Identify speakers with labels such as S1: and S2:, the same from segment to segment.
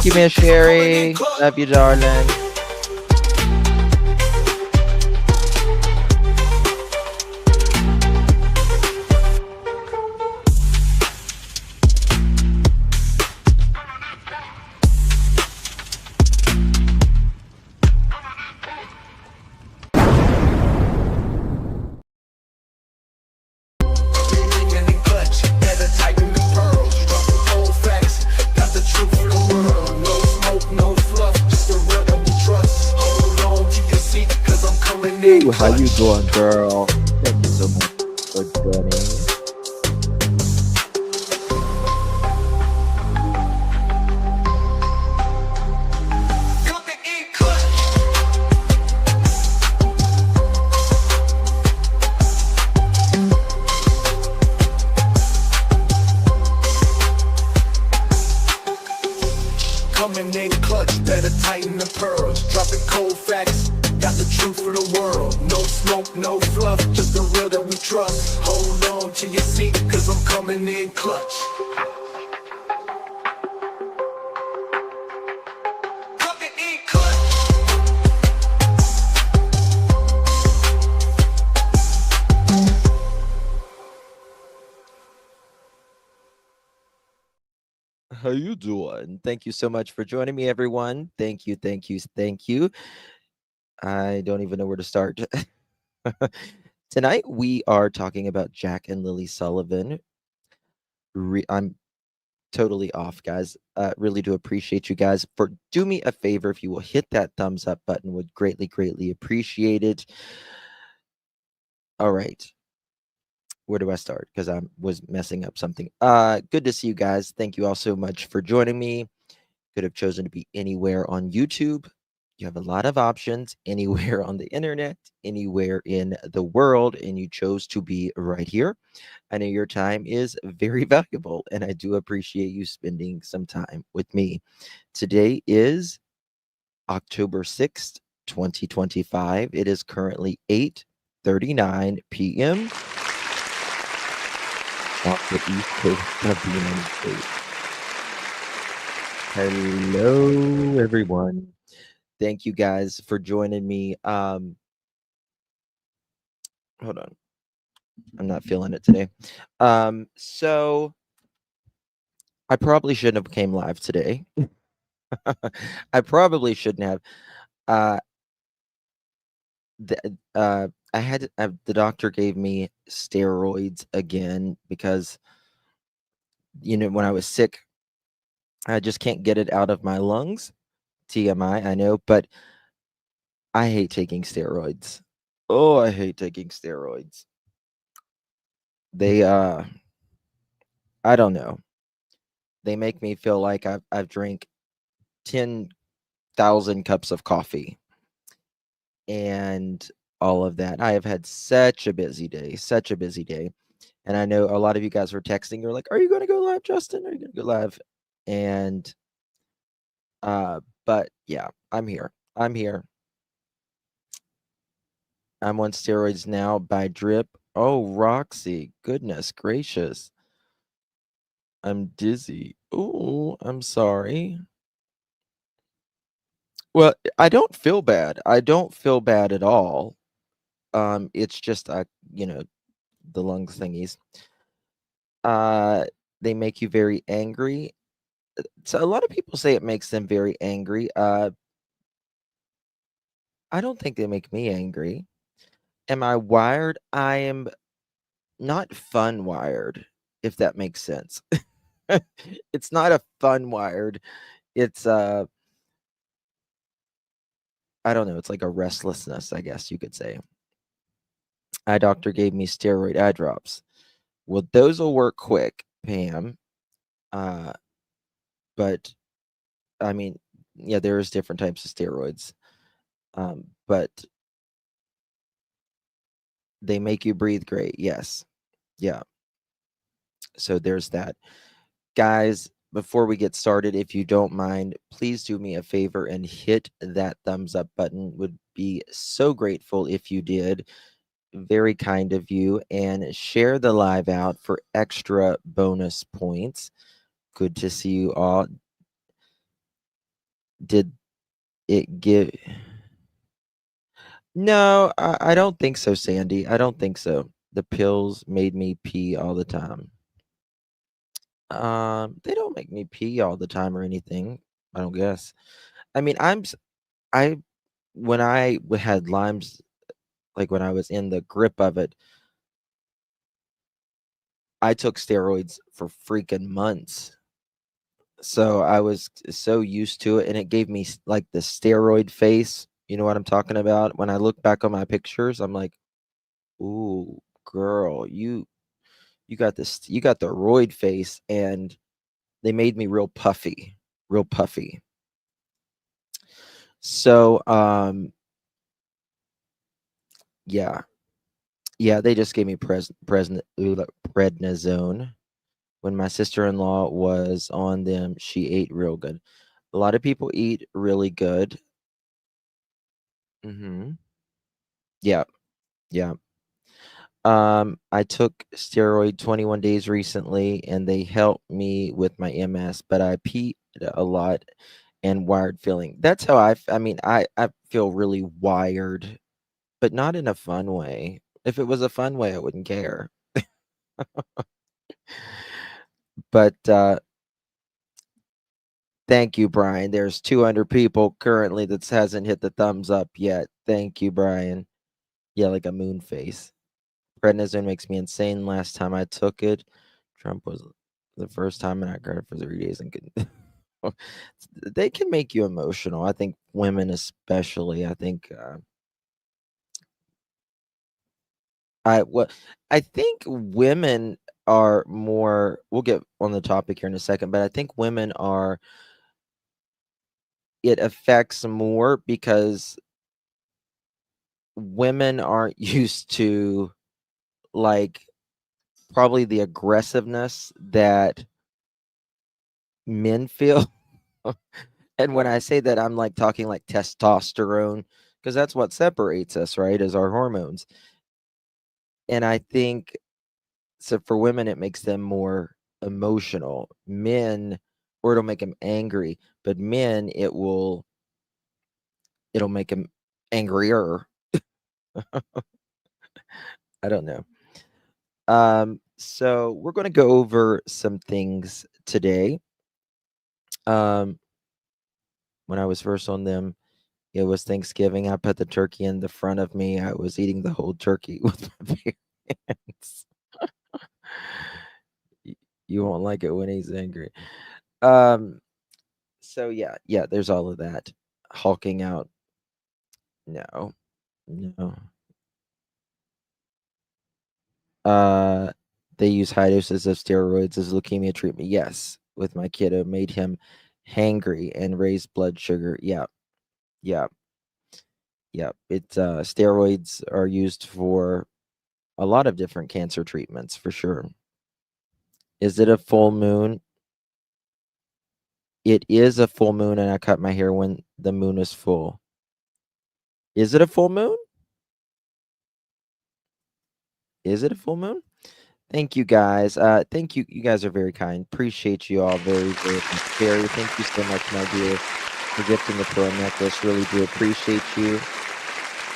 S1: you, Miss Sherry. Love you, darling. How you doing, girl? Thank you so much for joining.
S2: Coming in clutch, better tighten the pearls. Dropping cold facts, got the truth for the world. No smoke, no fluff, just the real that we trust. Hold on to your seat, cause I'm coming in clutch. Coming in clutch.
S1: How you doing? Thank you so much for joining me, everyone. Thank you, thank you, thank you. I don't even know where to start. Tonight we are talking about Jack and Lily Sullivan. I'm totally off, guys. Really do appreciate you guys. Do me a favor, if you will hit that thumbs up button, would greatly appreciate it. All right. Where do I start? Because I was messing up something. Good to see you guys. Thank you all so much for joining me. Could have chosen to be anywhere on YouTube. You have a lot of options anywhere on the internet, anywhere in the world, and you chose to be right here. I know your time is very valuable, and I do appreciate you spending some time with me. Today is October 6th, 2025. It is currently 8:39 p.m. off the East Coast of the United States. Hello, everyone. Thank you guys for joining me. Hold on. I'm not feeling it today. So I probably shouldn't have came live today. I probably shouldn't have. I had the doctor gave me steroids again because, you know, when I was sick, I just can't get it out of my lungs. TMI, I know, but I hate taking steroids. Oh, I hate taking steroids. They I don't know. They make me feel like I've drank 10,000 cups of coffee and all of that. I have had such a busy day, And I know a lot of you guys were texting. You're like, "Are you going to go live, Justin? Are you going to go live?" And but yeah, I'm here. I'm on steroids now by drip. Oh, Roxy, goodness gracious. I'm dizzy. Oh, I'm sorry. Well, I don't feel bad. I don't feel bad at all. It's just you know, the lungs thingies. They make you very angry. So a lot of people say it makes them very angry. I don't think they make me angry. Am I wired? I am not fun wired, if that makes sense. It's not a fun wired. It's I don't know, it's like a restlessness, I guess you could say. Eye doctor gave me steroid eye drops. Well, those will work quick, Pam. But I mean, yeah, there's different types of steroids. But they make you breathe great. Yes. Yeah. So there's that. Guys, before we get started, if you don't mind, please do me a favor and hit that thumbs up button. Would be so grateful if you did. Very kind of you. And share the live out for extra bonus points. Good to see you all. Did it give? No, I don't think so, Sandy. I don't think so. The pills made me pee all the time. They don't make me pee all the time or anything. I don't guess. I mean, I when had Lyme's, like when I was in the grip of it, I took steroids for freaking months. So I was so used to it, and it gave me like the steroid face. You know what I'm talking about? When I look back on my pictures, I'm like, "Ooh, girl, you got this, you got the roid face," and they made me real puffy, real puffy. So, yeah, yeah, they just gave me prednisone. When my sister-in-law was on them, she ate real good. A lot of people eat really good. Yeah, yeah. I took steroid 21 days recently, and they helped me with my MS, but I peed a lot and wired feeling. That's how I mean, I feel really wired, but not in a fun way. If it was a fun way, I wouldn't care. But thank you, Brian. There's 200 people currently that hasn't hit the thumbs up yet. Thank you, Brian. Yeah, like a moon face. Prednisone makes me insane. Last time I took it, Trump was the first time, and I got it for 3 days and could. They can make you emotional. I think women, especially. What I think women are more. We'll get on the topic here in a second, but I think women are. It affects more because women aren't used to, like, probably the aggressiveness that men feel. And when I say that, I'm like talking like testosterone, because that's what separates us, right? Is our hormones. And I think so for women, it makes them more emotional. Men, or it'll make them angry, but men, it'll make them angrier. I don't know. So we're going to go over some things today. Um, when I was first on them, it was Thanksgiving. I put the turkey in the front of me. I was eating the whole turkey with my bare hands. Y- You won't like it when he's angry. Um, so yeah, there's all of that. Hulking out. No, no. Uh, they use high doses of steroids as leukemia treatment. Yes, with my kiddo, made him hangry and raised blood sugar. Yeah, yeah, yeah. Steroids are used for a lot of different cancer treatments for sure. Is it a full moon? It is a full moon, and I cut my hair when the moon is full. Is it a full moon? Is it a full moon? Thank you, guys. Thank you. You guys are very kind. Appreciate you all very, very much. Barry, thank you so much, my dear, for gifting the pearl necklace. Really do appreciate you.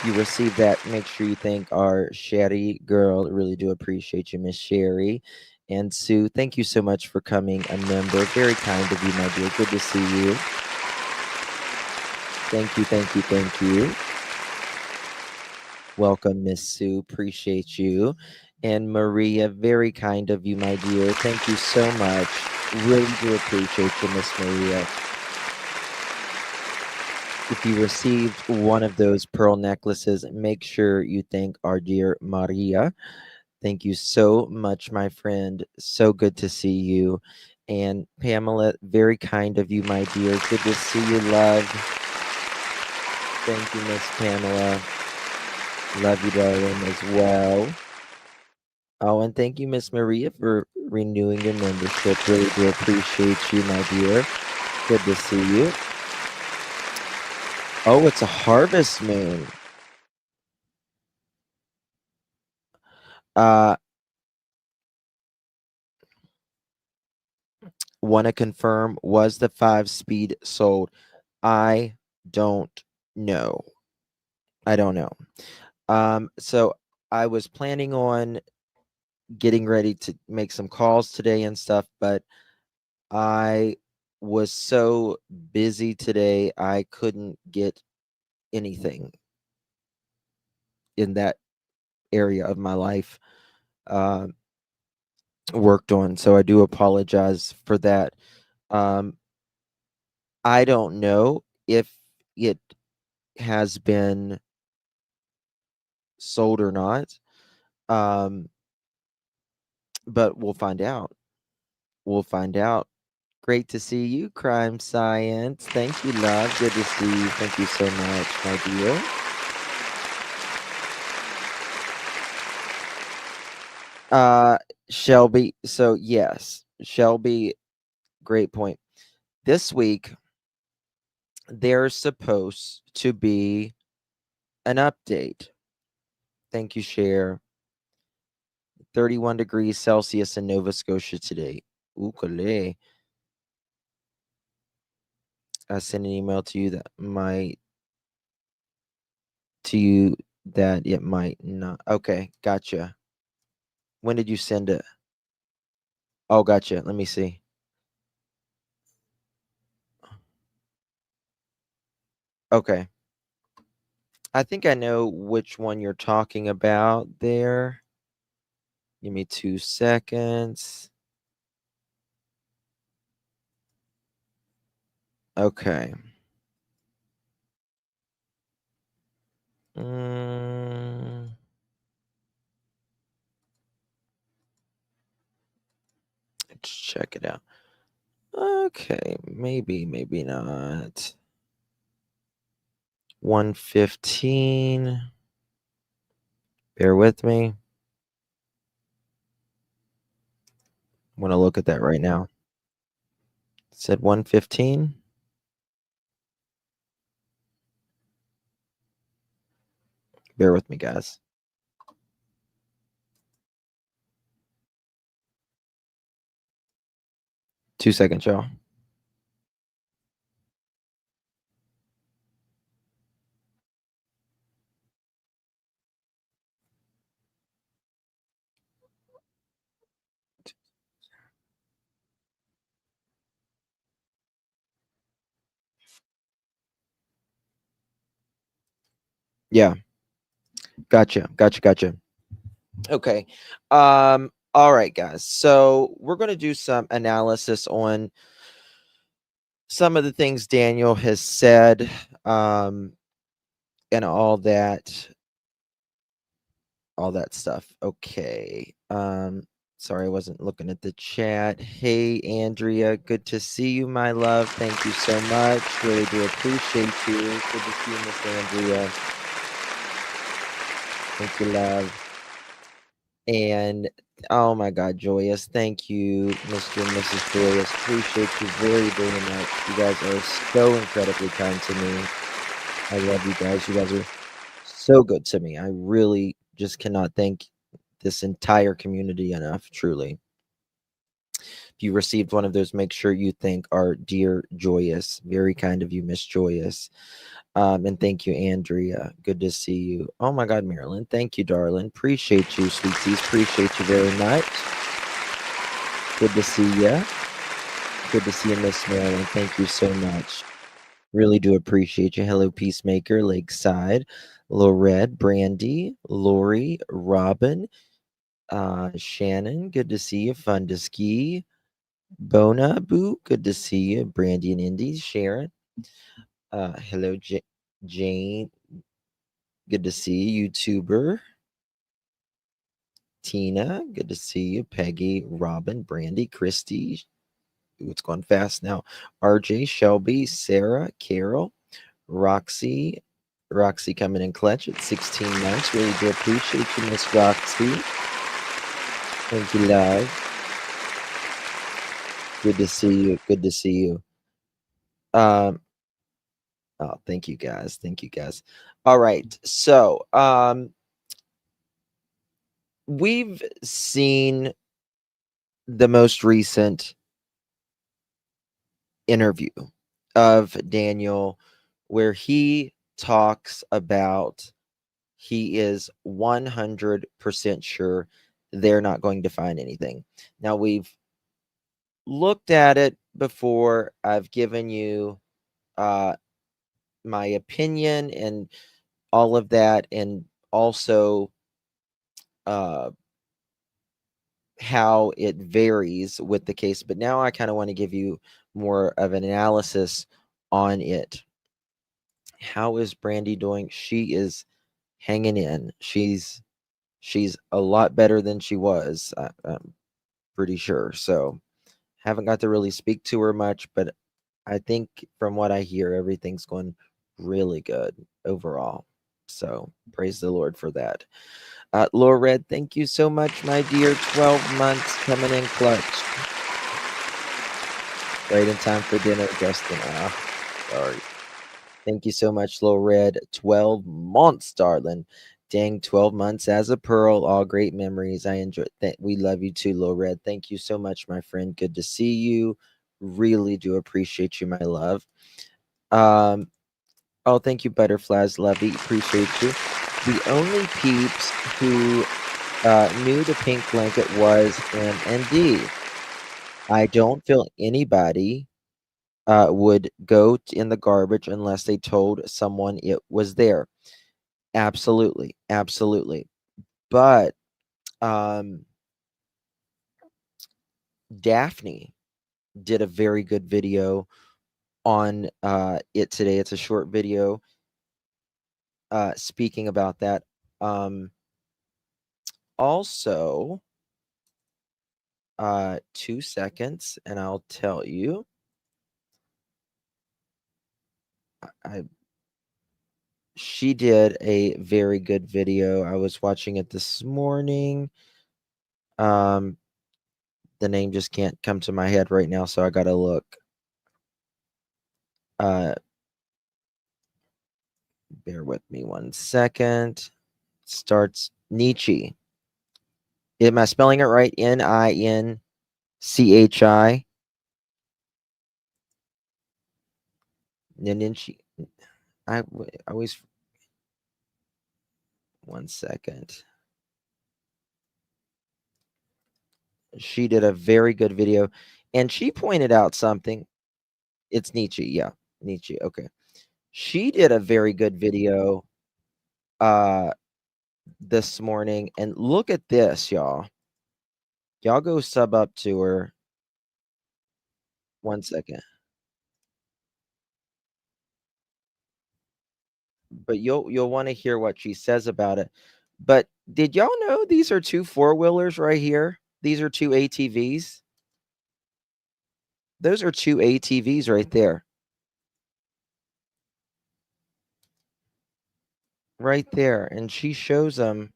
S1: You received that. Make sure you thank our Sherry girl. Really do appreciate you, Miss Sherry. And Sue, thank you so much for coming a member. Very kind of you, my dear. Good to see you. Thank you, thank you, thank you. Welcome, Miss Sue. Appreciate you. And Maria, very kind of you, my dear. Thank you so much. Really do appreciate you, Miss Maria. If you received one of those pearl necklaces, make sure you thank our dear Maria. Thank you so much, my friend. So good to see you. And Pamela, very kind of you, my dear. Good to see you, love. Thank you, Miss Pamela. Love you, darling, as well. Oh, and thank you, Miss Maria, for renewing your membership. Really do appreciate you, my dear. Good to see you. Oh, it's a harvest moon. Uh, Want to confirm, was the 5-speed sold? I don't know. I don't know. So I was planning on getting ready to make some calls today and stuff, but I was so busy today, I couldn't get anything in that area of my life uh, worked on. So I do apologize for that. Um, I don't know if it has been sold or not, um, but we'll find out. We'll find out. Great to see you, Crime Science. Thank you, love. Good to see you. Thank you so much, my dear. Uh, Shelby. So, yes, Shelby, great point. This week, there's supposed to be an update. Thank you, Cher. 31 degrees Celsius in Nova Scotia today. Ukale. I sent an email to you that it might not. Okay, gotcha. When did you send it? Oh, gotcha. Let me see. Okay. I think I know which one you're talking about there. Give me 2 seconds. Okay. Mm, let's check it out. Okay, maybe not. 115. Bear with me. I want to look at that right now. It said 115. Bear with me, guys. Two seconds, y'all. Yeah, gotcha. Okay. All right, guys. So we're going to do some analysis on some of the things Daniel has said, and all that stuff. Okay. Sorry, I wasn't looking at the chat. Hey, Andrea, good to see you, my love. Thank you so much. Really do appreciate you. Good to see you, Miss Andrea. Thank you, love. And oh my God, Joyous. Thank you, Mr. and Mrs. Joyous. Appreciate you very much. You guys are so incredibly kind to me. I love you guys. You guys are so good to me. I really just cannot thank this entire community enough, truly. If you received one of those, make sure you thank our dear Joyous. Very kind of you, Miss Joyous. And thank you, Andrea. Good to see you. Oh my God, Marilyn. Thank you, darling. Appreciate you, sweeties. Appreciate you very much. Good to see you. Good to see you, Miss Marilyn. Thank you so much. Really do appreciate you. Hello, Peacemaker, Lakeside, Lorette, Brandy, Lori, Robin, Shannon. Good to see you. Fun to ski. Bona Boo. Good to see you. Brandy and Indy. Sharon. Hello, Jane. Good to see you. YouTuber. Tina. Good to see you. Peggy, Robin, Brandy, Christy. Ooh, it's going fast now. RJ, Shelby, Sarah, Carol, Roxy. Roxy coming in clutch at 16 months. Really do appreciate you, Miss Roxy. Thank you, love. Good to see you. Good to see you. Oh, thank you guys. Thank you guys. All right. So, we've seen the most recent interview of Daniel where he talks about he is 100% sure they're not going to find anything. Now, we've looked at it before. I've given you my opinion and all of that, and also uh, how it varies with the case. But now I kind of want to give you more of an analysis on it. How is Brandy doing? She is hanging in. She's a lot better than she was. I'm pretty sure. So haven't got to really speak to her much, but I think from what I hear, everything's going really good overall. So praise the Lord for that. Laura Red, thank you so much, my dear. 12 months coming in clutch. Right in time for dinner, Justin. Sorry. Thank you so much, Laura Red. 12 months, darling. Dang, 12 months as a pearl. All great memories. I enjoy that. We love you too, Laura Red. Thank you so much, my friend. Good to see you. Really do appreciate you, my love. Oh, thank you, Butterflies. Lovey. Appreciate you. The only peeps who knew the pink blanket was MND. I don't feel anybody would go in the garbage unless they told someone it was there. Absolutely, absolutely. But Daphne did a very good video on it today. It's a short video speaking about that. Also, 2 seconds, and I'll tell you. She did a very good video. I was watching it this morning. The name just can't come to my head right now, so I gotta look. Bear with me 1 second. Starts Nietzsche. Am I spelling it right? Ninchi. Ninchi. I always. 1 second. She did a very good video, and she pointed out something. It's Nietzsche, yeah, Nietzsche. Okay, she did a very good video this morning, and look at this, y'all. Y'all go sub up to her. 1 second. But you'll want to hear what she says about it. But did y'all know these are 2 four-wheelers right here? These are 2 ATVs. Those are 2 ATVs right there. Right there. And she shows them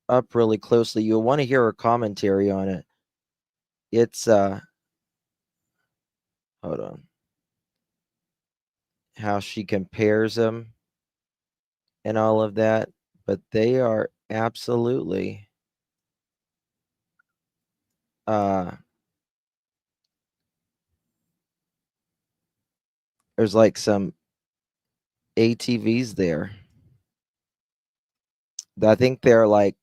S1: up really closely. You'll want to hear her commentary on it. It's hold on. How she compares them and all of that, but they are absolutely there's like some ATVs there. I think they're like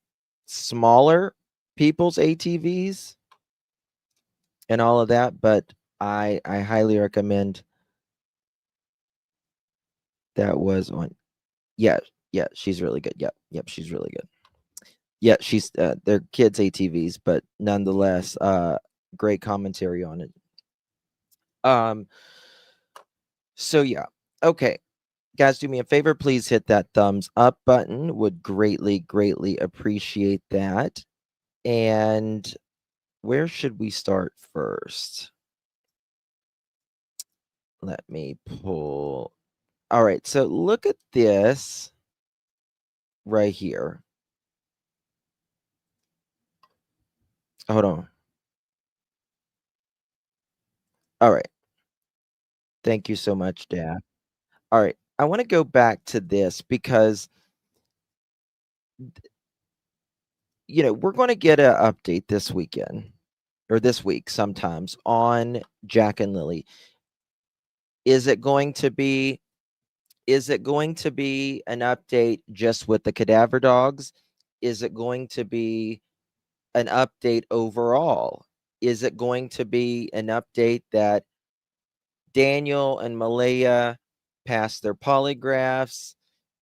S1: smaller people's ATVs and all of that, but I highly recommend. That was one. Yeah, yeah, she's really good. Yep, she's really good. Yeah, she's they're kids ATVs, but nonetheless, great commentary on it. So yeah. Okay. Guys, do me a favor, please hit that thumbs up button. Would greatly appreciate that. And where should we start first? Let me pull. All right, so look at this right here. Hold on. All right. Thank you so much, Dad. All right. I want to go back to this because we're going to get an update this weekend or this week sometimes on Jack and Lily. Is it going to be an update just with the cadaver dogs? Is it going to be an update overall? Is it going to be an update that Daniel and Malaya passed their polygraphs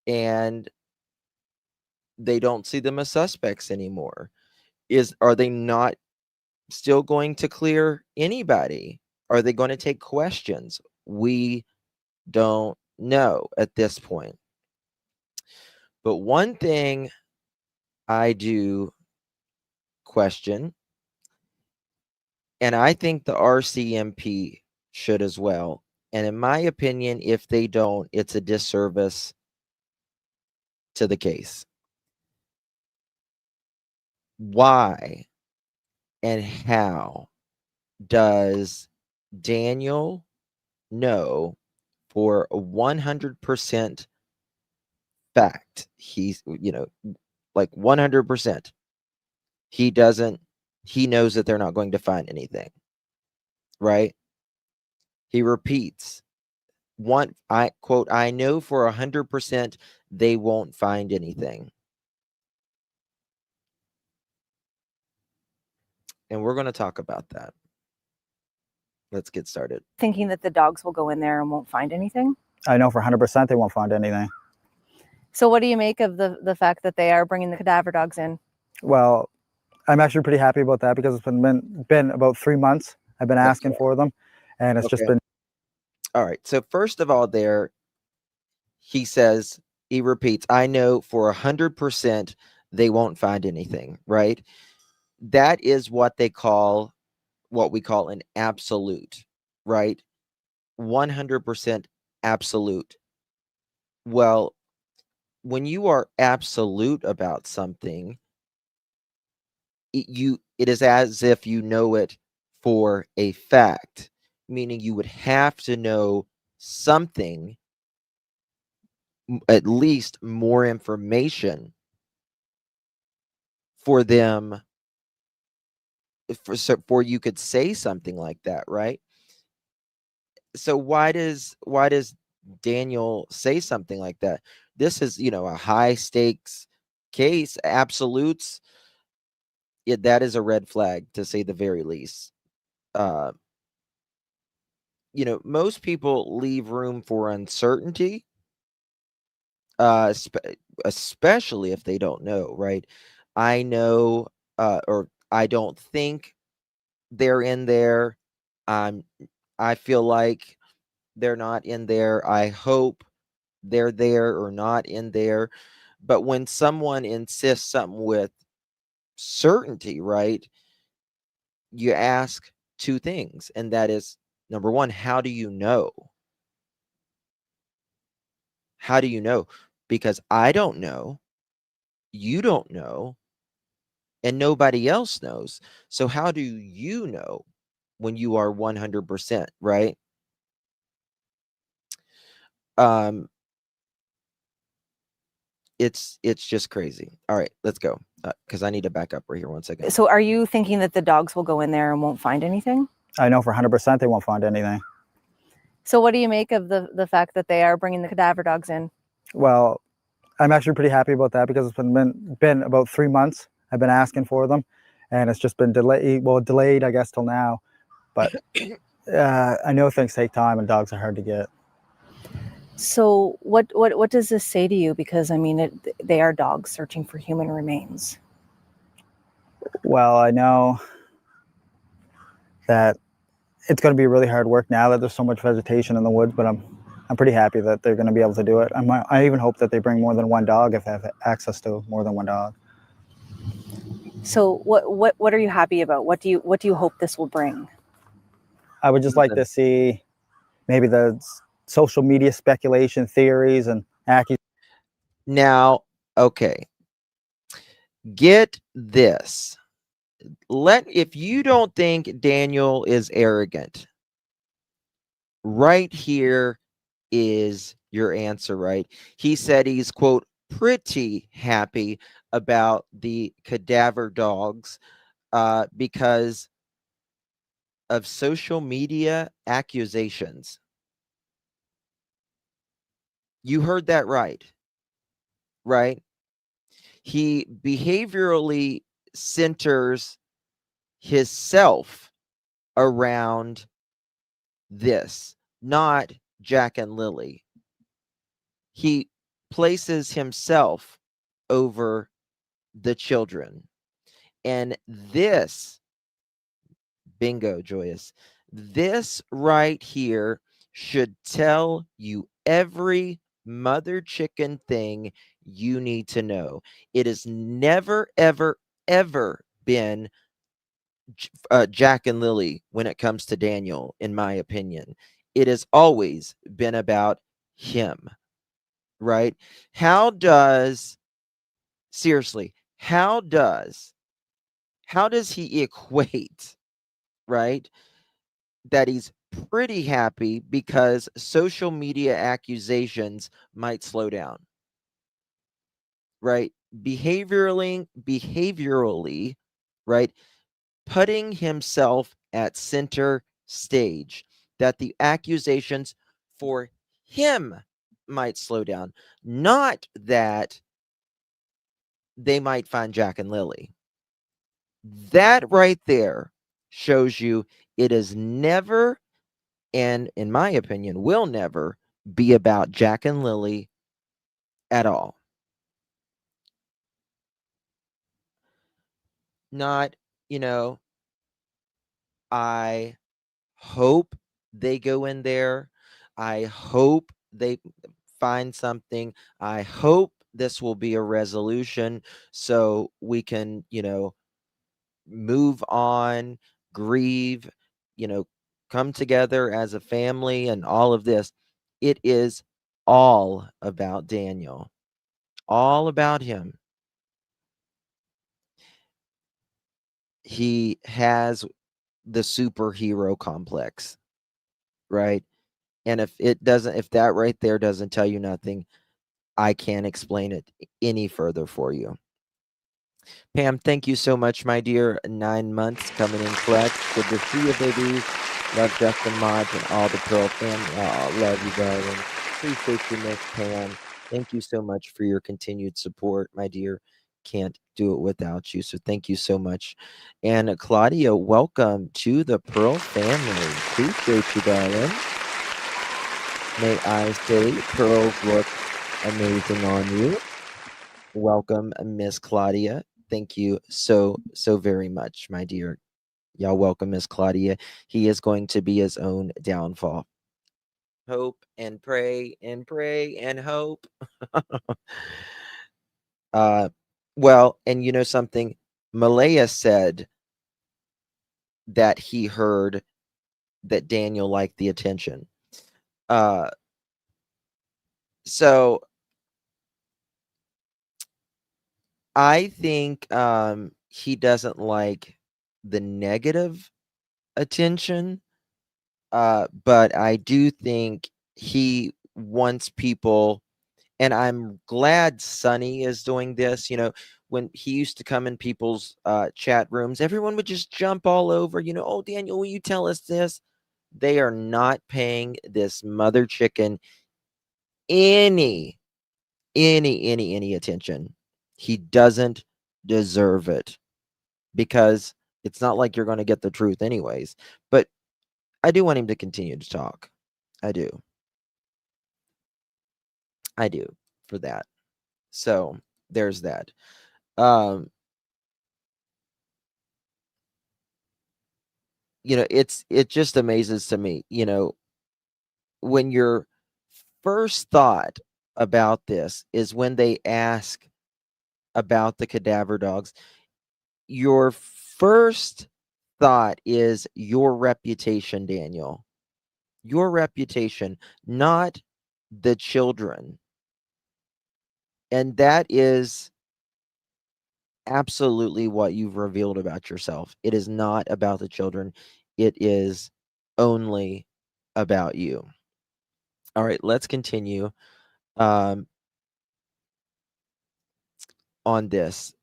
S1: and they don't see them as suspects anymore? Are they not still going to clear anybody? Are they going to take questions? We don't know at this point. But one thing I do question, and I think the RCMP should as well. And in my opinion, if they don't, it's a disservice to the case. Why and how does Daniel know for a 100% fact? He's, like 100%. He knows that they're not going to find anything, right? He repeats, I quote, I know for 100% they won't find anything. And we're going to talk about that. Let's get started.
S3: Thinking that the dogs will go in there and won't find anything?
S4: I know for 100% they won't find anything.
S3: So what do you make of the fact that they are bringing the cadaver dogs in?
S4: Well, I'm actually pretty happy about that because it's been about 3 months. I've been asking for them, and it's just been.
S1: All right. So first of all, he repeats, I know for 100% they won't find anything, right? That is what we call an absolute, right? 100% absolute. Well, when you are absolute about something, it is as if you know it for a fact, meaning you would have to know something, at least more information for them for you could say something like that, right? So why does Daniel say something like that? This is, a high stakes case. Absolutes, that is a red flag, to say the very least. Most people leave room for uncertainty, especially if they don't know, right? I know, or I don't think they're in there. I feel like they're not in there. I hope they're there or not in there. But when someone insists something with certainty, right, you ask two things, and that is, number one, how do you know? How do you know? Because I don't know, you don't know, and nobody else knows. So how do you know when you are 100%, right? It's just crazy. All right, let's go, because I need to back up right here 1 second.
S3: So are you thinking that the dogs will go in there and won't find anything?
S4: I know for 100% they won't find anything.
S3: So what do you make of the fact that they are bringing the cadaver dogs in?
S4: Well, I'm actually pretty happy about that because it's been about 3 months. I've been asking for them, and it's just been delayed, I guess, till now. But I know things take time, and dogs are hard to get.
S3: So what does this say to you? Because I mean, they are dogs searching for human remains.
S4: Well, I know that it's going to be really hard work now that there's so much vegetation in the woods, but I'm pretty happy that they're going to be able to do it. I even hope that they bring more than one dog if they have access to more than one dog.
S3: So what are you happy about? What do you hope this will bring?
S4: I would just like to see maybe the social media speculation theories and accusations.
S1: Now, okay, get this. If you don't think Daniel is arrogant, right here is your answer, right? He said he's, quote, pretty happy about the cadaver dogs because of social media accusations. You heard that right, right? He behaviorally centers his self around this, not Jack and Lily. He places himself over the children. And this, bingo, Joyous, this right here should tell you every mother chicken thing you need to know. It has never, ever, ever been Jack and Lily when it comes to Daniel, in my opinion. It has always been about him, right? How does, seriously, how does he equate, right, that he's pretty happy because social media accusations might slow down, right? Behaviorally, right, putting himself at center stage, that the accusations for him might slow down, not that they might find Jack and Lily. That right there shows you it is never, and in my opinion, will never be about Jack and Lily at all. Not, you know, I hope they go in there. I hope they find something. I hope this will be a resolution so we can, move on, grieve, you know, come together as a family and all of this. It is all about Daniel, all about him. He has the superhero complex, right? And if that right there doesn't tell you nothing, I can't explain it any further for you. Pam, thank you so much, my dear. 9 months coming in clutch. Good to see you, baby. Love Justin Mods and all the Pearl family. Oh, love you, darling. Appreciate you, Miss Pam. Thank you so much for your continued support, my dear. Can't do it without you. So thank you so much. And Claudia, welcome to the Pearl family. Appreciate you, darling. May I say, pearls look amazing on you. Welcome, Miss Claudia. Thank you so, so very much, my dear. Y'all welcome Miss Claudia. He is going to be his own downfall. Hope and pray and pray and hope. uh, well, and you know something? Malaya said that he heard that Daniel liked the attention. Uh, so I think he doesn't like the negative attention, but I do think he wants people, and I'm glad Sonny is doing this. When he used to come in people's chat rooms, everyone would just jump all over. Oh, Daniel, will you tell us this? They are not paying this mother chicken any any attention. He doesn't deserve it, because it's not like you're going to get the truth anyways. But I do want him to continue to talk. I do. I do, for that. So there's that. Um, it just amazes to me, when your first thought about this is when they ask about the cadaver dogs, your first thought is your reputation, Daniel. Your reputation, not the children. And that is absolutely what you've revealed about yourself. It is not about the children. It is only about you. All right, let's continue um, on this.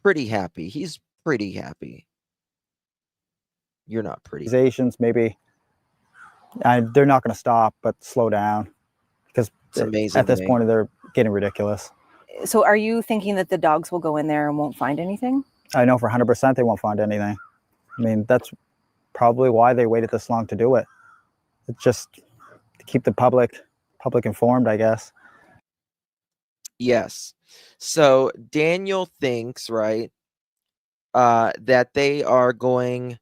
S1: Pretty happy. He's pretty happy. You're not pretty.
S4: Maybe they're not going to stop, but slow down, because
S1: It's amazing
S4: At
S1: to
S4: this
S1: me.
S4: point, they're getting ridiculous.
S3: So are you thinking that the dogs will go in there and won't find anything?
S4: I know for 100% they won't find anything. I mean, that's probably why they waited this long to do it. It's just to keep the public informed, I guess.
S1: Yes. So Daniel thinks, right, that they are going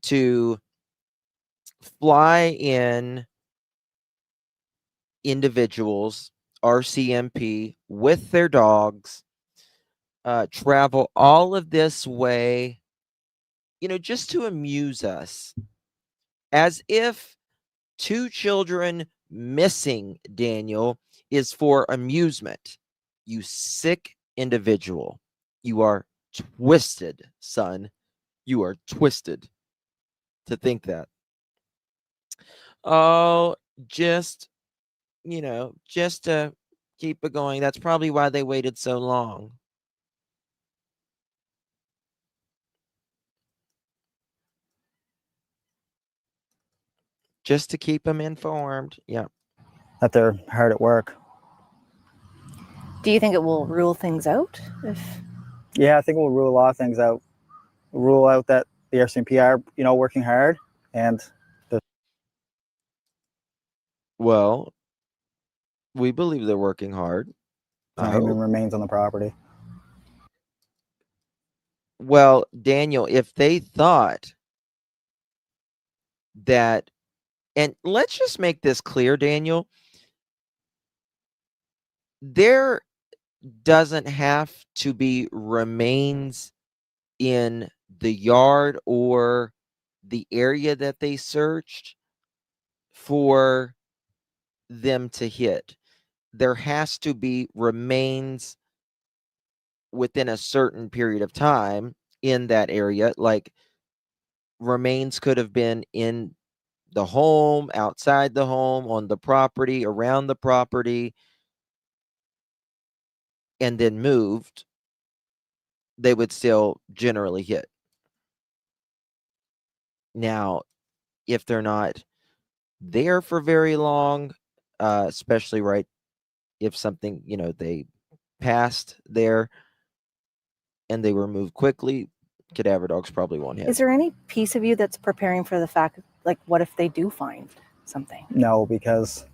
S1: to fly in individuals, RCMP, with their dogs, travel all of this way, just to amuse us, as if 2 children missing, Daniel, is for amusement. You sick individual. You are twisted, son. You are twisted to think that. Oh, just, just to keep it going. That's probably why they waited so long. Just to keep them informed. Yeah.
S4: That they're hard at work.
S3: Do you think it will rule things out?
S4: Yeah, I think we'll rule a lot of things out. Rule out that the RCMP are, working hard, and
S1: Well, we believe they're working hard.
S4: no human remains on the property.
S1: Well, Daniel, if they thought that, and let's just make this clear, Daniel, there doesn't have to be remains in the yard or the area that they searched for them to hit. There has to be remains within a certain period of time in that area. Like, remains could have been in the home, outside the home, on the property, around the property, and then moved. They would still generally hit. Now, if they're not there for very long, especially right if something, they passed there and they were moved quickly, cadaver dogs probably won't hit.
S3: Is there any piece of you that's preparing for the fact, like, what if they do find something?
S4: No, because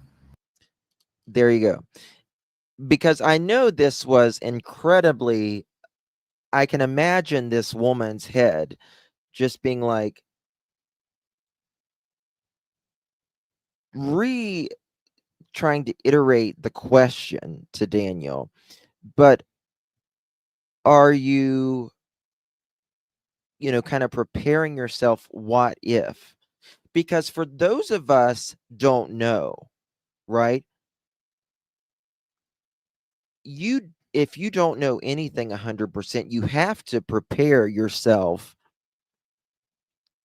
S1: there you go. Because I know this was incredibly, I can imagine this woman's head just being like, trying to iterate the question to Daniel, but are you, kind of preparing yourself, what if? Because for those of us don't know, right? If you don't know anything 100%, you have to prepare yourself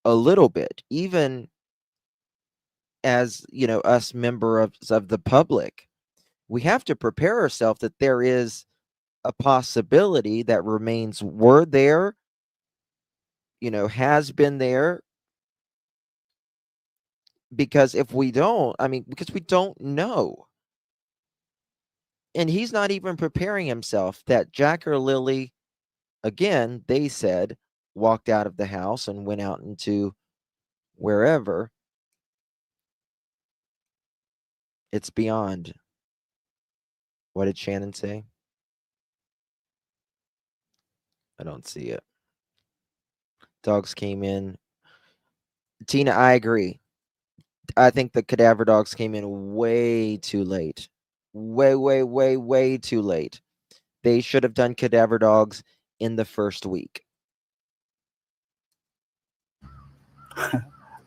S1: a little bit, even as, us members of the public. We have to prepare ourselves that there is a possibility that remains were there, has been there. Because if we don't, because we don't know. And he's not even preparing himself that Jack or Lily, again, they said, walked out of the house and went out into wherever. It's beyond. What did Shannon say? I don't see it. Dogs came in. Tina, I agree. I think the cadaver dogs came in way too late. Way, way, way, way too late. They should have done cadaver dogs in the first week.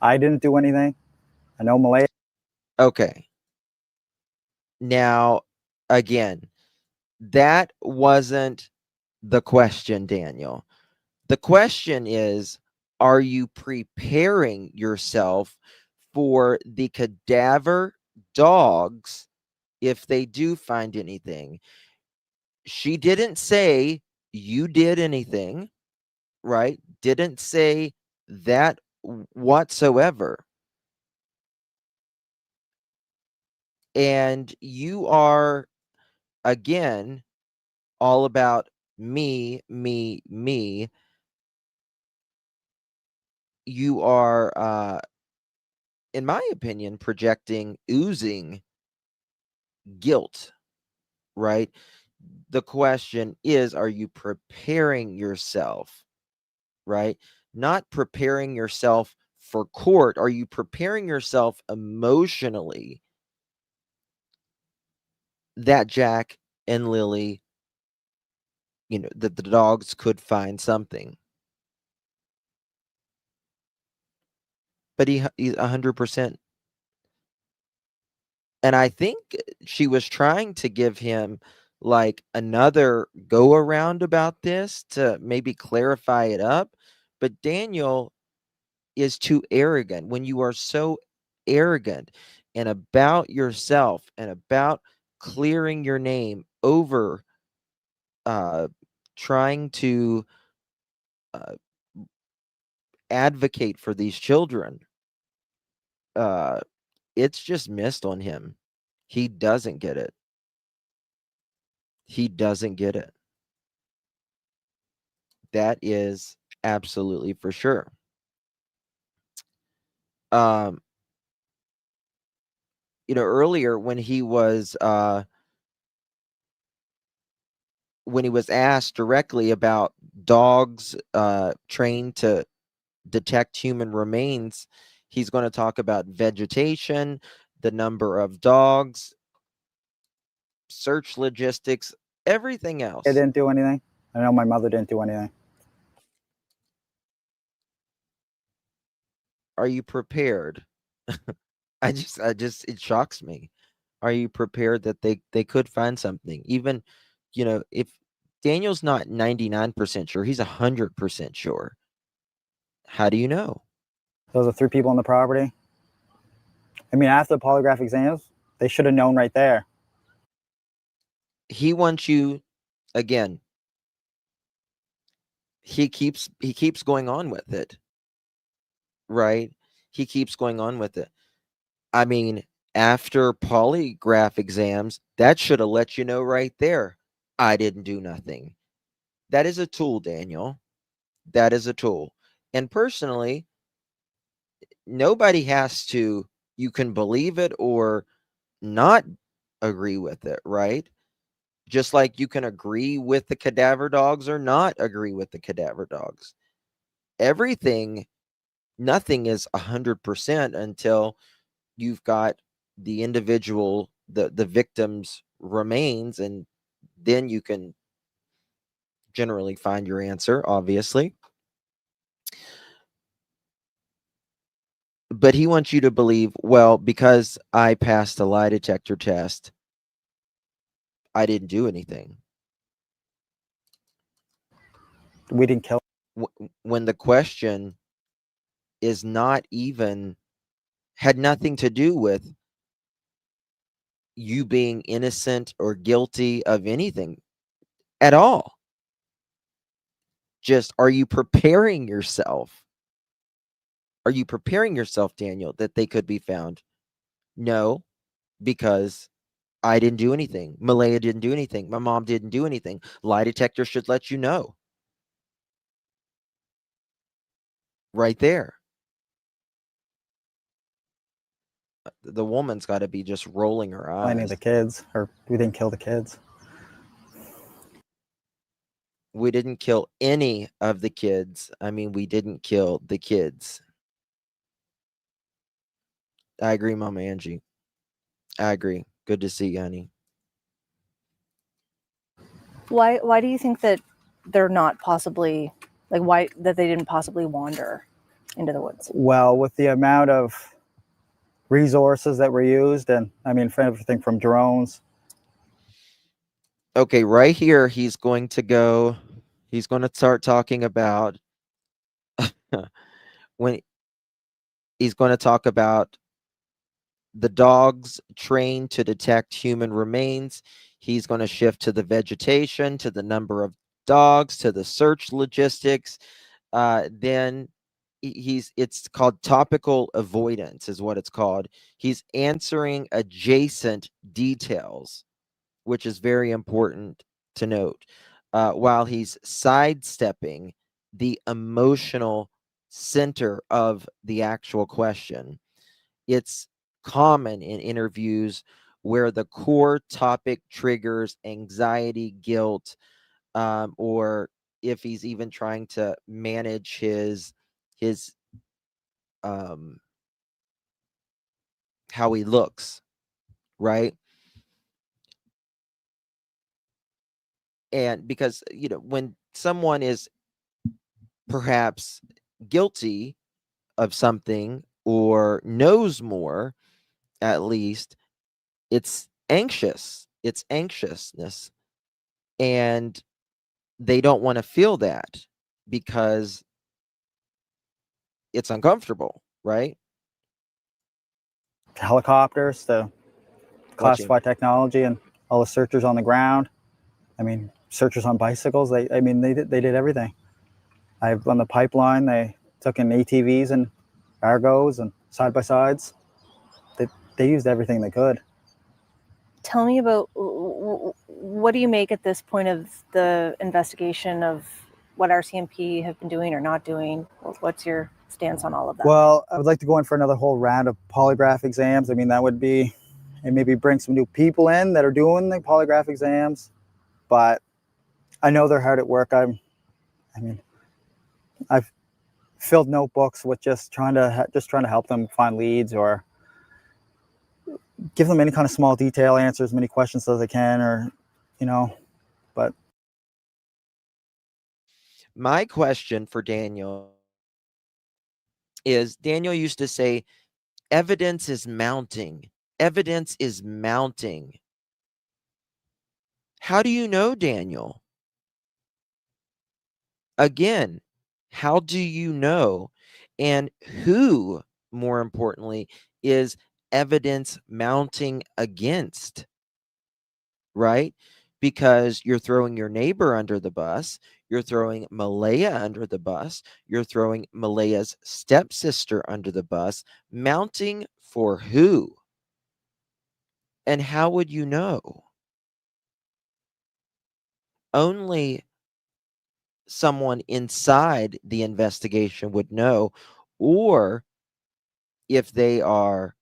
S4: I didn't do anything. I know Malaya.
S1: Okay. Now, again, that wasn't the question, Daniel. The question is, are you preparing yourself for the cadaver dogs if they do find anything? She didn't say you did anything, right? Didn't say that whatsoever. And you are, again, all about me, me, me. You are, in my opinion, projecting, oozing guilt, right? The question is, are you preparing yourself, right? Not preparing yourself for court. Are you preparing yourself emotionally that Jack and Lily, that the dogs could find something? But he's 100%. And I think she was trying to give him like another go around about this to maybe clarify it up. But Daniel is too arrogant. When you are so arrogant and about yourself and about clearing your name over trying to uh, advocate for these children, it's just missed on him. He doesn't get it. He doesn't get it. That is absolutely for sure. Um, earlier when he was asked directly about dogs trained to detect human remains, he's going to talk about vegetation, the number of dogs, search logistics, everything else.
S4: I didn't do anything. I know my mother didn't do anything.
S1: Are you prepared? I just it shocks me. Are you prepared that they could find something? Even, if Daniel's not 99% sure, he's 100% sure. How do you know?
S4: Those are 3 people on the property. I mean, after the polygraph exams, they should have known right there.
S1: He wants you, again, he keeps going on with it, right? He keeps going on with it. I mean, after polygraph exams, that should have let you know right there, I didn't do nothing. That is a tool, Daniel. That is a tool. And personally, nobody has to, you can believe it or not agree with it, right? Just like you can agree with the cadaver dogs or not agree with the cadaver dogs. Nothing is 100% until you've got the individual, the victim's remains, and then you can generally find your answer, obviously. But he wants you to believe, well, because I passed a lie detector test, I didn't do anything.
S4: We didn't kill.
S1: When the question is not even, had nothing to do with you being innocent or guilty of anything at all. Just, are you preparing yourself? Are you preparing yourself, Daniel, that they could be found? No, because I didn't do anything. Malehya didn't do anything. My mom didn't do anything. Lie detector should let you know. Right there. The woman's got to be just rolling her
S4: Any of
S1: eyes.
S4: the kids, or we didn't kill the kids.
S1: We didn't kill any of the kids. I mean, we didn't kill the kids. I agree, Mama Angie. I agree. Good to see you, honey.
S3: Why do you think that they're not possibly, like, why that they didn't possibly wander into the woods?
S4: Well, with the amount of resources that were used, and I mean, for everything from drones.
S1: Okay, right here, he's going to start talking about when he's going to talk about the dogs trained to detect human remains. He's going to shift to the vegetation, to the number of dogs, to the search logistics. Then it's called topical avoidance is what it's called. He's answering adjacent details, which is very important to note, while he's sidestepping the emotional center of the actual question. It's common in interviews where the core topic triggers anxiety, guilt, or if he's even trying to manage his how he looks, right? And because when someone is perhaps guilty of something or knows more, at least it's anxiousness, and they don't want to feel that because it's uncomfortable, right?
S4: Helicopters, the
S1: Watching.
S4: classified technology, and all the searchers on the ground. I mean, searchers on bicycles. They did everything. On the pipeline, they took in ATVs and Argos and side by sides. They used everything they could.
S3: Tell me about what do you make at this point of the investigation of what RCMP have been doing or not doing? What's your stance on all of that?
S4: Well, I would like to go in for another whole round of polygraph exams. I mean, that would be, and maybe bring some new people in that are doing the polygraph exams. But I know they're hard at work. I've filled notebooks with just trying to help them find leads or give them any kind of small detail, answer as many questions as I can, or but
S1: My question for Daniel is, Daniel used to say, evidence is mounting. Evidence is mounting. How do you know, Daniel? Again, how do you know? And who, more importantly, is evidence mounting against? Right? Because you're throwing your neighbor under the bus, you're throwing Malehya under the bus, you're throwing Maleha's stepsister under the bus. Mounting for who? And how would you know? Only someone inside the investigation would know, or if they are,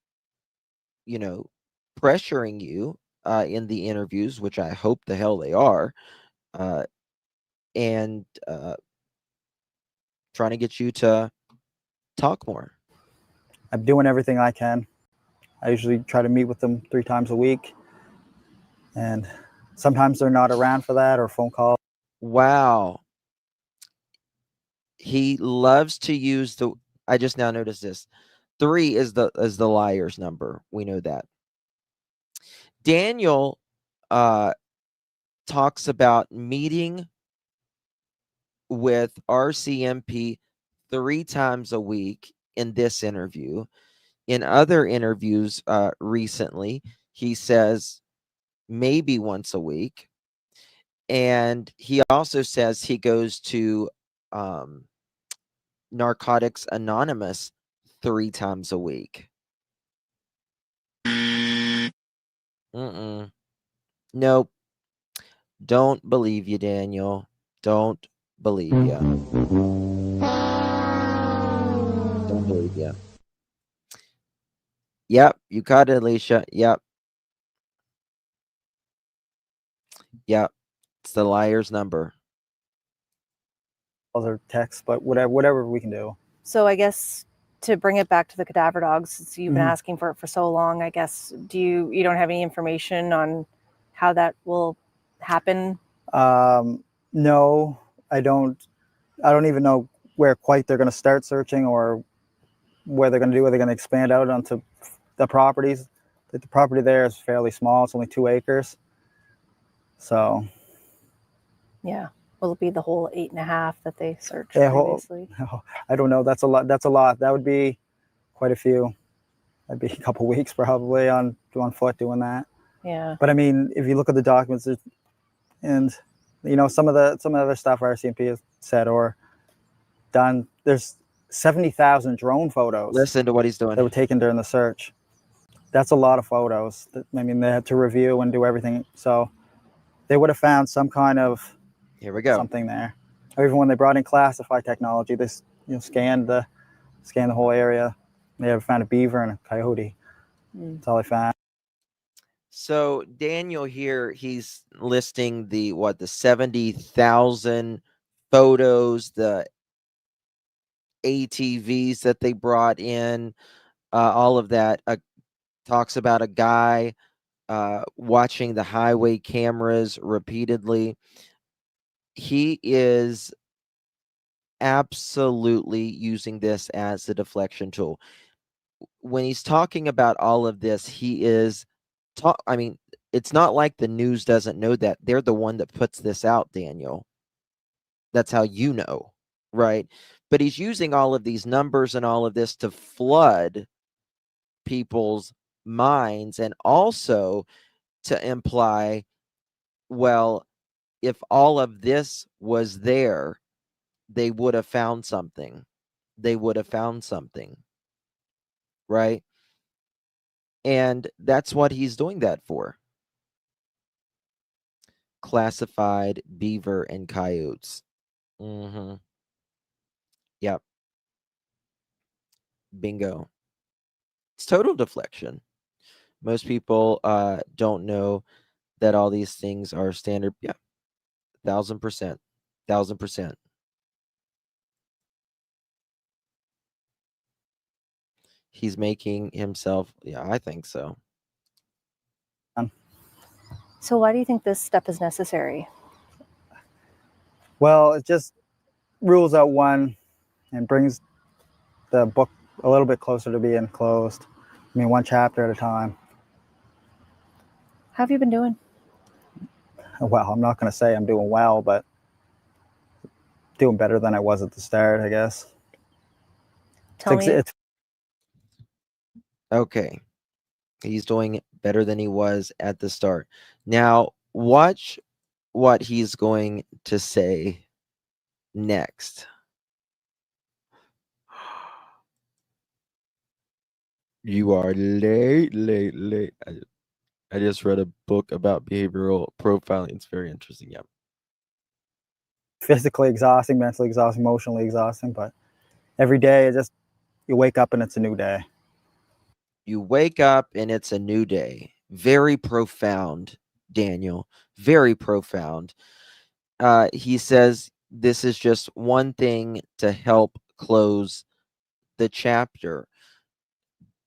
S1: pressuring you in the interviews, which I hope the hell they are, and trying to get you to talk more.
S4: I'm doing everything I can. I usually try to meet with them 3 times a week, and sometimes they're not around for that or phone call.
S1: Wow. He loves to use I just now noticed this. 3 is the liar's number. We know that. Daniel talks about meeting with RCMP 3 times a week in this interview. In other interviews recently, he says maybe once a week. And he also says he goes to Narcotics Anonymous 3 times a week. Nope. Don't believe you, Daniel. Don't believe you. Don't believe you. Yep, you caught it, Alicia. Yep. Yep. It's the liar's number.
S4: Other texts, but whatever we can do.
S3: So I guess to bring it back to the cadaver dogs, since you've been asking for it for so long, I guess, you don't have any information on how that will happen?
S4: No, I don't even know where quite they're going to start searching or where they're going to do. Are they going to expand out onto the properties? The property there is fairly small. It's only 2 acres. So.
S3: Yeah. Will it be the whole 8.5 that they searched previously?
S4: I don't know. That's a lot. That would be quite a few. That'd be a couple weeks probably on foot doing that.
S3: Yeah.
S4: But I mean, if you look at the documents, and some of the other stuff RCMP has said or done, there's 70,000 drone photos
S1: Listen to what he's
S4: that were
S1: doing.
S4: taken during the search. That's a lot of photos. I mean, they had to review and do everything. So they would have found some kind of
S1: Here we go.
S4: something there. Or even when they brought in classified technology, they scanned the whole area. They ever found a beaver and a coyote. That's all they found.
S1: So Daniel here, he's listing the 70,000 photos, the ATVs that they brought in, all of that. Talks about a guy watching the highway cameras repeatedly. He is absolutely using this as a deflection tool. When he's talking about all of this, he is I mean, it's not like the news doesn't know that. They're the one that puts this out, Daniel. That's how you know, right? But he's using all of these numbers and all of this to flood people's minds and also to imply, well, if all of this was there, they would have found something. They would have found something, right? And that's what he's doing that for. Classified beaver and coyotes. Mm-hmm. Yep. Bingo. It's total deflection. Most people don't know that all these things are standard. Yeah. 1,000%. 1,000%. He's making himself. Yeah, I think so.
S3: So why do you think this step is necessary?
S4: Well, it just rules out one and brings the book a little bit closer to being closed. I mean, one chapter at a time.
S3: How have you been doing?
S4: Well, I'm not going to say I'm doing well, but doing better than I was at the start, I guess.
S3: Tell me.
S1: Okay. He's doing better than he was at the start. Now, watch what he's going to say next. You are late. I just read a book about behavioral profiling. It's very interesting. Yeah.
S4: Physically exhausting, mentally exhausting, emotionally exhausting, but every day you wake up and it's a new day.
S1: You wake up and it's a new day. Very profound, Daniel. Very profound. He says this is just one thing to help close the chapter.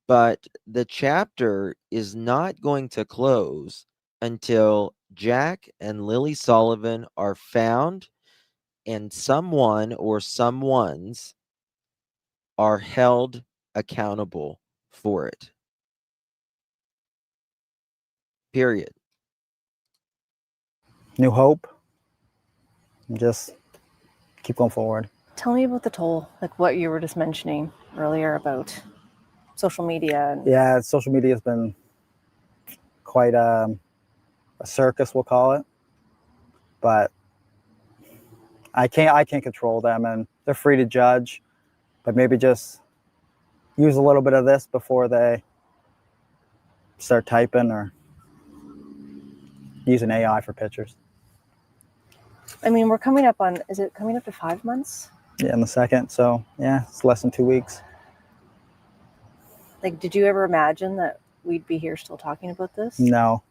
S1: But the chapter is not going to close until Jack and Lily Sullivan are found and someone or someones are held accountable for it. Period.
S4: New hope. Just keep going forward.
S3: Tell me about the toll, like what you were just mentioning earlier about social media.
S4: Yeah, social media has been quite a circus, we'll call it. But I can't control them, and they're free to judge. But maybe just use a little bit of this before they start typing or use an AI for pictures.
S3: I mean, we're coming up on, is it coming up to 5 months?
S4: Yeah, in the second. So yeah, it's less than 2 weeks.
S3: Like, did you ever imagine that we'd be here still talking about this?
S4: No.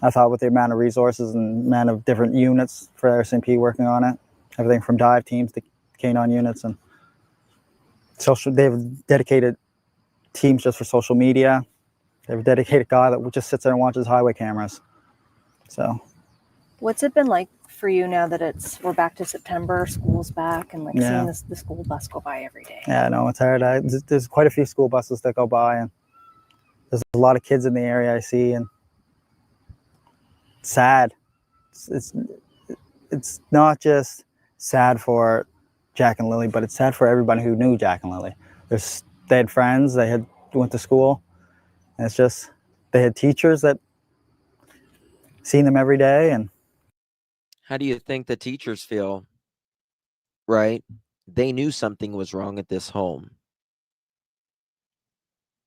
S4: I thought with the amount of resources and amount of different units for RCMP working on it, everything from dive teams to canine units and they've dedicated teams just for social media. They have a dedicated guy that just sits there and watches highway cameras. So
S3: what's it been like for you now that we're back to September, school's back, and seeing the school bus go by every day?
S4: Yeah, no, it's hard. There's quite a few school buses that go by, and there's a lot of kids in the area I see, and it's sad. It's not just sad for Jack and Lily, but it's sad for everybody who knew Jack and Lily. They had friends, they went to school, and it's just they had teachers that seen them every day. And
S1: how do you think the teachers feel? Right? they knew something was wrong at this home.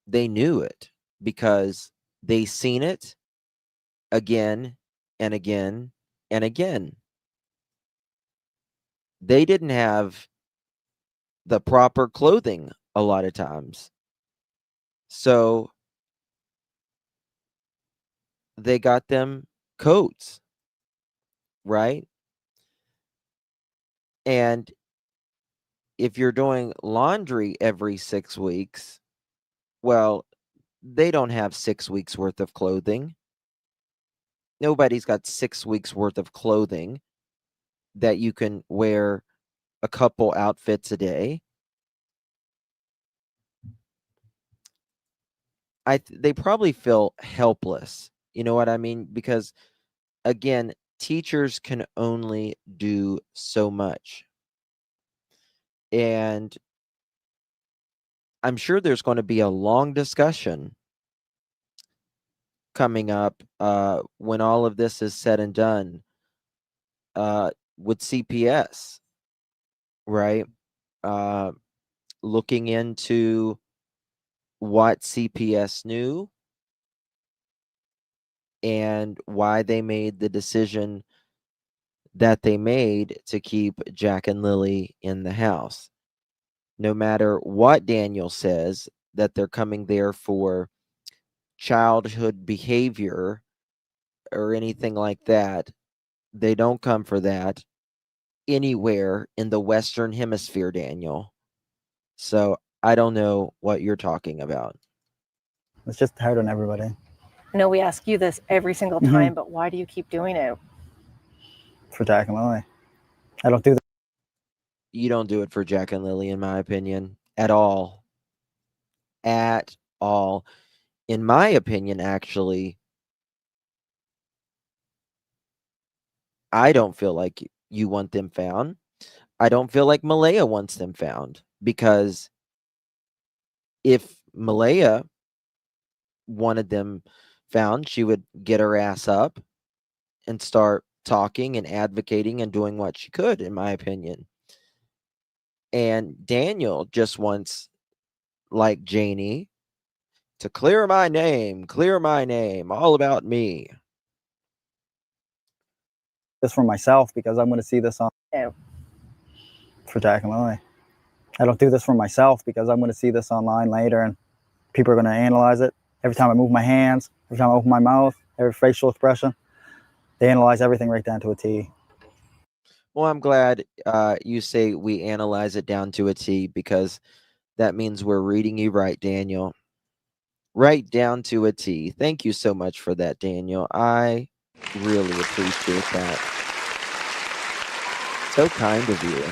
S1: They knew it because they seen it again and again and again. They didn't have the proper clothing a lot of times. So they got them coats, right? And if you're doing laundry every 6 weeks, well, they don't have 6 weeks worth of clothing. Nobody's got 6 weeks worth of clothing that you can wear a couple outfits a day. They probably feel helpless. You know what I mean? Because again, teachers can only do so much. And I'm sure there's going to be a long discussion coming up when all of this is said and done with CPS, right? Looking into what CPS knew and why they made the decision that they made to keep Jack and Lily in the house. No matter what Daniel says, that they're coming there for childhood behavior or anything like that, they don't come for that anywhere in the Western Hemisphere, Daniel. So I don't know what you're talking about.
S4: It's just hard on everybody.
S3: I know we ask you this every single time, but why do you keep doing it?
S4: For Jack and Lily. I don't do that.
S1: You don't do it for Jack and Lily, in my opinion, at all. At all. In my opinion, actually, I don't feel like you want them found. I don't feel like Malehya wants them found, because if Malehya wanted them found, she would get her ass up and start talking and advocating and doing what she could, in my opinion. And Daniel just wants, like Janie, to clear my name, all about me.
S4: This for myself because I'm going to see this on
S3: No.
S4: for Jack and Lily. I don't do this for myself because I'm going to see this online later and people are going to analyze it. Every time I move my hands, every time I open my mouth, every facial expression, they analyze everything right down to a T.
S1: Well, I'm glad you say we analyze it down to a T, because that means we're reading you right, Daniel. Right down to a T. Thank you so much for that, Daniel. I really appreciate that. So kind of you.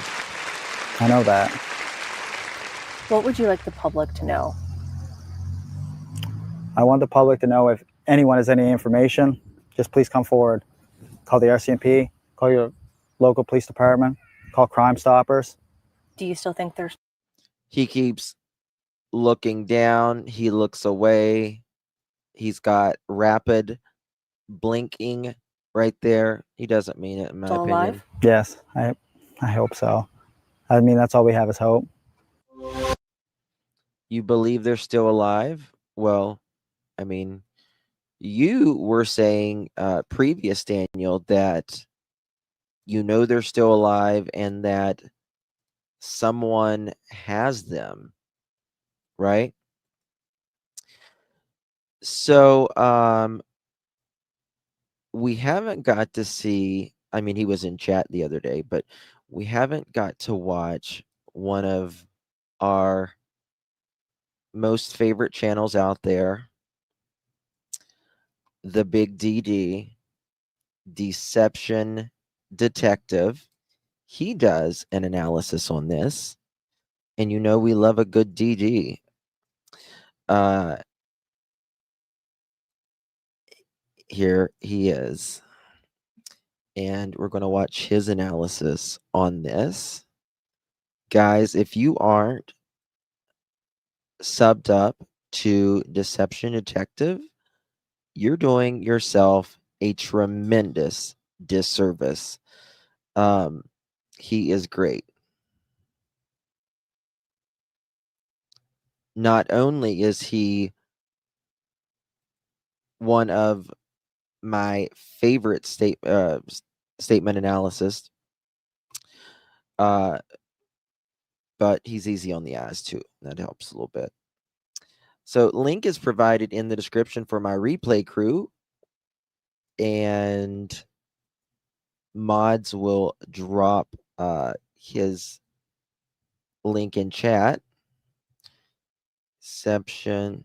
S4: I know that.
S3: What would you like the public to know?
S4: I want the public to know if anyone has any information, just please come forward. Call the RCMP, call your local police department, call Crime Stoppers.
S3: Do you still think there's...
S1: He keeps looking down. He looks away. He's got rapid blinking right there. He doesn't mean it, in my
S3: still
S1: opinion.
S3: alive?
S4: Yes, I hope so. I mean, that's all we have is hope.
S1: You believe they're still alive? Well, I mean, you were saying previous, Daniel, that you know they're still alive and that someone has them, right? So we haven't got to see, I mean, he was in chat the other day, but we haven't got to watch one of our most favorite channels out there, the Big DD, Deception Detective. He does an analysis on this, and you know we love a good DD. Here he is, and we're going to watch his analysis on this. Guys, if you aren't subbed up to Deception Detective, you're doing yourself a tremendous disservice. He is great. not only is he one of my favorite statement analysis, but he's easy on the eyes too. That helps a little bit. So link is provided in the description for my replay crew, and mods will drop his link in chat. Deception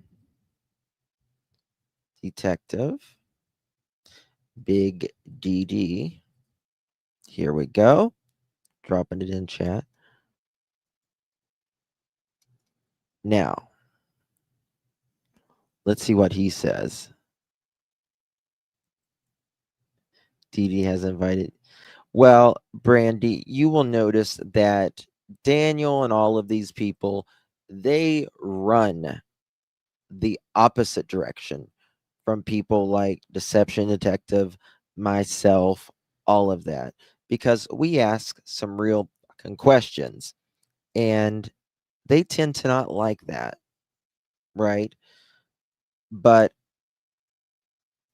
S1: Detective Big DD. Here we go. Dropping it in chat. Now, let's see what he says. DD has invited. Well, Brandy, you will notice that Daniel and all of these people, they run the opposite direction from people like Deception Detective, myself, all of that, because we ask some real fucking questions, and they tend to not like that, right? But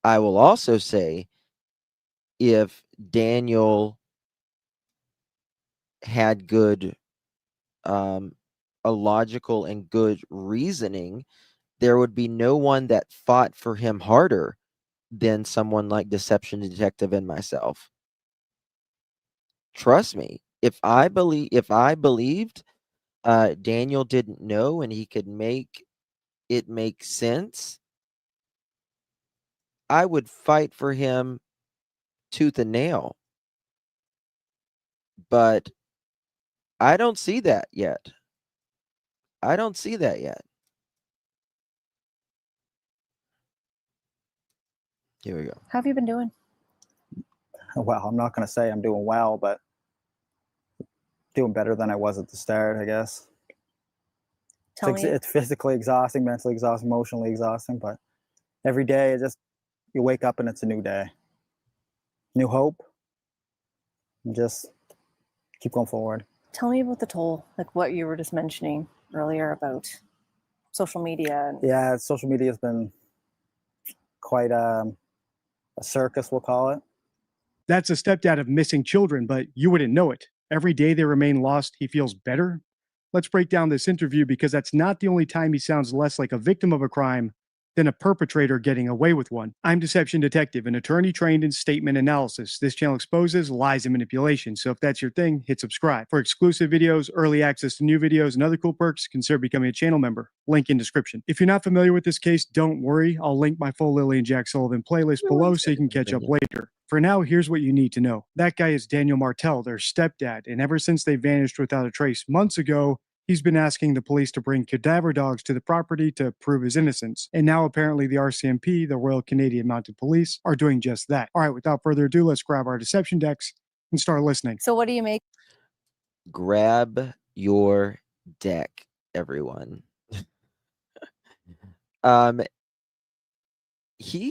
S1: I will also say, if Daniel had good, a logical and good reasoning, there would be no one that fought for him harder than someone like Deception Detective and myself. Trust me, if I believed Daniel didn't know and he could make it make sense, I would fight for him tooth and nail. But I don't see that yet. I don't see that yet. Here we go.
S3: How have you been doing?
S4: Well, I'm not going to say I'm doing well, but doing better than I was at the start, I guess.
S3: Tell me.
S4: It's physically exhausting, mentally exhausting, emotionally exhausting, but every day you wake up and it's a new day. New hope. And just keep going forward.
S3: Tell me about the toll, like what you were just mentioning earlier about social media.
S4: Yeah, social media has been quite a circus, we'll call it.
S5: That's a stepdad of missing children, but you wouldn't know it. Every day they remain lost, he feels better. Let's break down this interview, because that's not the only time he sounds less like a victim of a crime than a perpetrator getting away with one. I'm Deception Detective, an attorney trained in statement analysis. This channel exposes lies and manipulation, so if that's your thing, hit subscribe. For exclusive videos, early access to new videos, and other cool perks, consider becoming a channel member. Link in description. If you're not familiar with this case, don't worry. I'll link my full Lily and Jack Sullivan playlist below so you can catch up later. For now, here's what you need to know. That guy is Daniel Martell, their stepdad, and ever since they vanished without a trace months ago, he's been asking the police to bring cadaver dogs to the property to prove his innocence. And now apparently the RCMP, the Royal Canadian Mounted Police, are doing just that. All right, without further ado, let's grab our deception decks and start listening.
S3: So what do you make?
S1: Grab your deck, everyone. I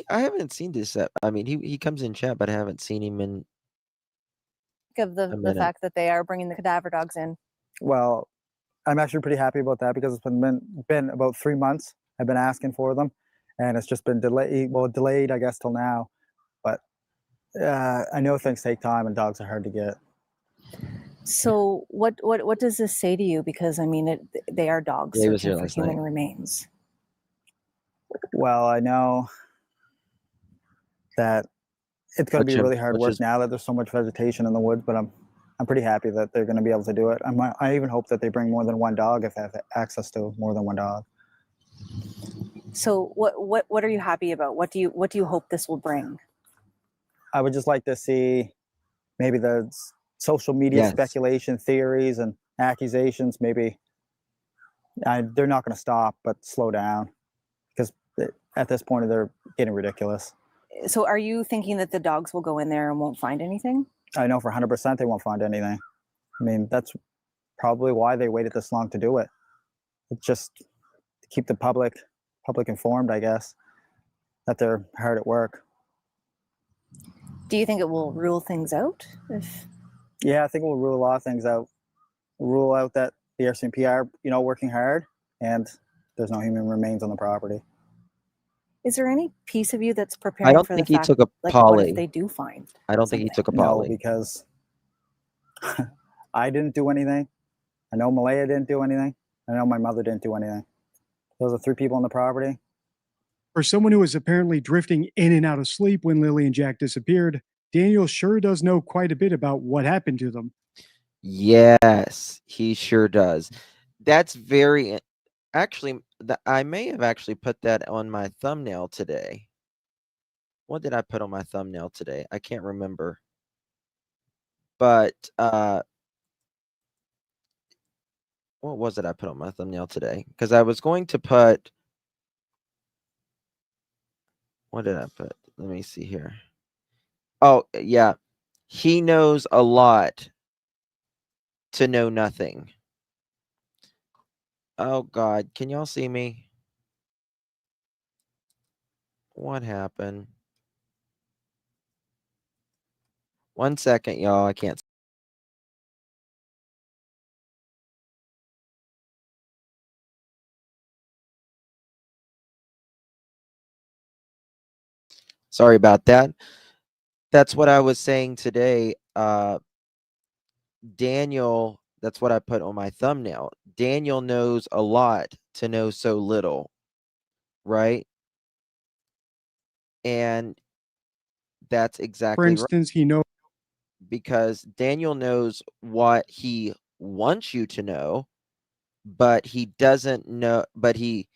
S1: haven't seen this. I mean, he comes in chat, but I haven't seen him in.
S3: Of the fact that they are bringing the cadaver dogs in.
S4: Well, I'm actually pretty happy about that, because it's been about 3 months I've been asking for them, and it's just been delayed, I guess, till now. But I know things take time, and dogs are hard to get.
S3: So what does this say to you? Because I mean, they are dogs searching for human remains.
S4: Well, I know that it's going to be really hard work now that there's so much vegetation in the woods, but I'm pretty happy that they're going to be able to do it. I even hope that they bring more than one dog if they have access to more than one dog.
S3: So what are you happy about? What do you hope this will bring?
S4: I would just like to see maybe the social media speculation theories and accusations. Maybe they're not going to stop, but slow down, because at this point they're getting ridiculous.
S3: So are you thinking that the dogs will go in there and won't find anything?
S4: I know for 100% they won't find anything. I mean, that's probably why they waited this long to do it. It's just to keep the public informed, I guess, that they're hard at work.
S3: Do you think it will rule things out?
S4: Yeah, I think it will rule a lot of things out. Rule out that the RCMP are, working hard, and there's no human remains on the property.
S3: Is there any piece of you that's
S1: I
S3: preparing
S1: don't
S3: for the
S1: think he
S3: fact,
S1: took a
S3: like, what if
S1: poly.
S3: they do find
S1: I don't think he
S3: something?
S1: took a
S4: No,
S1: poly.
S4: because I didn't do anything. I know Malehya didn't do anything. I know my mother didn't do anything. Those are 3 people on the property.
S5: For someone who was apparently drifting in and out of sleep when Lily and Jack disappeared, Daniel sure does know quite a bit about what happened to them.
S1: Yes, he sure does. That's very actually I may have actually put that on my thumbnail today. What did I put on my thumbnail today? I can't remember. But what was it I put on my thumbnail today? Because I was going to put, what did I put? Let me see here. Oh, yeah. He knows a lot to know nothing. Oh, God. Can y'all see me? What happened? 1 second, y'all. I can't. Sorry about that. That's what I was saying today. Daniel, that's what I put on my thumbnail. Daniel knows a lot to know so little, right? And that's
S5: For
S1: exactly right.
S5: instance, he knows
S1: Because Daniel knows what he wants you to know, but he doesn't know, but he,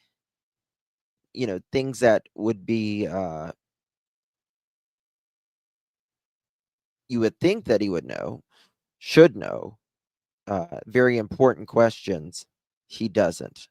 S1: things that would be, you would think that he would know, should know, very important questions, he doesn't.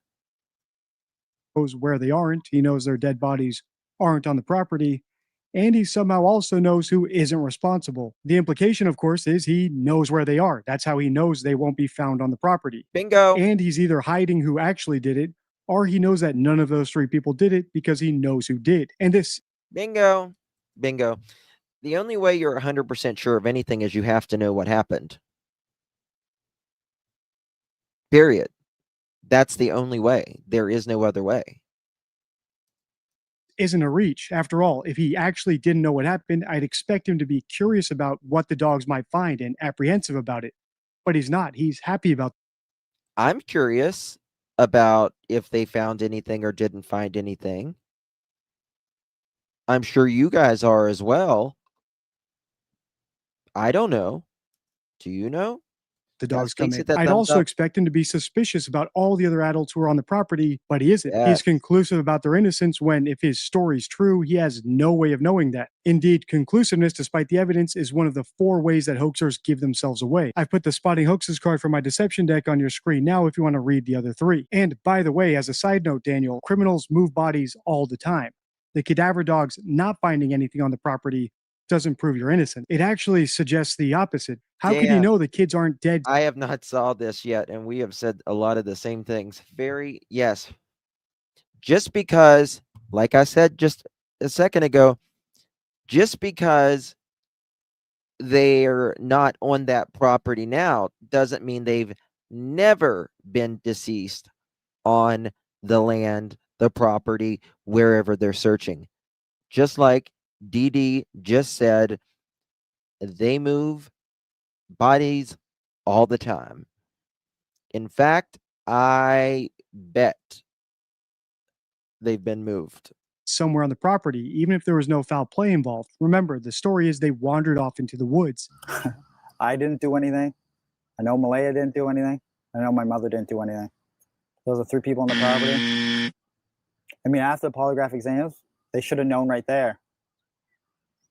S5: where they aren't. He knows their dead bodies aren't on the property. And he somehow also knows who isn't responsible. The implication, of course, is he knows where they are. That's how he knows they won't be found on the property.
S1: Bingo.
S5: And he's either hiding who actually did it, or he knows that none of those 3 people did it because he knows who did. And this
S1: Bingo. Bingo. The only way you're 100% sure of anything is you have to know what happened. Period. That's the only way. There is no other way.
S5: isn't a reach. After all, if he actually didn't know what happened, I'd expect him to be curious about what the dogs might find and apprehensive about it. But he's not. He's happy about
S1: I'm curious about if they found anything or didn't find anything. I'm sure you guys are as well. I don't know. Do you know?
S5: the
S1: Guys,
S5: dogs
S1: please
S5: come
S1: hit
S5: in.
S1: that
S5: I'd
S1: thumbs
S5: also
S1: up.
S5: expect him to be suspicious about all the other adults who are on the property, but he isn't.
S1: Yes.
S5: He's conclusive about their innocence when, if his story's true, he has no way of knowing that. Indeed, conclusiveness, despite the evidence, is one of the 4 ways that hoaxers give themselves away. I've put the spotting hoaxes card for my deception deck on your screen now if you want to read the other 3. And by the way, as a side note, Daniel, criminals move bodies all the time. The cadaver dogs not finding anything on the property doesn't prove you're innocent. It actually suggests the opposite. How could you
S1: Dan,
S5: know the kids aren't dead?
S1: I have not saw this yet, and we have said a lot of the same things. Yes. Just because, like I said just a second ago, just because they're not on that property now doesn't mean they've never been deceased on the land, the property, wherever they're searching. Just like Dee Dee just said, they move bodies all the time. In fact, I bet they've been moved.
S5: Somewhere on the property, even if there was no foul play involved. Remember, the story is they wandered off into the woods.
S4: I didn't do anything. I know Malehya didn't do anything. I know my mother didn't do anything. Those are 3 people on the property. I mean, after the polygraph exams, they should have known right there.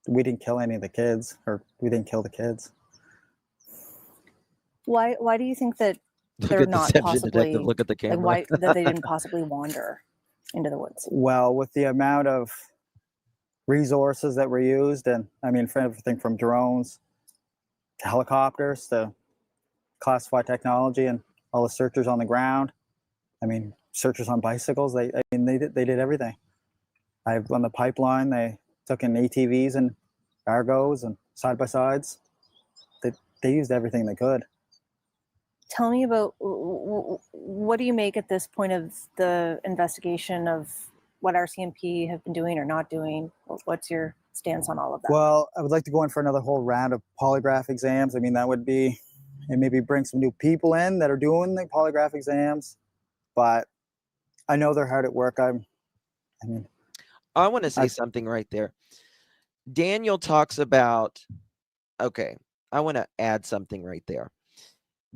S4: We didn't kill any of the kids, or we didn't kill the kids.
S3: Why do you think that
S1: Look
S3: they're
S1: at
S3: not
S1: deception
S3: possibly
S1: detective. Look at the camera.
S3: like why that they didn't possibly wander into the woods?
S4: Well, with the amount of resources that were used, and I mean, for everything from drones to helicopters to classified technology and all the searchers on the ground. I mean, searchers on bicycles. They did everything. On the pipeline, they took in ATVs and Argos and side by sides. They used everything they could.
S3: tell me about what do you make at this point of the investigation of what RCMP have been doing or not doing? What's your stance on all of that?
S4: Well, I would like to go in for another whole round of polygraph exams. I mean, that would be, and maybe bring some new people in that are doing the polygraph exams. But I know they're hard at work. I mean,
S1: I want to say something right there. Daniel talks about, okay, I want to add something right there.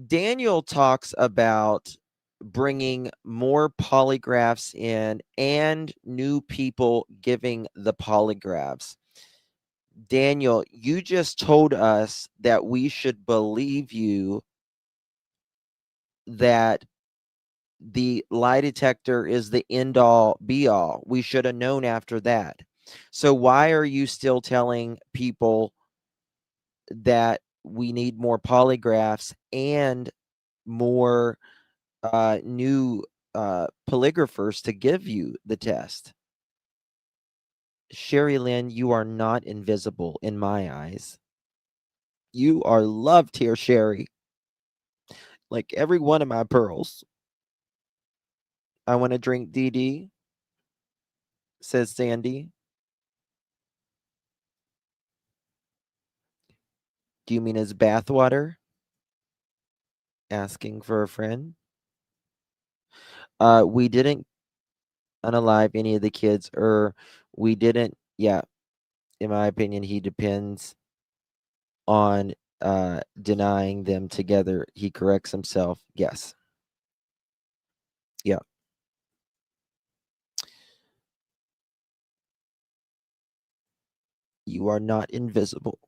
S1: Daniel talks about bringing more polygraphs in and new people giving the polygraphs. Daniel, you just told us that we should believe you that the lie detector is the end all be all. We should have known after that. So why are you still telling people that we need more polygraphs and more new polygraphers to give you the test? Sherry Lynn, you are not invisible in my eyes. You are loved here, Sherry. Like every one of my pearls. I want to drink DD, says Sandy. Do you mean his bathwater? Asking for a friend. We didn't unalive any of the kids, or we didn't. Yeah, in my opinion, he depends on denying them together. He corrects himself. Yes. Yeah. You are not invisible.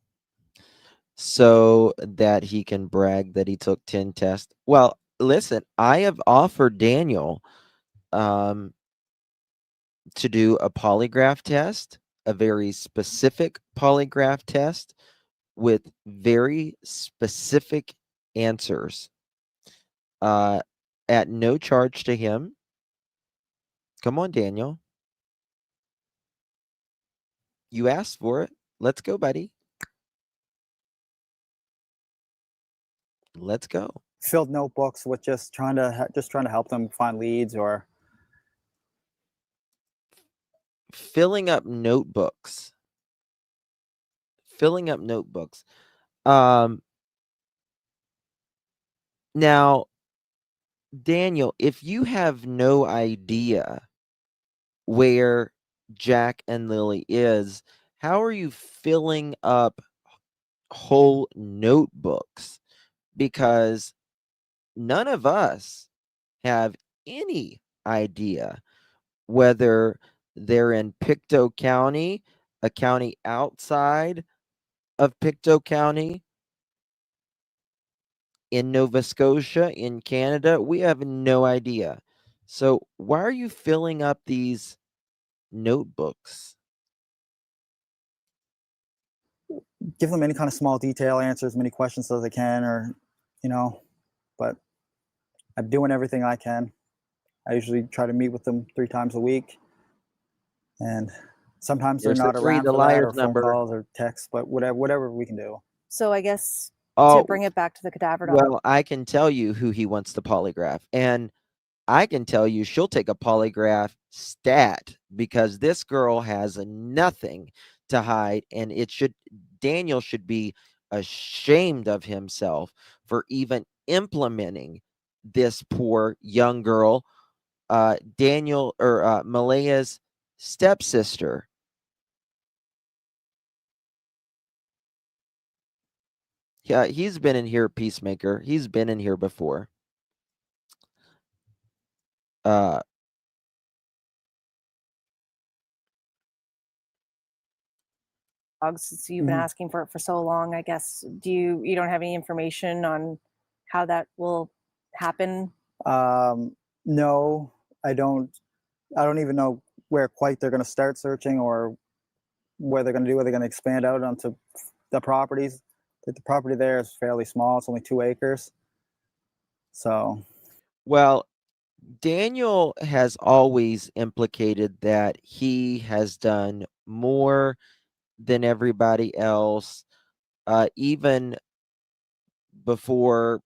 S1: So that he can brag that he took 10 tests. Well, listen, I have offered Daniel to do a polygraph test, a very specific polygraph test with very specific answers at no charge to him. Come on, Daniel. You asked for it. Let's go, buddy. Let's go.
S4: filled notebooks with just trying to help them find leads or
S1: Filling up notebooks. Filling up notebooks. Now, Daniel, if you have no idea where Jack and Lily is, how are you filling up whole notebooks? Because none of us have any idea whether they're in Pictou County, a county outside of Pictou County, in Nova Scotia, in Canada. We have no idea. So why are you filling up these notebooks?
S4: give them any kind of small detail, answer as many questions as I can, or but I'm doing everything I can. I usually try to meet with them 3 times a week, and sometimes they're
S1: There's the
S4: not
S1: three,
S4: around
S1: the
S4: for that,
S1: liar's
S4: or phone
S1: number.
S4: calls or texts, but whatever we can do.
S3: So I guess
S1: Oh,
S3: to bring it back to the cadaver dog.
S1: well, I can tell you who he wants to polygraph, and I can tell you she'll take a polygraph stat, because this girl has nothing to hide, and Daniel should be ashamed of himself for even implementing this poor young girl, Daniel or Maleha's stepsister. Yeah, he's been in here, Peacemaker. He's been in here before.
S3: Dogs. So you've been asking for it for so long. I guess you don't have any information on how that will happen?
S4: No, I don't. I don't even know where quite they're going to start searching, or what they're going to do. Are they going to expand out onto the properties? The property there is fairly small. It's only 2 acres. So,
S1: Well, Daniel has always implicated that he has done more than everybody else, even before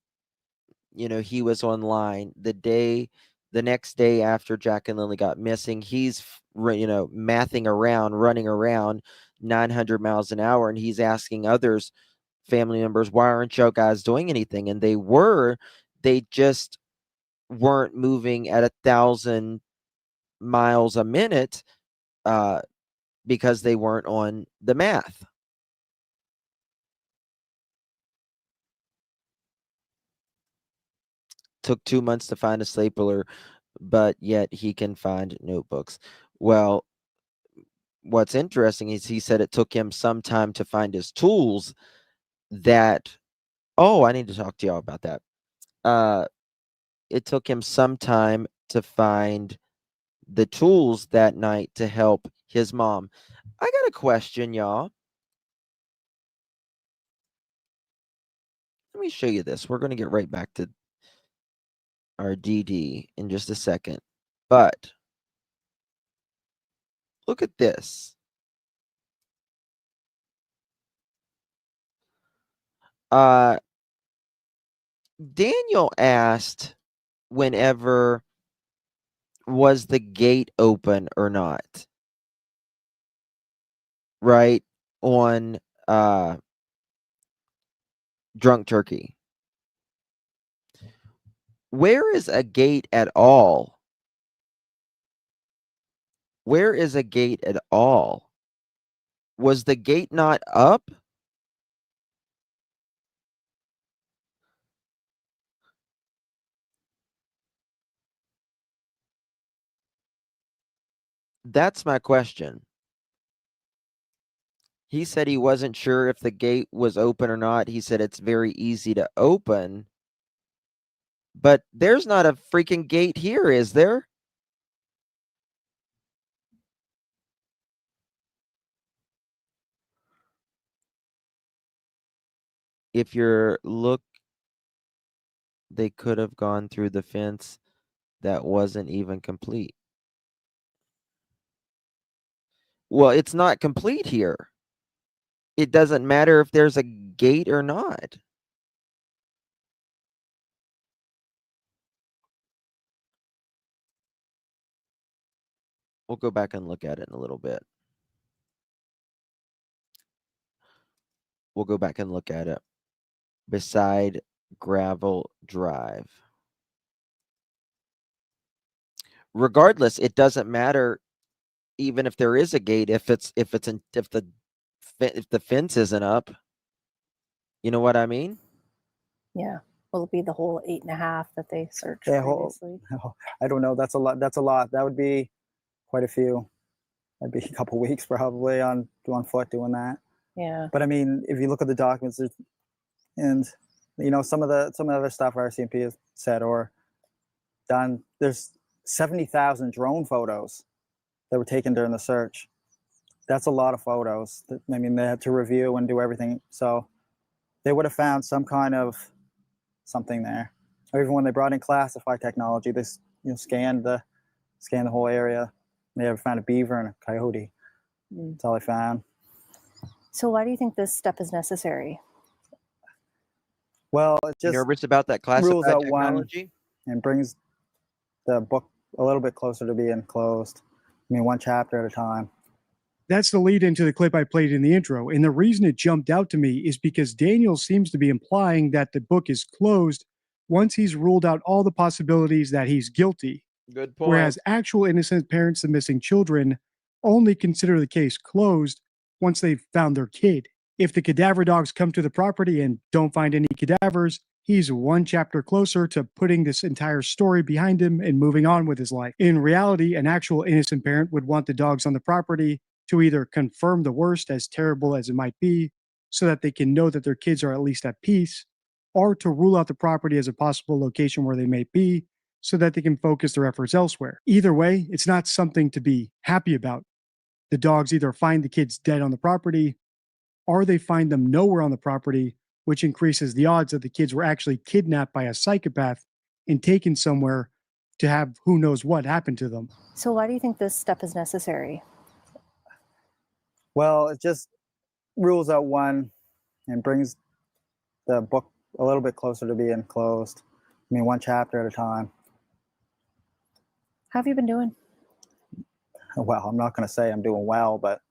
S1: he was online the next day after Jack and Lily got missing. He's, mathing around, running around 900 miles an hour, and he's asking others, family members, why aren't you guys doing anything? And they just weren't moving at 1,000 miles a minute, because they weren't on the math. Took 2 months to find a stapler, but yet he can find notebooks. Well, what's interesting is he said it took him some time to find his tools that I need to talk to y'all about that. It took him some time to find the tools that night to help his mom. I got a question, y'all. Let me show you this. We're going to get right back to our DD in just a second. But look at this. Daniel asked whenever was the gate open or not, right, on Drunk Turkey. Where is a gate at all? Where is a gate at all? Was the gate not up? That's my question. He said he wasn't sure if the gate was open or not. He said it's very easy to open. But there's not a freaking gate here, is there? If they could have gone through the fence that wasn't even complete. Well, it's not complete here. It doesn't matter if there's a gate or not. We'll go back and look at it in a little bit. We'll go back and look at it. Beside gravel drive. Regardless, it doesn't matter even if there is a gate if the fence isn't up. You know what I mean?
S3: Yeah. Will it be the whole 8.5 that they searched
S4: Yeah,
S3: previously?
S4: I don't know. That's a lot. That's a lot. That would be quite a few. That'd be a couple weeks probably on foot doing that.
S3: Yeah.
S4: But I mean, if you look at the documents, and some of the other stuff RCMP has said or done, there's 70,000 drone photos that were taken during the search. That's a lot of photos. I mean, they had to review and do everything. So they would have found some kind of something there. Or even when they brought in classified technology, they scanned the whole area. They ever found a beaver and a coyote. That's all they found.
S3: So why do you think this step is necessary?
S4: Well, it just
S1: nervous about that
S4: rules
S1: classified
S4: out
S1: technology?
S4: one and brings the book a little bit closer to being closed. I mean, one chapter at a time.
S5: That's the lead into the clip I played in the intro. And the reason it jumped out to me is because Daniel seems to be implying that the book is closed once he's ruled out all the possibilities that he's guilty.
S1: Good point.
S5: Whereas actual innocent parents of missing children only consider the case closed once they've found their kid. If the cadaver dogs come to the property and don't find any cadavers, he's one chapter closer to putting this entire story behind him and moving on with his life. In reality, an actual innocent parent would want the dogs on the property to either confirm the worst, as terrible as it might be, so that they can know that their kids are at least at peace, or to rule out the property as a possible location where they may be, so that they can focus their efforts elsewhere. Either way, it's not something to be happy about. The dogs either find the kids dead on the property, or they find them nowhere on the property, which increases the odds that the kids were actually kidnapped by a psychopath and taken somewhere to have who knows what happen to them.
S3: So why do you think this step is necessary?
S4: Well, it just rules out one and brings the book a little bit closer to being closed. mean, one chapter at a time.
S3: How have you been doing?
S4: Well, I'm not going to say I'm doing well, but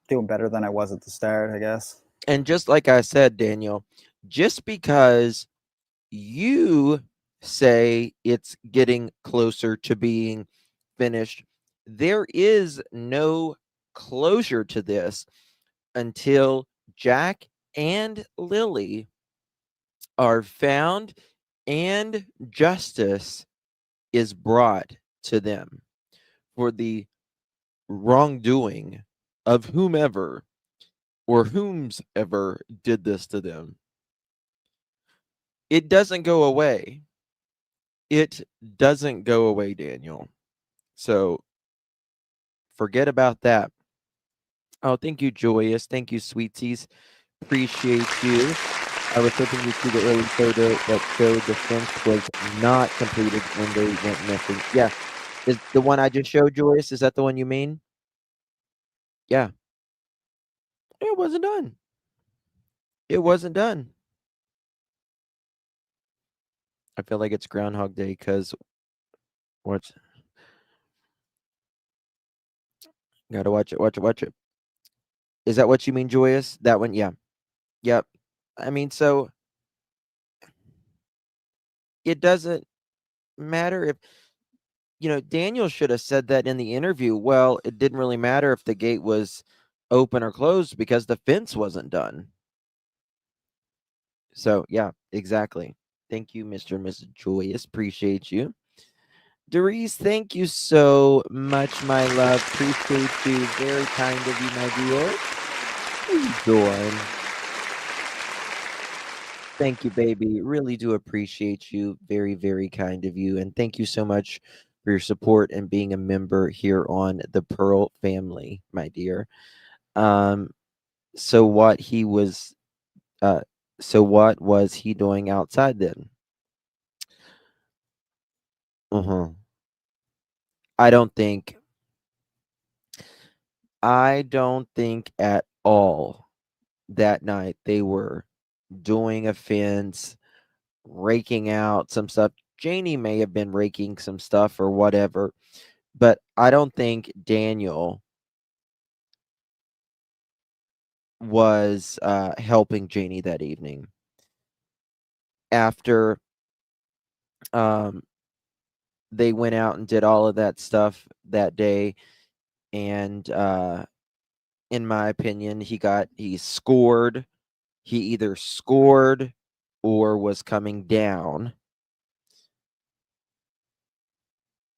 S4: doing better than I was at the start, I guess.
S1: And just like I said, Daniel, just because you say it's getting closer to being finished, there is no closure to this until Jack and Lily are found and justice is brought to them for the wrongdoing of whomever or whomsoever did this to them. It doesn't go away. It doesn't go away, Daniel. So forget about that. Oh, thank you, Joyous. Thank you, Sweetsies. Appreciate you. I was hoping you see the early photo that showed the fence was not completed when they went missing. Yeah. Is the one I just showed, Joyous? Is that the one you mean? Yeah. It wasn't done. It wasn't done. I feel like it's Groundhog Day because what's gotta watch it. Is that what you mean, Joyous? That one? Yeah. Yep. I mean, so it doesn't matter if Daniel should have said that in the interview. Well, it didn't really matter if the gate was open or closed because the fence wasn't done. So, yeah, exactly. Thank you, Mr. and Mrs. Joyous. Appreciate you. Doris, thank you so much, my love. Appreciate you. Very kind of you, my dear. How you doing? Thank you, baby. Really do appreciate you. Very, very kind of you. And thank you so much for your support and being a member here on the Pearl family, my dear. So what was he doing outside then? I don't think at all that night they were doing a fence, raking out some stuff. Janie may have been raking some stuff or whatever, but I don't think Daniel was helping Janie that evening. After they went out and did all of that stuff that day, and in my opinion, he scored. He either scored or was coming down,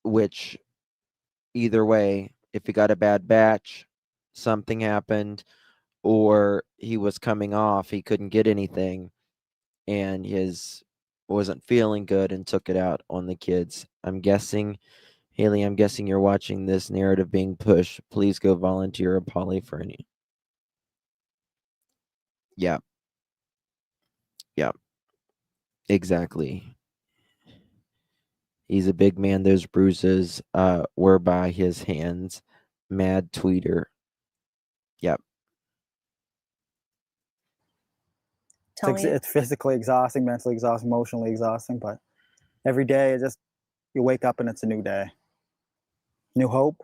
S1: which either way, if he got a bad batch, something happened, or he was coming off, he couldn't get anything, and his wasn't feeling good and took it out on the kids. I'm guessing, Haley, you're watching this narrative being pushed. Please go volunteer a poly for any. Yeah. Yeah. Exactly. He's a big man. Those bruises were by his hands. Mad tweeter. Yep.
S4: It's physically exhausting, mentally exhausting, emotionally exhausting, but every day you wake up and it's a new day. New hope.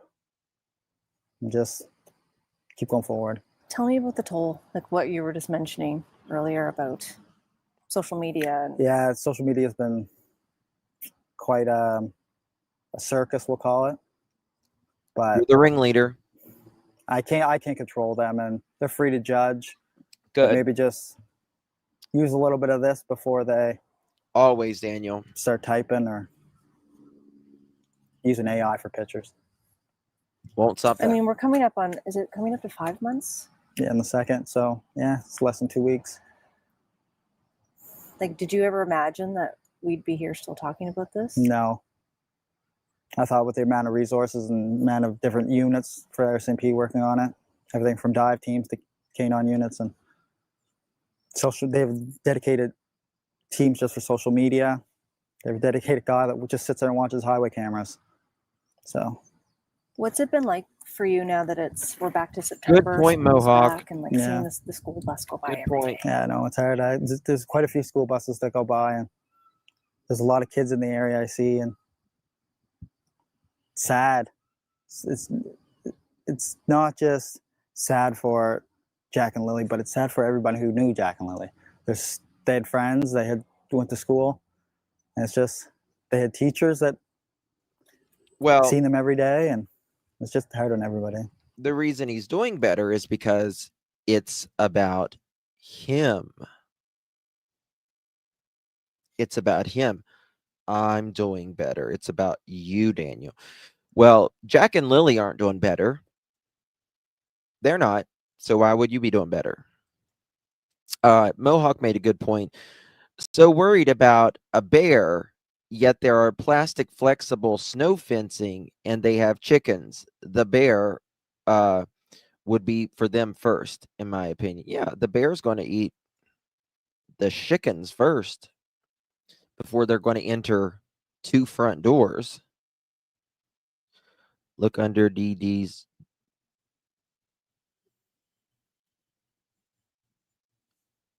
S4: And just keep going forward.
S3: Tell me about the toll, like what you were just mentioning earlier about social media.
S4: Yeah, social media has been quite a circus, we'll call it. But
S1: you're the ringleader.
S4: I can't control them, and they're free to judge.
S1: Good.
S4: But maybe just use a little bit of this before they
S1: always, Daniel,
S4: start typing or using AI for pictures.
S1: Won't stop that.
S3: I mean, we're coming up on, is it coming up to 5 months?
S4: Yeah, in the second. So yeah, it's less than 2 weeks.
S3: Like, did you ever imagine that we'd be here still talking about this?
S4: No. I thought with the amount of resources and amount of different units for RCMP working on it, everything from dive teams to canine units and they have dedicated teams just for social media. They have a dedicated guy that just sits there and watches highway cameras. So
S3: what's it been like for you now that we're back to September?
S1: Good point, Mohawk.
S3: And seeing the school bus go by every day.
S4: Yeah, no, it's hard. There's quite a few school buses that go by, and there's a lot of kids in the area I see, and it's sad. It's not just sad for Jack and Lily, but it's sad for everybody who knew Jack and Lily. They had friends, they went to school, and it's just, they had teachers that
S1: Well,
S4: seen them every day, and it's just hard on everybody.
S1: the reason he's doing better is because it's about him. It's about him. I'm doing better. It's about you, Daniel. Well, Jack and Lily aren't doing better. They're not. So why would you be doing better? Mohawk made a good point. So worried about a bear, yet there are plastic flexible snow fencing and they have chickens. The bear would be for them first, in my opinion. Yeah, the bear's going to eat the chickens first before they're going to enter 2 front doors. Look under DD's.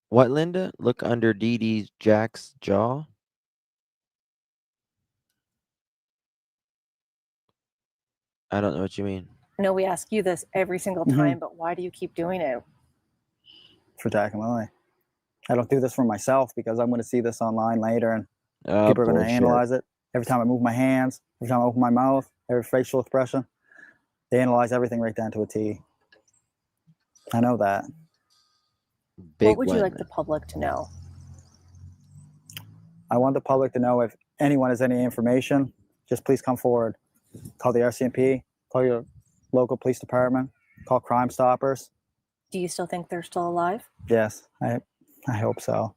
S1: What, Linda? Look under DD's Jack's jaw? I don't know what you mean.
S3: I know we ask you this every single time, but why do you keep doing it?
S4: For Jack and Lily. I don't do this for myself because I'm going to see this online later, and people are going to analyze it. Every time I move my hands, every time I open my mouth, every facial expression, they analyze everything right down to a T. I know that.
S3: What would you like the public to know?
S4: I want the public to know, if anyone has any information, just please come forward. Call the RCMP, call your local police department, call Crime Stoppers.
S3: Do you still think they're still alive?
S4: Yes, I hope so.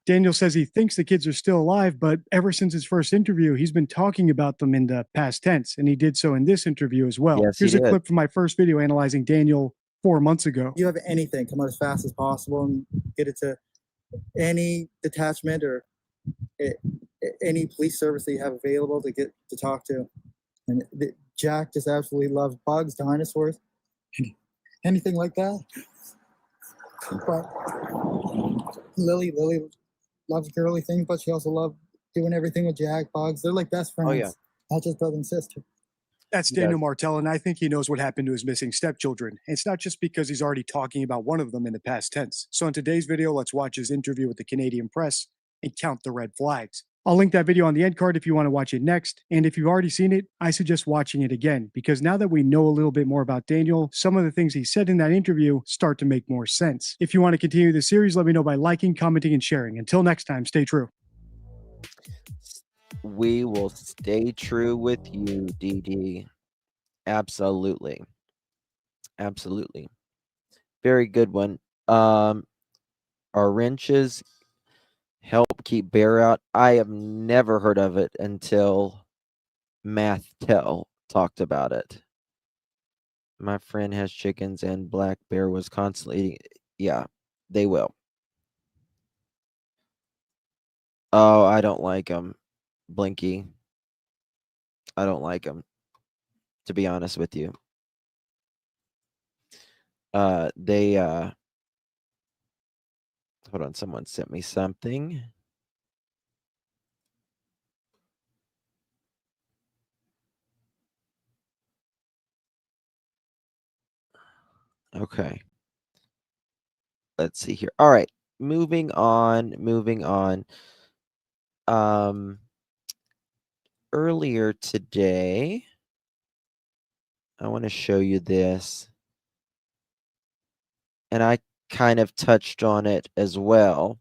S5: Daniel says he thinks the kids are still alive, but ever since his first interview, he's been talking about them in the past tense, and he did so in this interview as well.
S1: Yes,
S5: here's a clip from my first video analyzing Daniel 4 months ago.
S4: You have anything, come out as fast as possible and get it to any detachment or any police service that you have available to get to talk to. And Jack just absolutely loves bugs, dinosaurs, anything like that. But Lily loves girly things, but she also loves doing everything with Jack, bugs. They're like best friends.
S1: Oh, yeah.
S4: Not just brother and sister.
S5: That's Daniel Martell, and I think he knows what happened to his missing stepchildren. And it's not just because he's already talking about one of them in the past tense. So in today's video, let's watch his interview with the Canadian press and count the red flags. I'll link that video on the end card if you want to watch it next. And if you've already seen it, I suggest watching it again, because now that we know a little bit more about Daniel, some of the things he said in that interview start to make more sense. If you want to continue the series, let me know by liking, commenting, and sharing. Until next time, stay true.
S1: We will stay true with you, DD. Absolutely. Absolutely. Very good one. Our wrenches help keep bear out. I have never heard of it until Martell talked about it. My friend has chickens and black bear was constantly eating. Yeah, they will. Oh, I don't like them, Blinky. I don't like them, to be honest with you. Hold on, someone sent me something. Okay. Let's see here. All right, moving on. Earlier today, I want to show you this. And I kind of touched on it as well.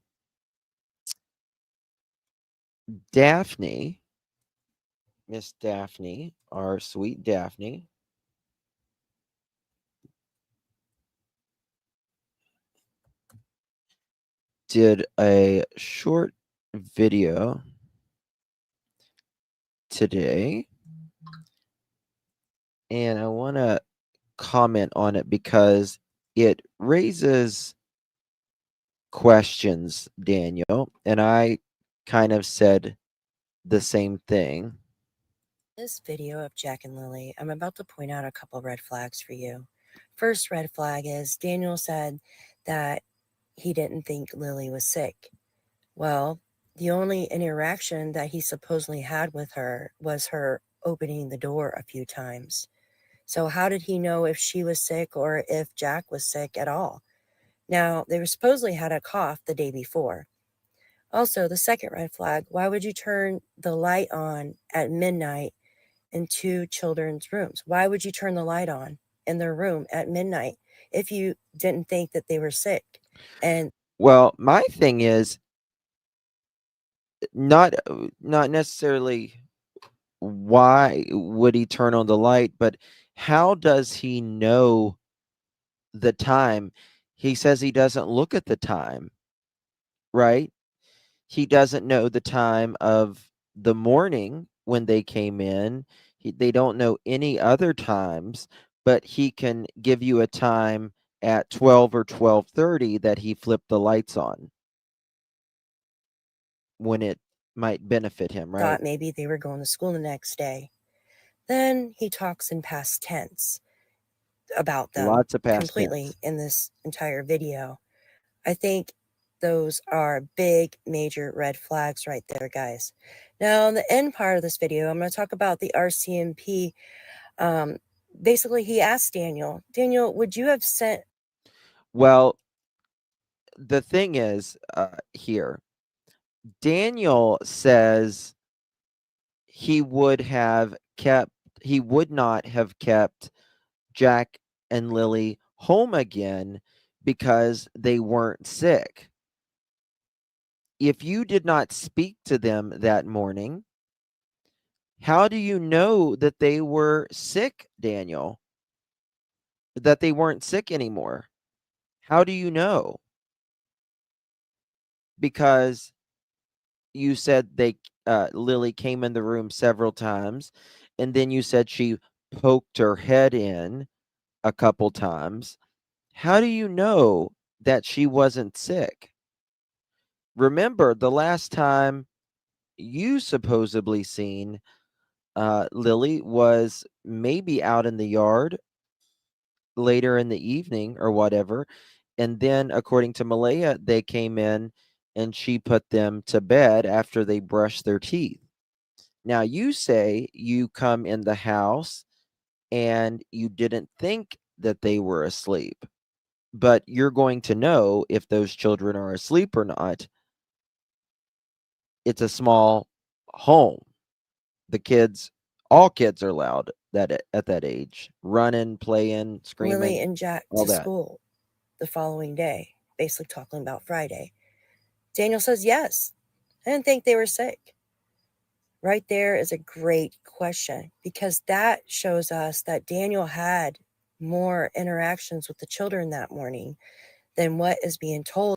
S1: Daphne, Miss Daphne, our sweet Daphne, did a short video today, and I want to comment on it because it raises questions, Daniel, and I kind of said the same thing.
S6: This video of Jack and Lily, I'm about to point out a couple red flags for you. First red flag is Daniel said that he didn't think Lily was sick. Well, the only interaction that he supposedly had with her was her opening the door a few times. So how did he know if she was sick or if Jack was sick at all? Now, they were supposedly had a cough the day before. Also, the second red flag, why would you turn the light on at midnight in two children's rooms? Why would you turn the light on in their room at midnight if you didn't think that they were sick? And
S1: Well, my thing is not necessarily why would he turn on the light, but how does he know the time? He says he doesn't look at the time, right? He doesn't know the time of the morning when they came in. They don't know any other times, but he can give you a time at 12 or 12:30 that he flipped the lights on when it might benefit him, right?
S6: thought maybe they were going to school the next day. Then he talks in past tense about them
S1: Lots of past
S6: completely
S1: tense.
S6: in this entire video. I think those are big, major red flags right there, guys. Now, in the end part of this video, I'm going to talk about the RCMP. Basically, he asked Daniel, would you have sent...
S1: Well, the thing is here, Daniel says he would not have kept Jack and Lily home again because they weren't sick. If you did not speak to them that morning, how do you know that they were sick, Daniel? That they weren't sick anymore? How do you know? Because you said Lily came in the room several times, and then you said she poked her head in a couple times. How do you know that she wasn't sick? Remember, the last time you supposedly seen Lily was maybe out in the yard later in the evening or whatever. And then, according to Malaya, they came in and she put them to bed after they brushed their teeth. Now, you say you come in the house and you didn't think that they were asleep, but you're going to know if those children are asleep or not. It's a small home. All kids are loud at that age, running, playing, screaming,
S6: Lily and Jack
S1: all
S6: to
S1: that.
S6: school the following day, basically talking about Friday? Daniel says yes. I didn't think they were sick. Right there is a great question, because that shows us that Daniel had more interactions with the children that morning than what is being told.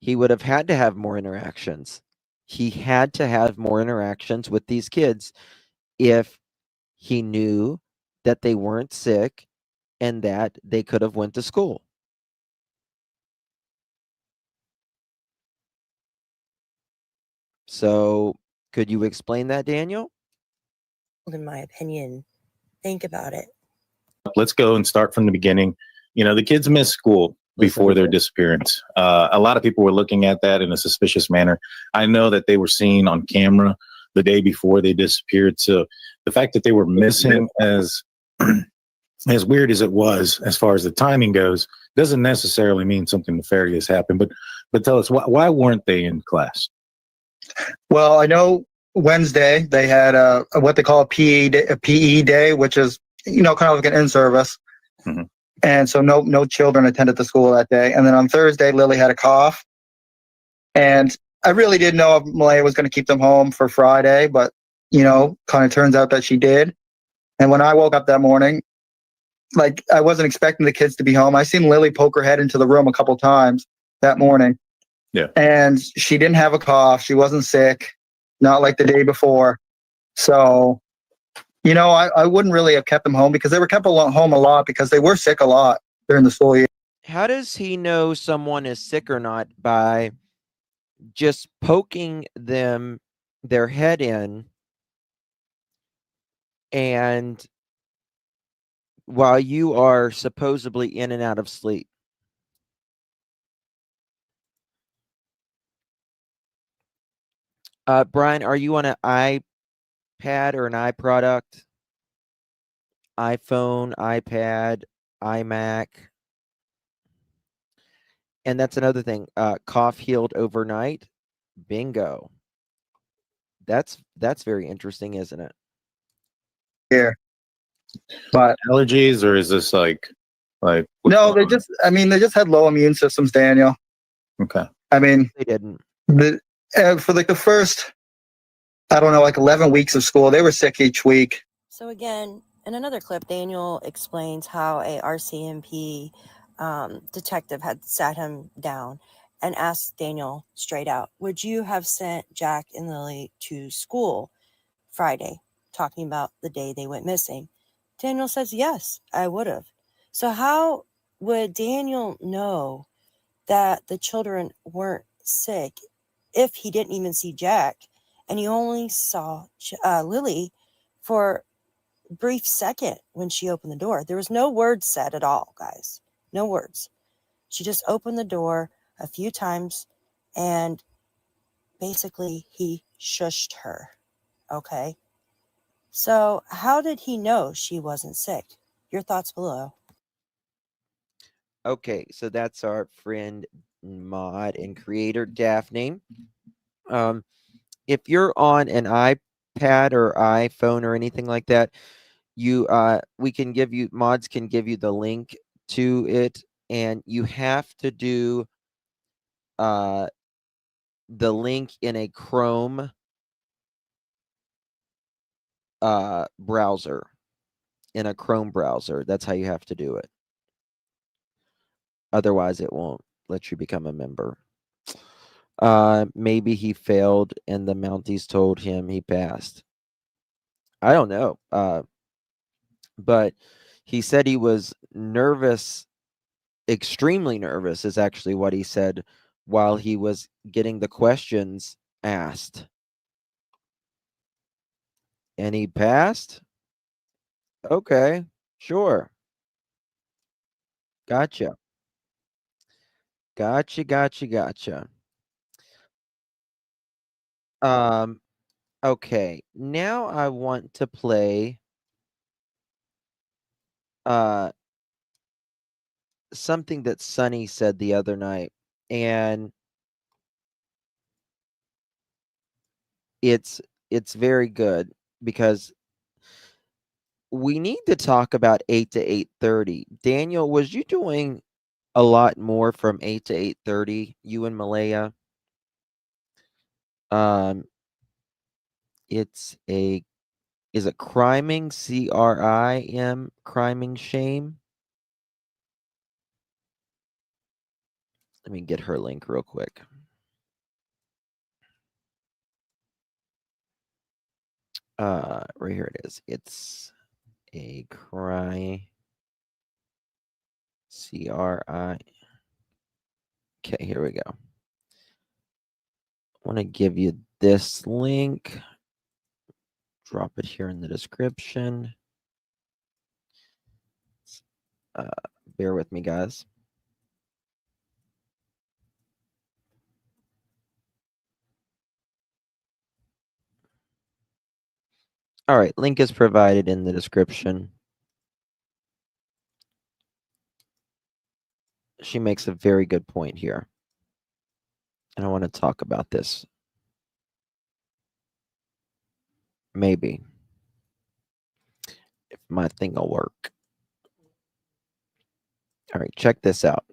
S1: He would have had to have more interactions. He had to have more interactions with these kids if he knew that they weren't sick and that they could have went to school. So, could you explain that, Daniel?
S6: In my opinion, think about it.
S7: Let's go and start from the beginning. You know, the kids missed school before their disappearance. A lot of people were looking at that in a suspicious manner. I know that they were seen on camera the day before they disappeared. So the fact that they were missing, as weird as it was, as far as the timing goes, doesn't necessarily mean something nefarious happened. But tell us, why weren't they in class?
S4: Well, I know Wednesday they had what they call a PE day, which is, you know, kind of like an in-service.
S7: Mm-hmm.
S4: And so no children attended the school that day. And then on Thursday, Lily had a cough. And I really didn't know if Malaya was going to keep them home for Friday, but, you know, kind of turns out that she did. And when I woke up that morning, like, I wasn't expecting the kids to be home. I seen Lily poke her head into the room a couple times that morning.
S7: Yeah.
S4: And she didn't have a cough. She wasn't sick, not like the day before. So, you know, I wouldn't really have kept them home, because they were kept home a lot because they were sick a lot during the school year.
S1: How does he know someone is sick or not? By just poking their head in, and while you are supposedly in and out of sleep. Brian, are you on an iPad or an iProduct? iPhone, iPad, iMac? And that's another thing. Cough healed overnight. Bingo. That's very interesting, isn't it?
S4: Here, but
S7: Allergies, or is this like what's
S4: no,
S7: going
S4: they
S7: on?
S4: they just had low immune systems, Daniel.
S7: Okay.
S4: I mean,
S1: They didn't.
S4: for like the first, I don't know, like 11 weeks of school, they were sick each week.
S6: So again, in another clip, Daniel explains how a RCMP detective had sat him down and asked Daniel straight out, would you have sent Jack and Lily to school Friday, talking about the day they went missing? Daniel says, yes, I would have. So how would Daniel know that the children weren't sick if he didn't even see Jack and he only saw Lily for a brief second when she opened the door? There was no words said at all, guys. No words. She just opened the door a few times and basically he shushed her. Okay. So how did he know she wasn't sick? Your thoughts below.
S1: Okay, so that's our friend mod and creator Daphne. If you're on an iPad or iPhone or anything like that, we can give you, mods can give you the link to it, and you have to do the link in a Chrome browser. In a Chrome browser. That's how you have to do it. Otherwise, it won't let you become a member. Maybe he failed and the Mounties told him he passed. I don't know. But he said he was nervous, extremely nervous, is actually what he said while he was getting the questions asked. And he passed? Okay, sure. Gotcha. Gotcha. Okay, now I want to play something that Sunny said the other night, and it's very good because we need to talk about 8 to 8:30. Daniel, was you doing a lot more from 8 to 8:30, you and Malaya? It's a is it criming, CRIM, criming shame? Let me get her link real quick. Right here it is. It's a CRI. Okay, here we go. I want to give you this link. Drop it here in the description. Bear with me, guys. All right, link is provided in the description. She makes a very good point here. And I want to talk about this. Maybe. If my thing will work. All right, check this out.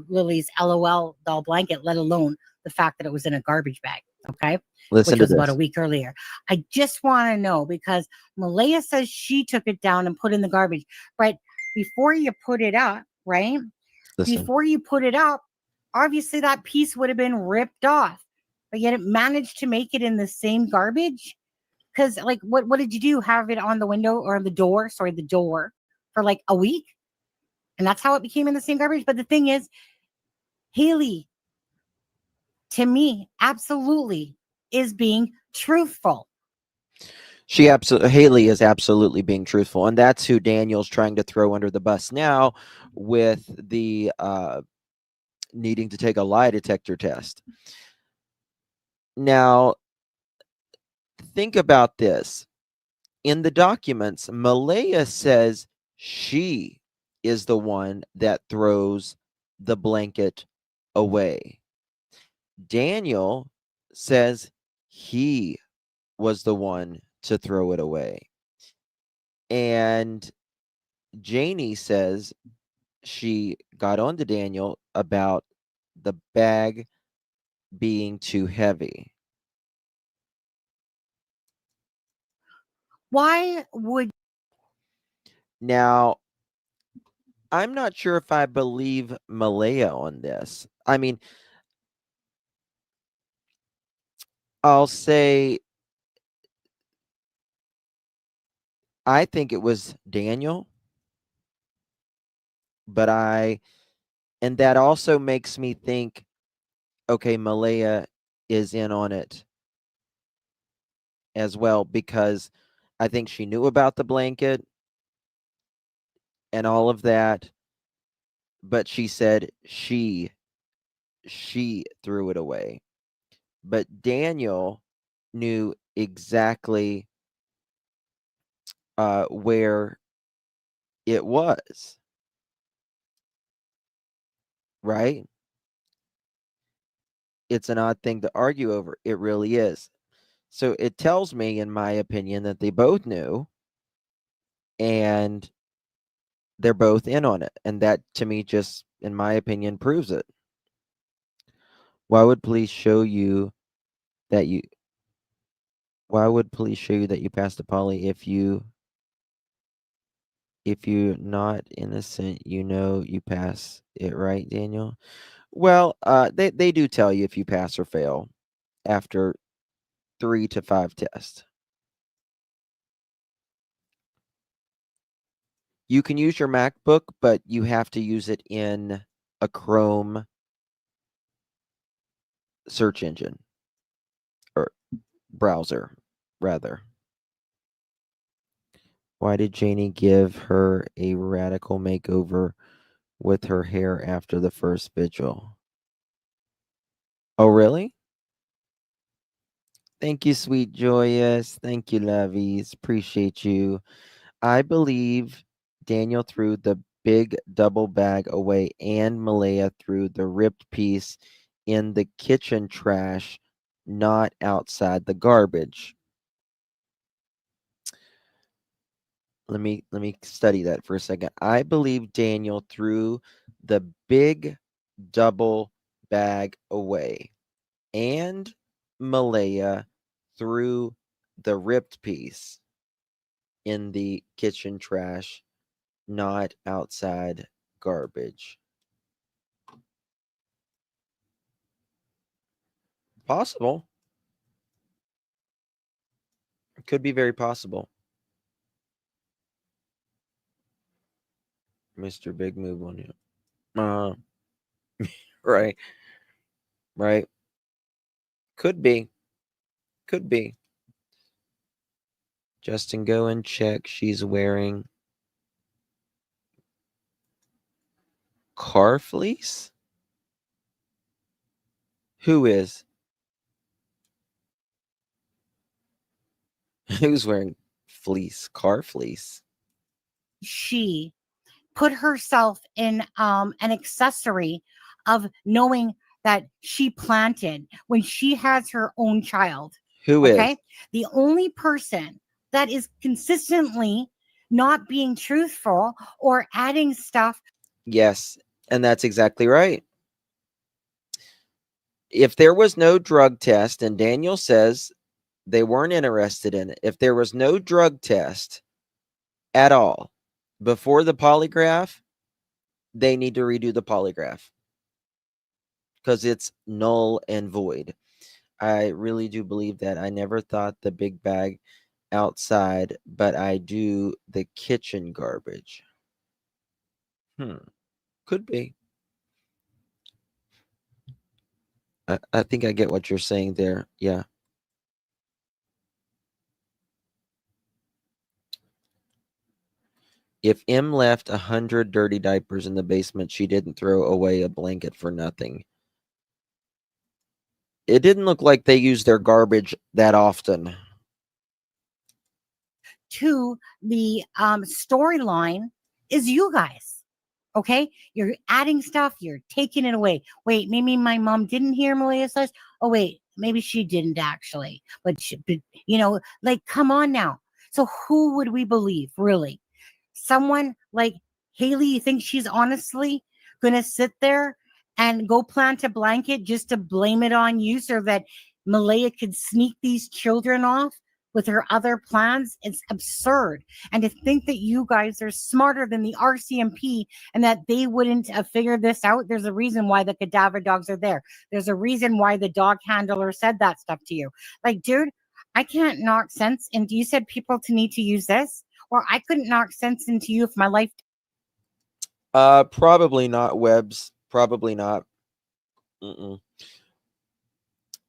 S8: Lily's LOL doll blanket, let alone the fact that it was in a garbage bag. Okay.
S1: Listen
S8: Which
S1: to
S8: was
S1: this.
S8: about a week earlier. I just want to know because Malaya says she took it down and put in the garbage. But before you put it up, right?
S1: Listen.
S8: Before you put it up, obviously that piece would have been ripped off. But yet it managed to make it in the same garbage. Because like what did you do? Have it on the window or the door? Sorry, the door for like a week? And that's how it became in the same garbage. But the thing is, Haley, to me, absolutely is being truthful.
S1: Haley is absolutely being truthful, and that's who Daniel's trying to throw under the bus now with the needing to take a lie detector test. Now, think about this. In the documents, Malaya says she is the one that throws the blanket away. Daniel says he was the one to throw it away. And Janie says she got on to Daniel about the bag being too heavy.
S8: Why would
S1: Now, I'm not sure if I believe Malaya on this. I mean, I'll say I think it was Daniel, but and that also makes me think, okay, Malaya is in on it as well, because I think she knew about the blanket and all of that, but she said she threw it away. But Daniel knew exactly where it was, right? It's an odd thing to argue over. It really is. So it tells me, in my opinion, that they both knew and they're both in on it. And that, to me, just, in my opinion, proves it. Why would police show you that you passed a poly if you're not innocent, you pass it, right, Daniel? Well, they do tell you if you pass or fail after 3 to 5 tests. You can use your MacBook, but you have to use it in a Chrome search engine, or browser, rather. Why did Janie give her a radical makeover with her hair after the first vigil? Oh, really? Thank you, sweet Joyous. Thank you, lovies. Appreciate you. I believe Daniel threw the big double bag away and Malaya threw the ripped piece in the kitchen trash, not outside the garbage. Let me study that for a second. I believe Daniel threw the big double bag away and Malaya threw the ripped piece in the kitchen trash, not outside garbage. Possible. It could be very possible. Mr. Big Move on you. Right. Right. Could be. Could be. Justin, go and check. She's wearing car fleece? Who is? Who's wearing fleece? Car fleece?
S8: she put herself in an accessory of knowing that she planted when she has her own child?
S1: Who
S8: Okay.
S1: is?
S8: The only person that is consistently not being truthful or adding stuff.
S1: Yes, and that's exactly right. If there was no drug test, and Daniel says they weren't interested in it, if there was no drug test at all before the polygraph, they need to redo the polygraph because it's null and void. I really do believe that. I never thought the big bag outside, but I do the kitchen garbage. Could be. I think I get what you're saying there. Yeah. If M left 100 dirty diapers in the basement, she didn't throw away a blanket for nothing. It didn't look like they used their garbage that often.
S8: To the storyline is you guys. Okay, you're adding stuff, you're taking it away. Wait, maybe my mom didn't hear Malehya says. Oh wait, maybe she didn't actually, but like, come on now. So who would we believe, really? Someone like Haley? You think she's honestly gonna sit there and go plant a blanket just to blame it on you so that Malehya could sneak these children off with her other plans? It's absurd. And to think that you guys are smarter than the RCMP and that they wouldn't have figured this out. There's a reason why the cadaver dogs are there. There's a reason why the dog handler said that stuff to you. Like, dude, I can't knock sense into you. Said people to need to use this, or I couldn't knock sense into you if my life.
S1: Probably not, Webbs. Probably not.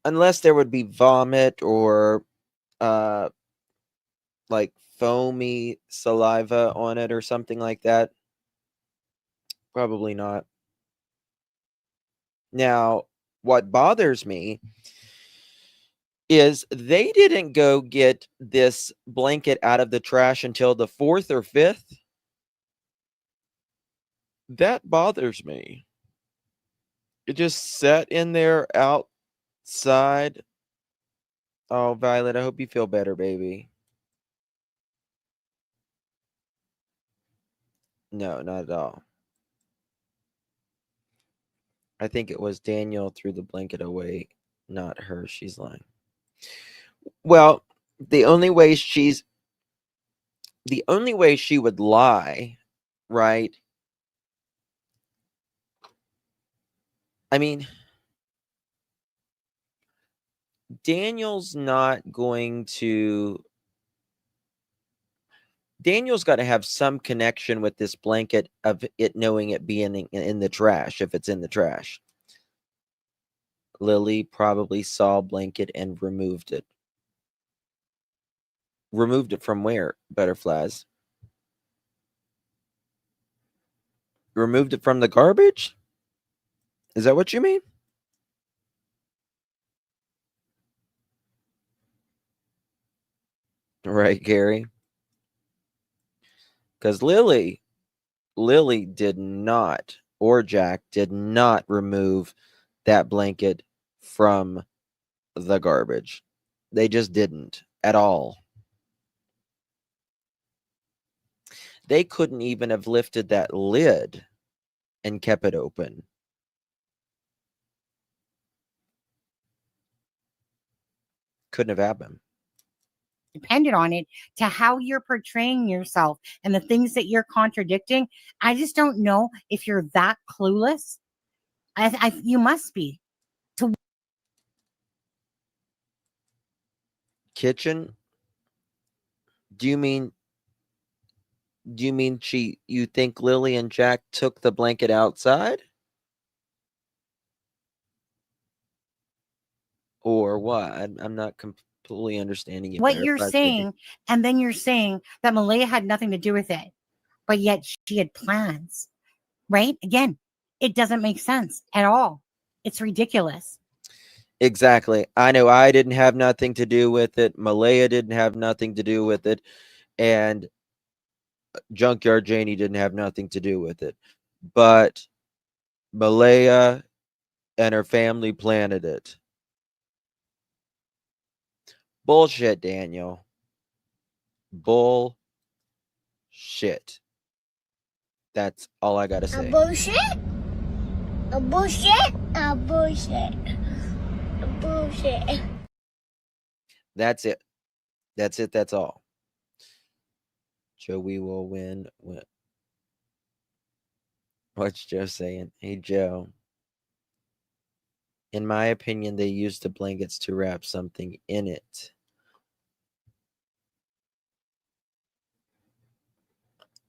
S1: Unless there would be vomit or like foamy saliva on it or something like that. Probably not. Now, what bothers me is they didn't go get this blanket out of the trash until the 4th or 5th. That bothers me. It just sat in there outside. Oh, Violet, I hope you feel better, baby. No, not at all. I think it was Daniel threw the blanket away, not her. She's lying. Well, the only way she would lie, right? I mean, Daniel's got to have some connection with this blanket of it knowing it being in the trash, if it's in the trash. Lily probably saw a blanket and removed it. Removed it from where, Butterflies? Removed it from the garbage? Is that what you mean? Right, Gary? Because Lily did not, or Jack did not remove that blanket from the garbage. They just didn't at all. They couldn't even have lifted that lid and kept it open. Couldn't have happened.
S8: Depended on it to how you're portraying yourself and the things that you're contradicting. I just don't know if you're that clueless. You must be.
S1: Kitchen? Do you mean you think Lily and Jack took the blanket outside? Or what? I'm not completely understanding you.
S8: What you're saying, and then you're saying that Malehya had nothing to do with it, but yet she had plans, right? Again, it doesn't make sense at all. It's ridiculous.
S1: Exactly. I know I didn't have nothing to do with it. Malehya didn't have nothing to do with it. And Junkyard Janie didn't have nothing to do with it. But Malehya and her family planted it. Bullshit, Daniel. Bullshit. That's all I gotta say.
S9: A bullshit? A bullshit? A bullshit. A bullshit.
S1: That's it. That's it. That's all. Joey will win. What's Joe saying? Hey, Joe. In my opinion, they used the blankets to wrap something in it.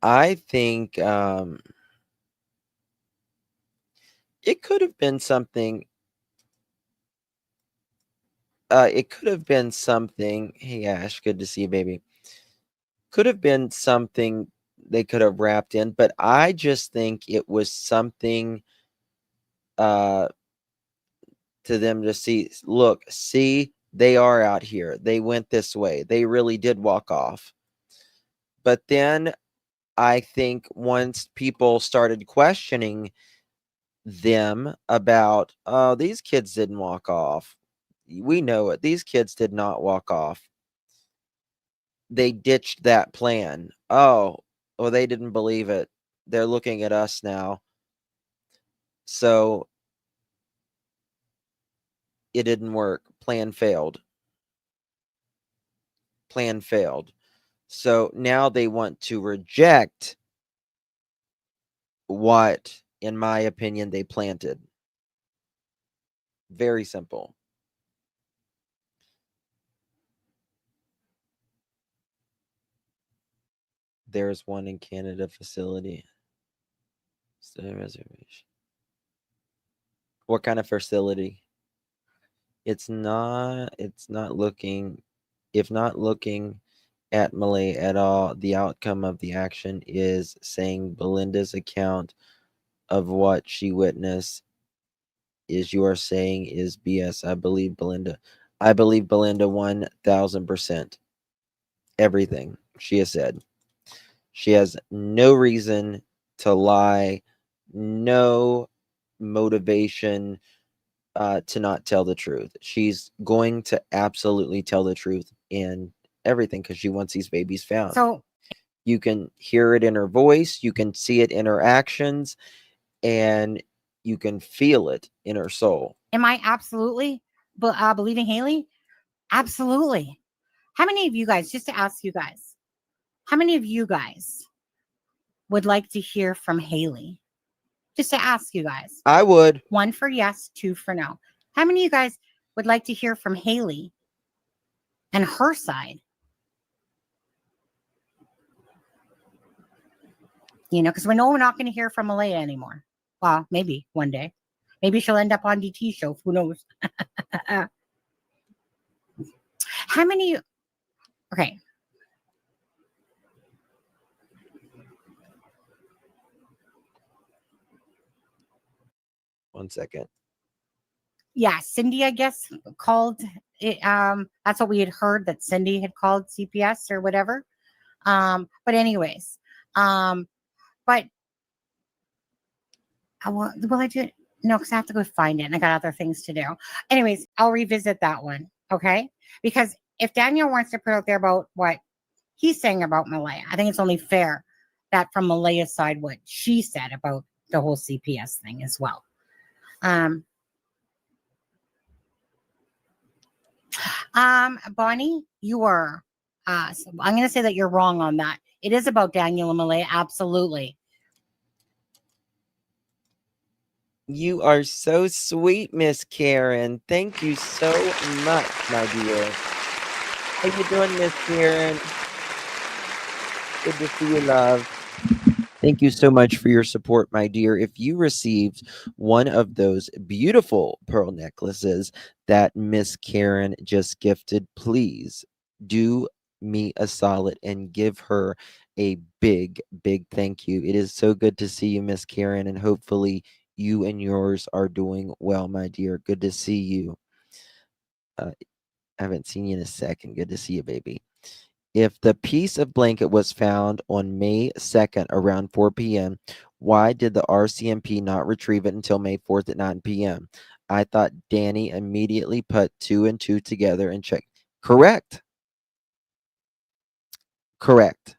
S1: I think it could have been something. It could have been something. Hey, Ash, good to see you, baby. Could have been something they could have wrapped in, but I just think it was something to them to see. Look, see, they are out here. They went this way. They really did walk off. But then I think once people started questioning them about, oh, these kids didn't walk off. We know it. These kids did not walk off. They ditched that plan. Oh, well, they didn't believe it. They're looking at us now. So it didn't work. Plan failed. Plan failed. So now they want to reject what, in my opinion, they planted. Very simple. There's one in Canada facility. Reservation. What kind of facility? It's not looking, if not looking at Malay at all, the outcome of the action is saying Belinda's account of what she witnessed is you are saying is BS. I believe Belinda 1000%. Everything she has said. She has no reason to lie, no motivation to not tell the truth. She's going to absolutely tell the truth in everything because she wants these babies found.
S8: So
S1: you can hear it in her voice, you can see it in her actions, and you can feel it in her soul.
S8: am I absolutely believing Haley? Absolutely. How many of you guys, just to ask you guys, how many of you guys would like to hear from Haley? Just to ask you guys.
S1: I would.
S8: 1 for yes, 2 for no. How many of you guys would like to hear from Haley and her side? You know, because we know we're not going to hear from Malaya anymore. Well, maybe one day. Maybe she'll end up on DT show. Who knows? How many? Okay.
S1: One second.
S8: Yeah, Cindy, I guess, called it. That's what we had heard, that Cindy had called CPS or whatever. But anyways, but I did no, because I have to go find it and I got other things to do. Anyways, I'll revisit that one. Okay. Because if Daniel wants to put out there about what he's saying about Malaya, I think it's only fair that from Malaya's side, what she said about the whole CPS thing as well. Bonnie, you are, so I'm going to say that you're wrong on that. It is about Daniel and Malaya. Absolutely.
S1: You are so sweet, Miss Karen. Thank you so much, my dear. How you doing, Miss Karen? Good to see you, love. Thank you so much for your support, my dear. If you received one of those beautiful pearl necklaces that Miss Karen just gifted, please do me a solid and give her a big, big thank you. It is so good to see you, Miss Karen, and hopefully you and yours are doing well, my dear. Good to see you. I haven't seen you in a second. Good to see you, baby. If the piece of blanket was found on May 2nd around 4 p.m., why did the RCMP not retrieve it until May 4th at 9 p.m.? I thought Danny immediately put 2 and 2 together and checked. Correct. Correct.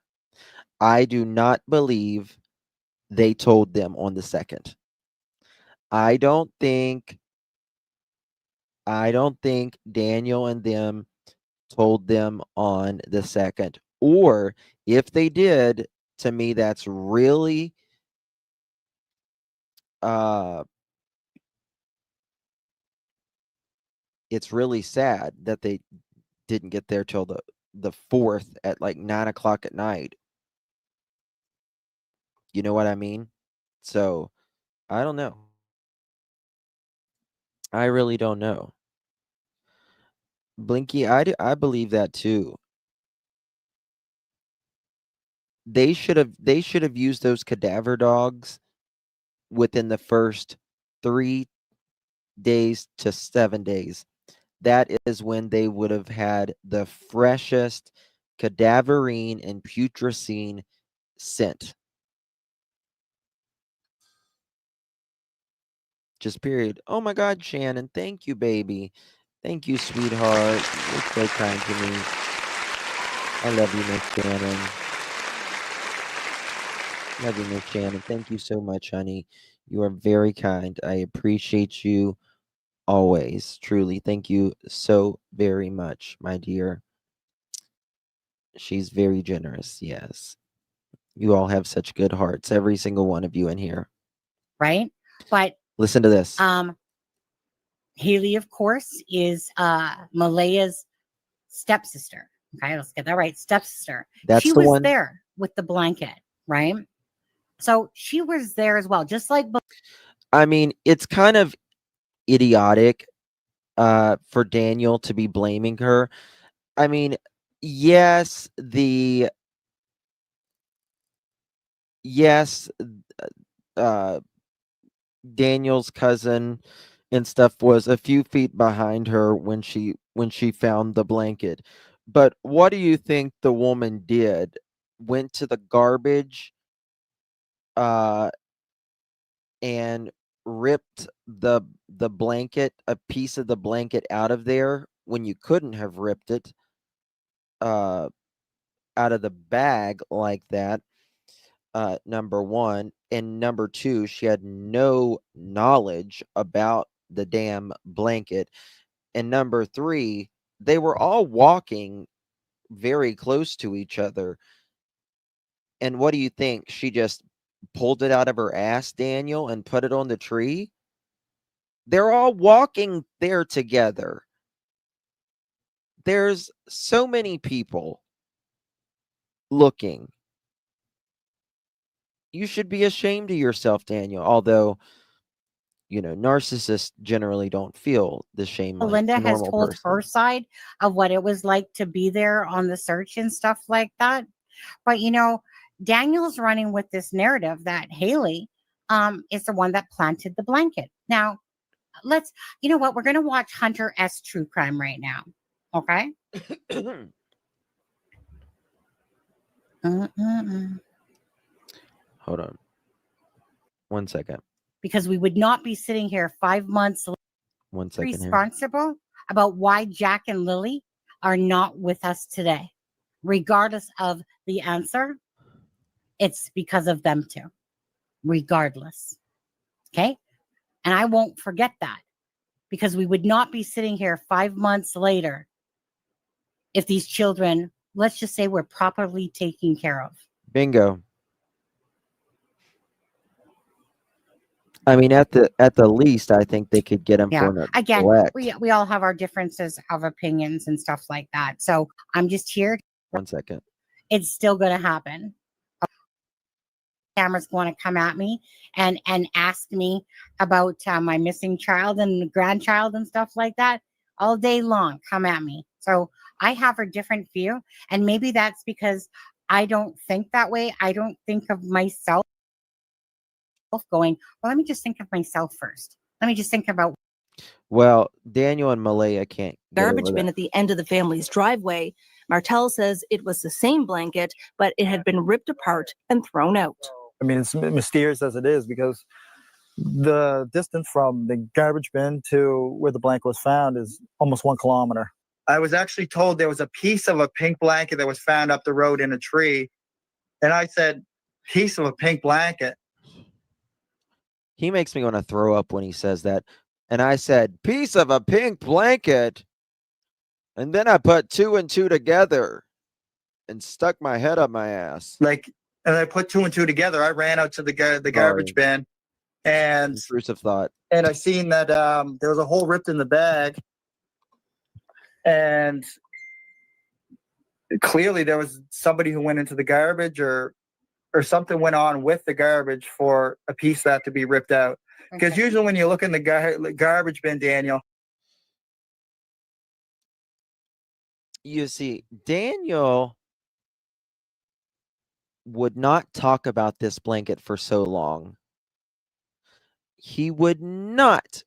S1: I do not believe they told them on the 2nd. I don't think Daniel and them told them on the 2nd. Or if they did, to me, that's really it's really sad that they didn't get there till the 4th at like 9 o'clock at night. You know what I mean? So I don't know. I really don't know. Blinky, I believe that too. they should have used those cadaver dogs within the first 3 days to 7 days. That is when they would have had the freshest cadaverine and putrescine scent. Just period. Oh my God, Shannon. Thank you, baby. Thank you, sweetheart. You're so kind to me. I love you, Miss Shannon. Love you, Miss Shannon. Thank you so much, honey. You are very kind. I appreciate you always. Truly. Thank you so very much, my dear. She's very generous. Yes. You all have such good hearts, every single one of you in here.
S8: Right. But
S1: listen to this.
S8: Haley, of course, is Maleha's stepsister. Okay, let's get that right. Stepsister.
S1: That's
S8: she
S1: the
S8: was
S1: one.
S8: there with the blanket, right? So she was there as well, just like.
S1: I mean, it's kind of idiotic for Daniel to be blaming her. I mean, yes, Daniel's cousin and stuff was a few feet behind her when she found the blanket. But what do you think the woman did? Went to the garbage and ripped the blanket, a piece of the blanket out of there when you couldn't have ripped it out of the bag like that. Number one, and number two, she had no knowledge about the damn blanket. And number three, they were all walking very close to each other. And what do you think? She just pulled it out of her ass, Daniel, and put it on the tree? They're all walking there together. There's so many people looking. You should be ashamed of yourself, Daniel. Although, narcissists generally don't feel the shame like
S8: Linda
S1: a
S8: has
S1: normal
S8: told her
S1: person.
S8: side of what it was like to be there on the search and stuff like that. But Daniel's running with this narrative that Haley is the one that planted the blanket. Now, you know what? We're going to watch Hunter S. True Crime right now. Okay?
S1: Hold on. 1 second.
S8: Because we would not be sitting here 5 months
S1: 1 second here.
S8: responsible about why Jack and Lily are not with us today. Regardless of the answer, it's because of them two. Regardless. Okay? And I won't forget that, because we would not be sitting here 5 months later if these children, let's just say, were properly taken care of.
S1: Bingo. I mean, at the least, I think they could get him for
S8: Yeah. Again,
S1: neglect.
S8: we all have our differences of opinions and stuff like that. So I'm just here.
S1: 1 second.
S8: It's still going to happen. Cameras going to come at me and ask me about my missing child and grandchild and stuff like that all day long. Come at me. So I have a different view, and maybe that's because I don't think that way. I don't think of myself going, well, let me just think of myself first. Let me just think about.
S1: Well, Daniel and Malehya can't get
S10: garbage
S1: over
S10: bin
S1: that.
S10: at the end of the family's driveway. Martell says it was the same blanket, but it had been ripped apart and thrown out.
S4: I mean, it's mysterious as it is, because the distance from the garbage bin to where the blanket was found is almost 1 kilometer. I was actually told there was a piece of a pink blanket that was found up the road in a tree. And I said, piece of a pink blanket?
S1: He makes me want to throw up when he says that. And I said, piece of a pink blanket. And then I put 2 and 2 together and stuck my head up my ass.
S4: And I put 2 and 2 together. I ran out to the garbage bin, and
S1: intrusive thought.
S4: And I seen that there was a hole ripped in the bag, and clearly there was somebody who went into the garbage, or something went on with the garbage for a piece of that to be ripped out. Because usually when you look in the garbage bin, Daniel,
S1: you see, Daniel would not talk about this blanket for so long. He would not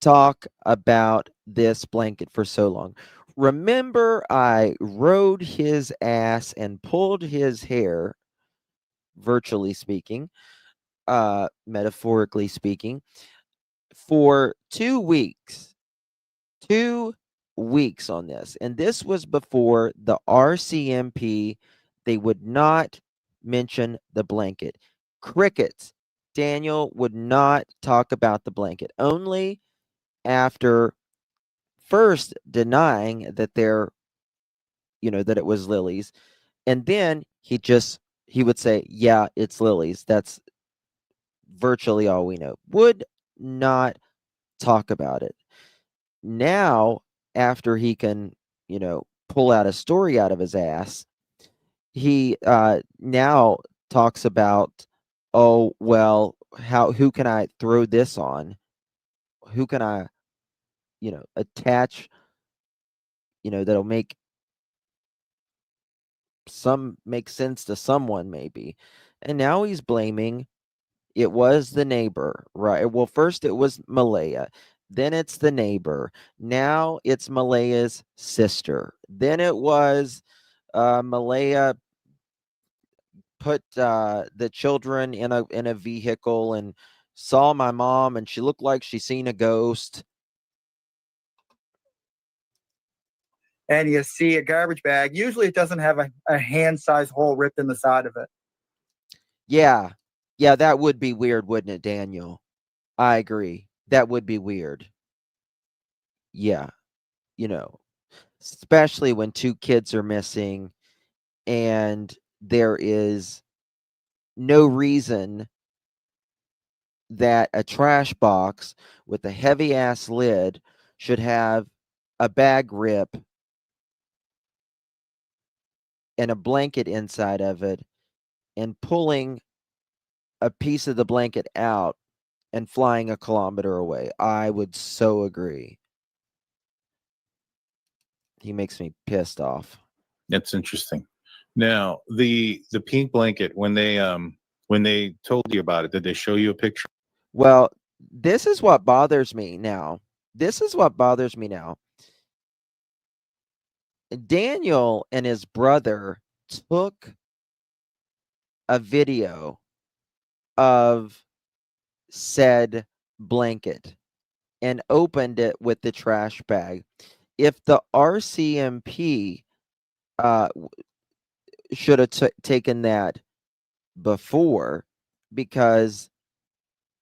S1: talk about this blanket for so long. Remember, I rode his ass and pulled his hair, virtually speaking, metaphorically speaking, for 2 weeks. 2 weeks on this. And this was before the RCMP, they would not mention the blanket. Crickets. Daniel would not talk about the blanket. Only after first denying that that it was Lily's. And then he would say, yeah, it's Lily's. That's virtually all we know. Would not talk about it. Now, after he can, pull out a story out of his ass, he now talks about, oh, well, who can I throw this on? Who can I, attach, that'll make sense to someone maybe. And now he's blaming it was the neighbor, right? Well, first it was Malehya, then it's the neighbor. Now it's Maleha's sister. Then it was Malehya put the children in a vehicle and saw my mom, and she looked like she seen a ghost.
S4: And you see a garbage bag. Usually it doesn't have a hand-sized hole ripped in the side of it.
S1: Yeah, that would be weird, wouldn't it, Daniel? I agree. That would be weird. Yeah, especially when 2 kids are missing and there is no reason that a trash box with a heavy ass lid should have a bag rip and a blanket inside of it, and pulling a piece of the blanket out and flying a kilometer away. I would so agree. He makes me pissed off.
S7: That's interesting. Now, the pink blanket, when they told you about it, did they show you a picture?
S1: Well, this is what bothers me now. Daniel and his brother took a video of said blanket and opened it with the trash bag. If the RCMP should have taken that before, because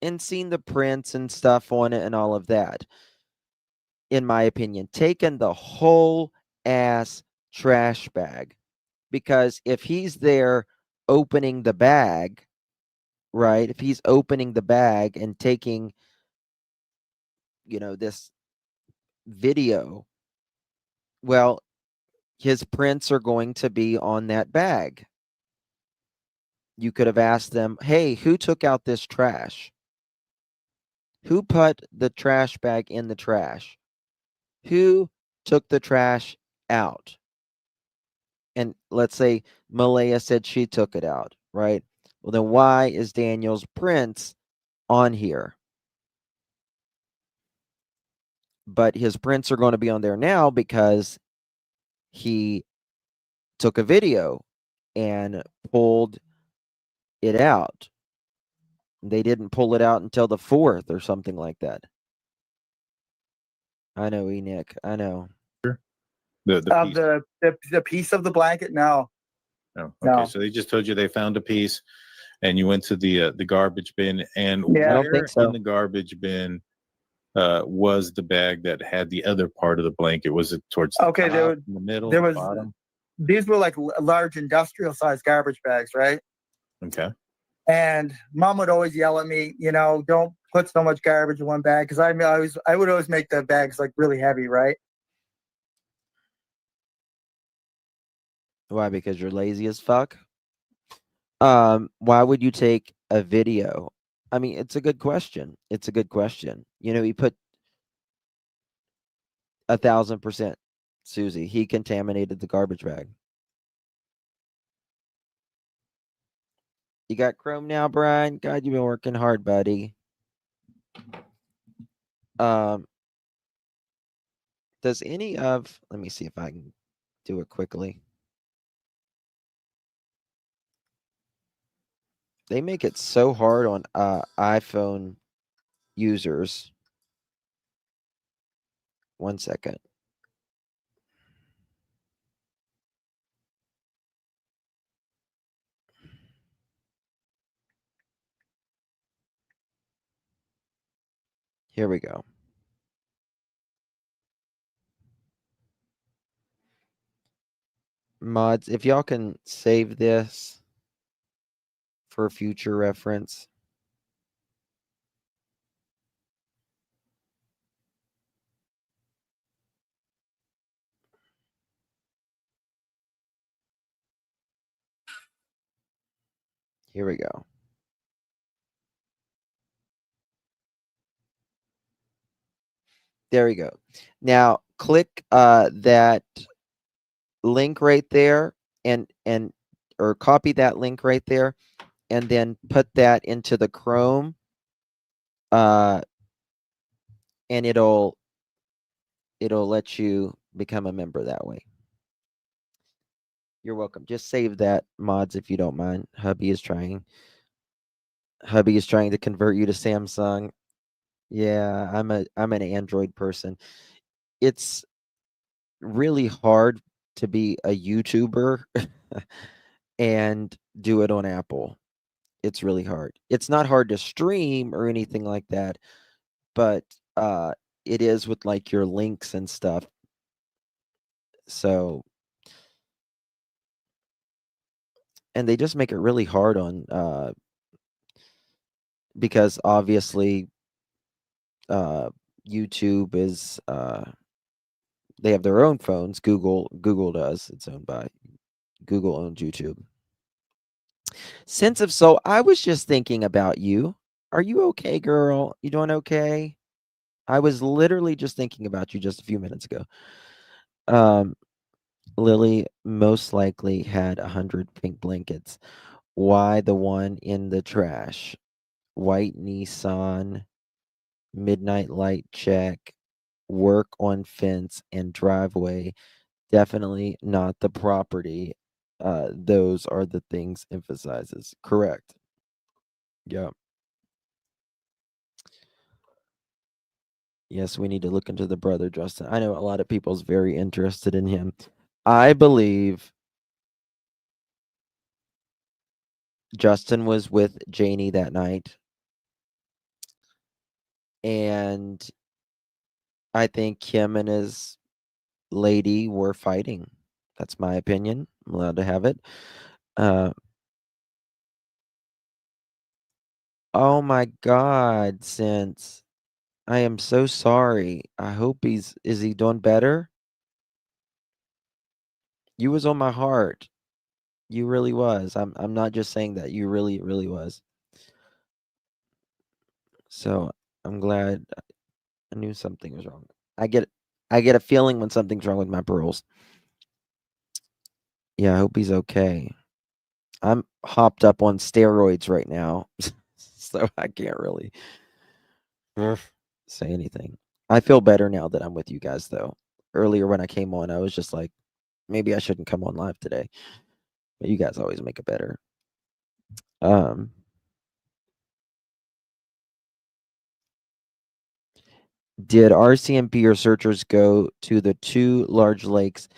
S1: and seen the prints and stuff on it and all of that, in my opinion, taken the whole ass trash bag. Because if he's there opening the bag, right? If he's opening the bag and taking, this video, well, his prints are going to be on that bag. You could have asked them, hey, who took out this trash? Who put the trash bag in the trash? Who took the trash out? And let's say Malehya said she took it out, right? Well, then why is Daniel's prints on here? But his prints are going to be on there now because he took a video and pulled it out. They didn't pull it out until the 4th or something like that. I know, Enoch. I know.
S4: The piece of the blanket? No.
S7: Oh, okay.
S4: No.
S7: So they just told you they found a piece, and you went to the garbage bin. And
S4: Yeah.
S1: I don't think so.
S7: in the garbage bin was the bag that had the other part of the blanket? Was it towards the top, in the middle,
S4: there
S7: the
S4: was
S7: bottom?
S4: These were like large industrial sized garbage bags, right?
S7: Okay.
S4: And Mom would always yell at me, don't put so much garbage in one bag, because I would always make the bags like really heavy, right?
S1: Why? Because you're lazy as fuck? Why would you take a video? I mean, it's a good question. He put 1,000%, Susie. He contaminated the garbage bag. You got Chrome now, Brian? God, you've been working hard, buddy. Does any of, let me see if I can do it quickly. They make it so hard on iPhone users. 1 second. Here we go. Mods, if y'all can save this for future reference. Here we go. There we go. Now click that link right there and or copy that link right there and then put that into the Chrome and it'll let you become a member that way. You're welcome. Just save that, mods, if you don't mind. Hubby is trying to convert you to Samsung. Yeah, I'm an Android person. It's really hard to be a YouTuber and do it on Apple. It's really hard. It's not hard to stream or anything like that, but it is with like your links and stuff. So, and they just make it really hard on because obviously YouTube is they have their own phones. Google does. It's owned by Google owns YouTube. Sense of Soul, I was just thinking about you. Are you okay, girl? You doing okay? I was literally just thinking about you just a few minutes ago. Lily most likely had 100 pink blankets. Why the one in the trash? White Nissan, midnight light check, work on fence and driveway. Definitely not the property. Those are the things emphasizes. Correct. Yeah. Yes, we need to look into the brother, Justin. I know a lot of people's very interested in him. I believe Justin was with Janie that night. And I think him and his lady were fighting. That's my opinion. I'm allowed to have it. Oh my God, since I am so sorry. I hope is he doing better? You was on my heart. You really was. I'm not just saying that. You really, really was. So I'm glad I knew something was wrong. I get a feeling when something's wrong with my pearls. Yeah, I hope he's okay. I'm hopped up on steroids right now, so I can't really say anything. I feel better now that I'm with you guys, though. Earlier when I came on, I was just like, maybe I shouldn't come on live today. But you guys always make it better. Did RCMP or searchers go to the 2 large lakes?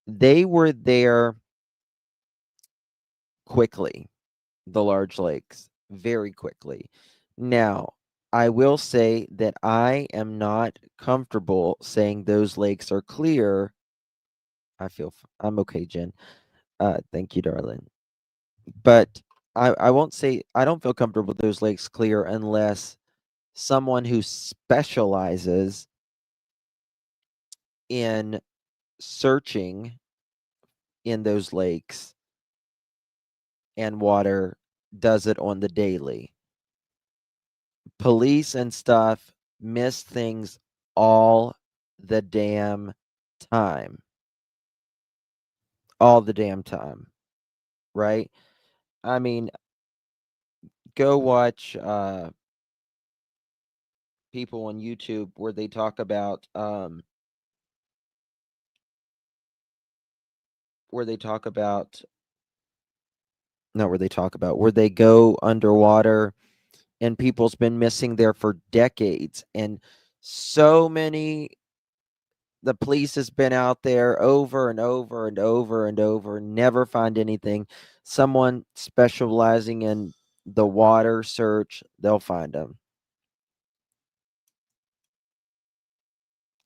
S1: They were there quickly, the large lakes, very quickly. Now, I will say that I am not comfortable saying those lakes are clear. I'm okay, Jen. Thank you, darling. But I won't say I don't feel comfortable with those lakes clear unless someone who specializes in searching in those lakes and water does it on the daily. Police and stuff miss things all the damn time. All the damn time. Right? I mean, go watch people on YouTube where they talk about where they go underwater, and people's been missing there for decades, and so many the police has been out there over and over and over and over, never find anything. Someone specializing in the water search, they'll find them.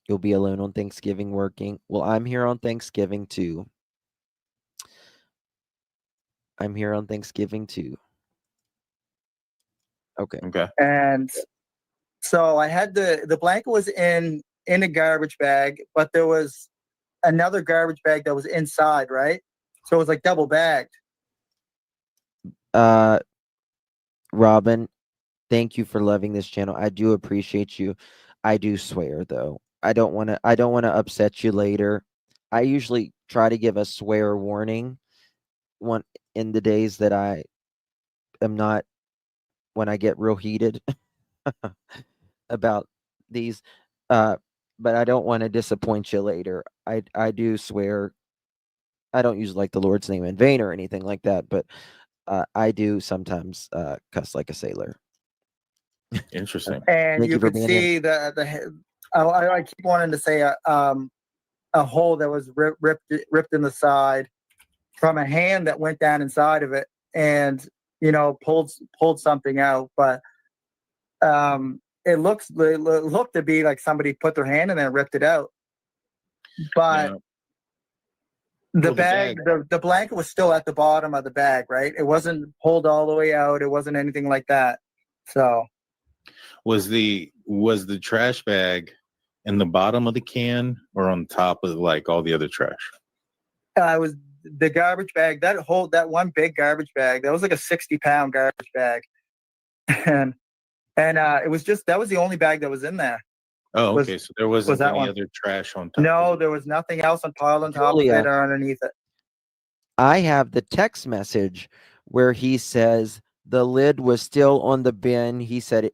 S1: You'll be alone on Thanksgiving working. Well, I'm here on Thanksgiving too. Okay.
S7: Okay.
S4: And so I had the blanket was in a garbage bag, but there was another garbage bag that was inside, right? So it was like double bagged.
S1: Robin, thank you for loving this channel. I do appreciate you. I do swear though. I don't want to upset you later. I usually try to give a swear warning one in the days that I am not, when I get real heated about these, but I don't want to disappoint you later. I do swear. I don't use like the Lord's name in vain or anything like that, but I do sometimes cuss like a sailor.
S7: Interesting.
S4: And
S1: Thank
S4: you
S1: you for
S4: could
S1: being
S4: see I keep wanting to say a hole that was ripped in the side from a hand that went down inside of it and pulled something out, but it looked to be like somebody put their hand in there and ripped it out. But the bag, the blanket was still at the bottom of the bag, right? It wasn't pulled all the way out. It wasn't anything like that. So
S7: was the trash bag in the bottom of the can or on top of like all the other trash?
S4: It was the garbage bag, that one big garbage bag. That was like a 60-pound garbage bag. And it was just, that was the only bag that was in there.
S7: Oh, okay. So there wasn't
S4: that
S7: any
S4: one.
S7: other trash on top.
S4: No, there was nothing else piled on top of it or underneath it.
S1: I have the text message where he says the lid was still on the bin. He said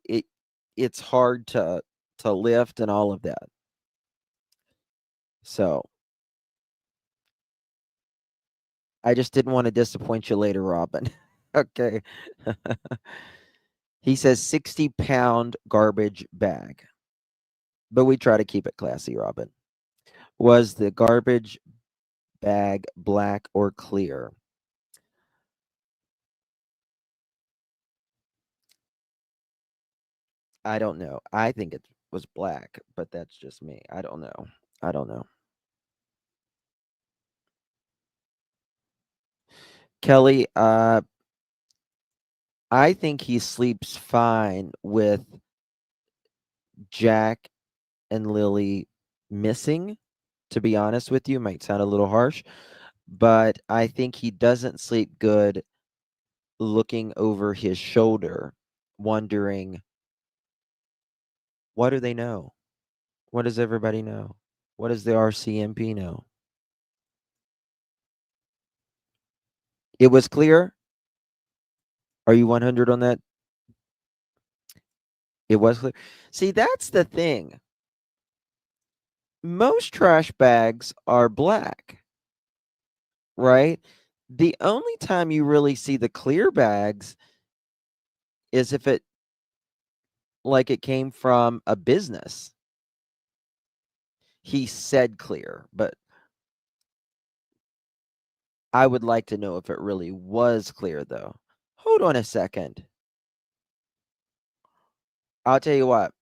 S1: it's hard to lift and all of that. So I just didn't want to disappoint you later, Robin. Okay. He says 60-pound garbage bag. But we try to keep it classy, Robin. Was the garbage bag black or clear? I don't know. I think it was black, but that's just me. I don't know. Kelly, I think he sleeps fine with Jack and Lily missing, to be honest with you. Might sound a little harsh, but I think he doesn't sleep good looking over his shoulder, wondering, what do they know? What does everybody know? What does the RCMP know? It was clear? Are you 100 on that? It was clear. See, that's the thing. Most trash bags are black, right? The only time you really see the clear bags is if it came from a business. He said clear, but I would like to know if it really was clear, though. Hold on a second. I'll tell you what.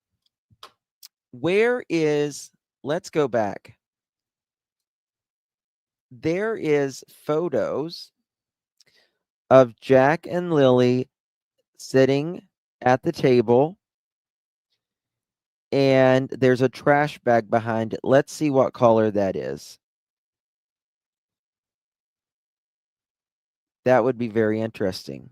S1: Let's go back. There is photos of Jack and Lily sitting at the table, and there's a trash bag behind it. Let's see what color that is. That would be very interesting.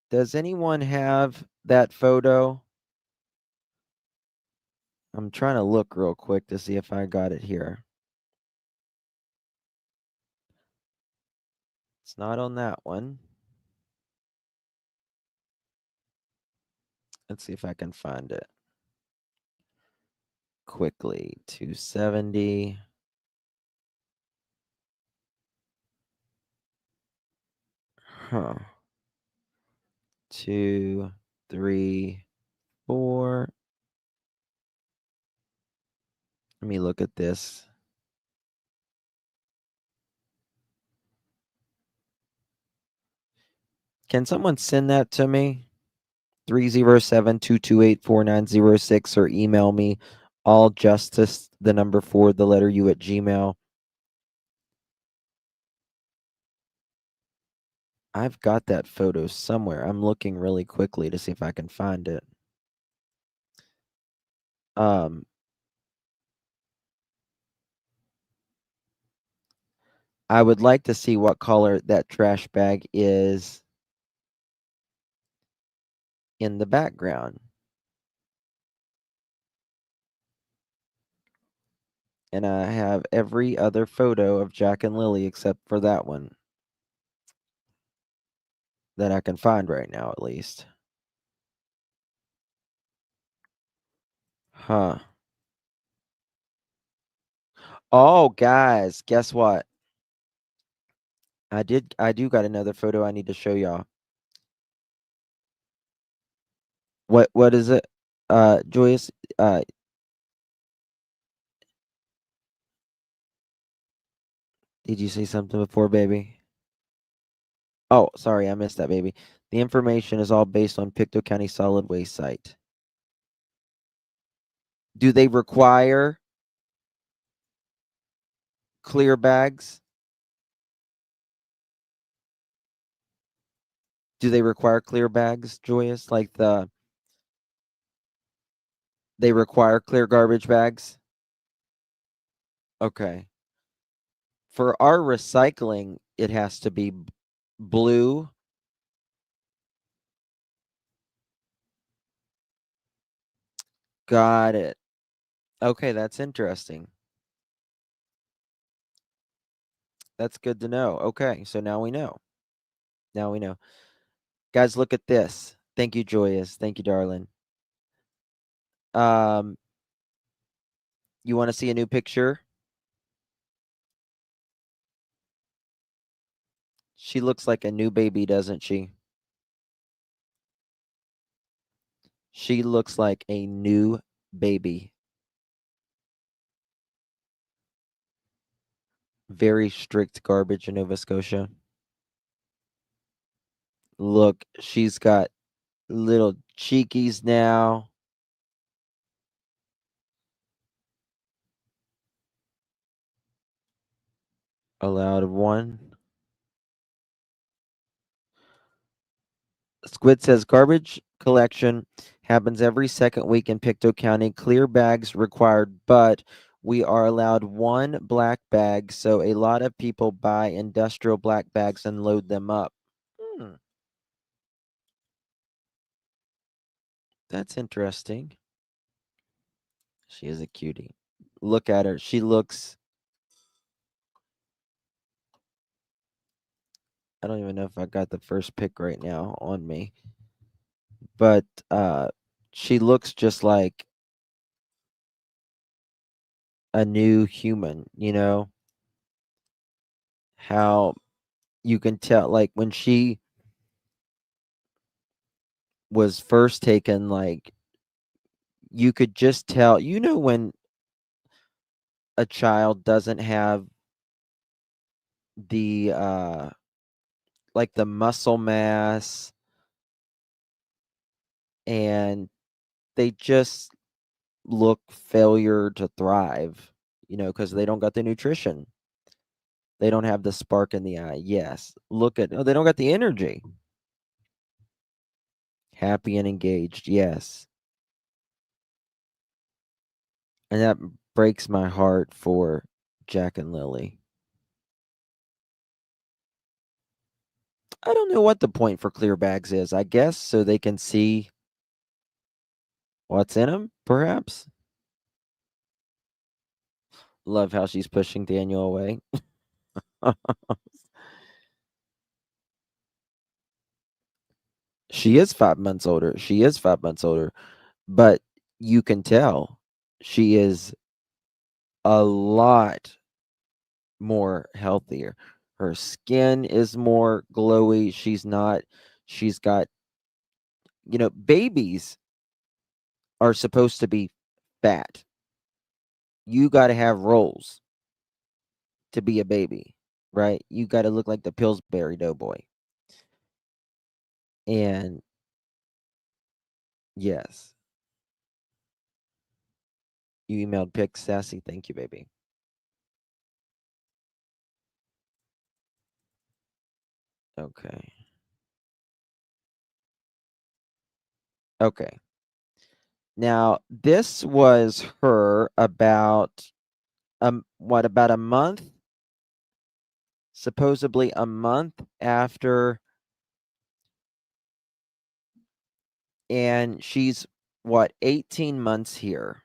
S1: Does anyone have that photo? I'm trying to look real quick to see if I got it here. It's not on that one. Let's see if I can find it quickly. 270. Huh. 2, 3, 4. Let me look at this. Can someone send that to me? 307-228-4906 or email me all justice, the number 4, the letter U at Gmail. I've got that photo somewhere. I'm looking really quickly to see if I can find it. I would like to see what color that trash bag is in the background. And I have every other photo of Jack and Lily except for that one that I can find right now, at least. Huh. Oh, guys, guess what? I do got another photo I need to show y'all. What is it? Joyce, did you say something before, baby? Oh, sorry, I missed that, baby. The information is all based on Pictou County Solid Waste site. Do they require clear bags? Do they require clear bags, Joyous? Like they require clear garbage bags? Okay. For our recycling, it has to be blue. Got it. Okay, that's interesting. That's good to know. Okay, so now we know. Now we know. Guys, look at this. Thank you, Joyous. Thank you, darling. You want to see a new picture? She looks like a new baby, doesn't she? She looks like a new baby. Very strict garbage in Nova Scotia. Look, she's got little cheekies now. Allowed one. Squid says garbage collection happens every second week in Pictou County. Clear bags required, but we are allowed one black bag, so a lot of people buy industrial black bags and load them up. That's interesting. She is a cutie. Look at her. She looks... I don't even know if I got the first pic right now on me. But she looks just like a new human, you know? How you can tell, like, when she was first taken, like, you could just tell, you know, when a child doesn't have the like the muscle mass, and they just look failure to thrive, you know, because they don't got the nutrition. They don't have the spark in the eye. Yes. Look at, oh, they don't got the energy. Happy and engaged. Yes. And that breaks my heart for Jack and Lily. I don't know what the point for clear bags is. I guess so they can see what's in them, perhaps. Love how she's pushing Daniel away. She is 5 months older. She is 5 months older, but you can tell she is a lot more healthier. Her skin is more glowy. She's got, babies are supposed to be fat. You got to have rolls to be a baby, right? You got to look like the Pillsbury Doughboy. And yes, you emailed pics, Sassy. Thank you, baby. Okay. Okay. Now, this was her about about a month, supposedly a month after, and she's 18 months here.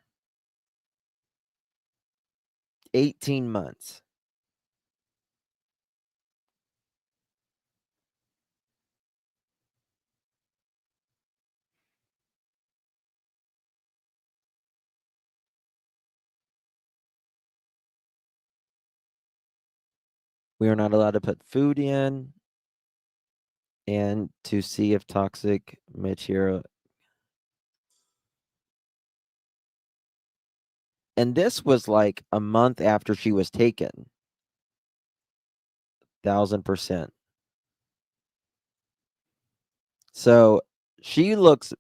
S1: 18 months. We are not allowed to put food in and to see if toxic material. And this was like a month after she was taken. 1000%. So she looks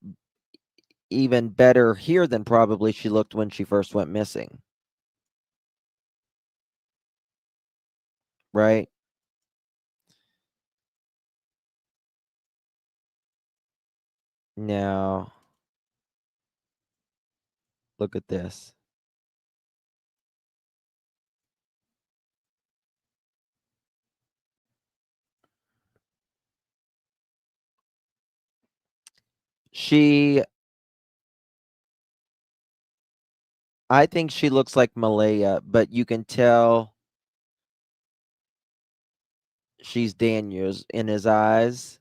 S1: even better here than probably she looked when she first went missing. Right? Now, look at this. I think she looks like Malaya, but you can tell she's Daniels in his eyes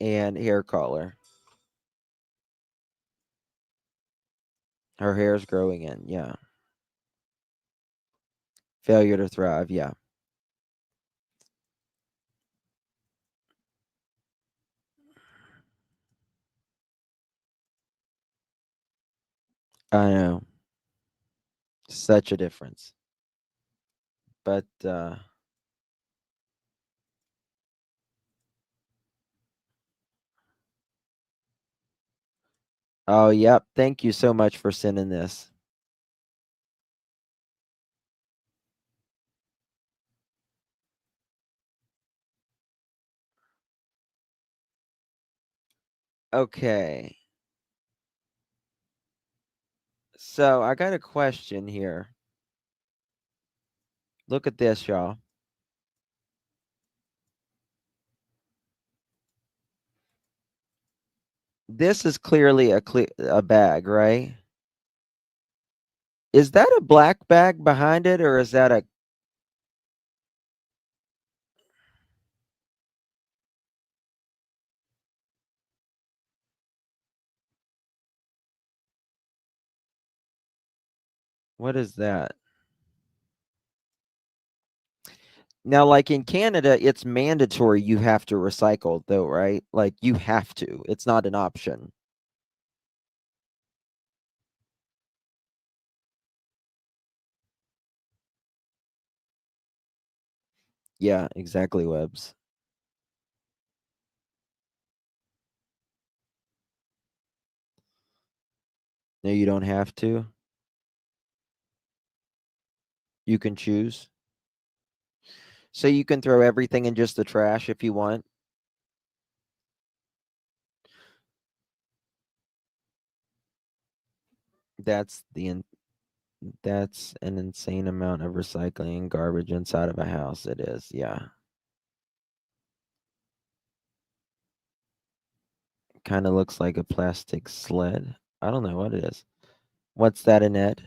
S1: and hair color. Her hair's growing in, yeah. Failure to thrive, yeah. I know. Such a difference. But oh, yep. Thank you so much for sending this. Okay. So I got a question here. Look at this, y'all. This is clearly a bag, right? Is that a black bag behind it, or is that a... What is that? Now, like in Canada, it's mandatory you have to recycle, though, right? Like you have to. It's not an option. Yeah, exactly, Webs. No, you don't have to. You can choose. So you can throw everything in just the trash if you want. That's that's an insane amount of recycling and garbage inside of a house. It is, yeah. Kind of looks like a plastic sled. I don't know what it is. What's that, Annette?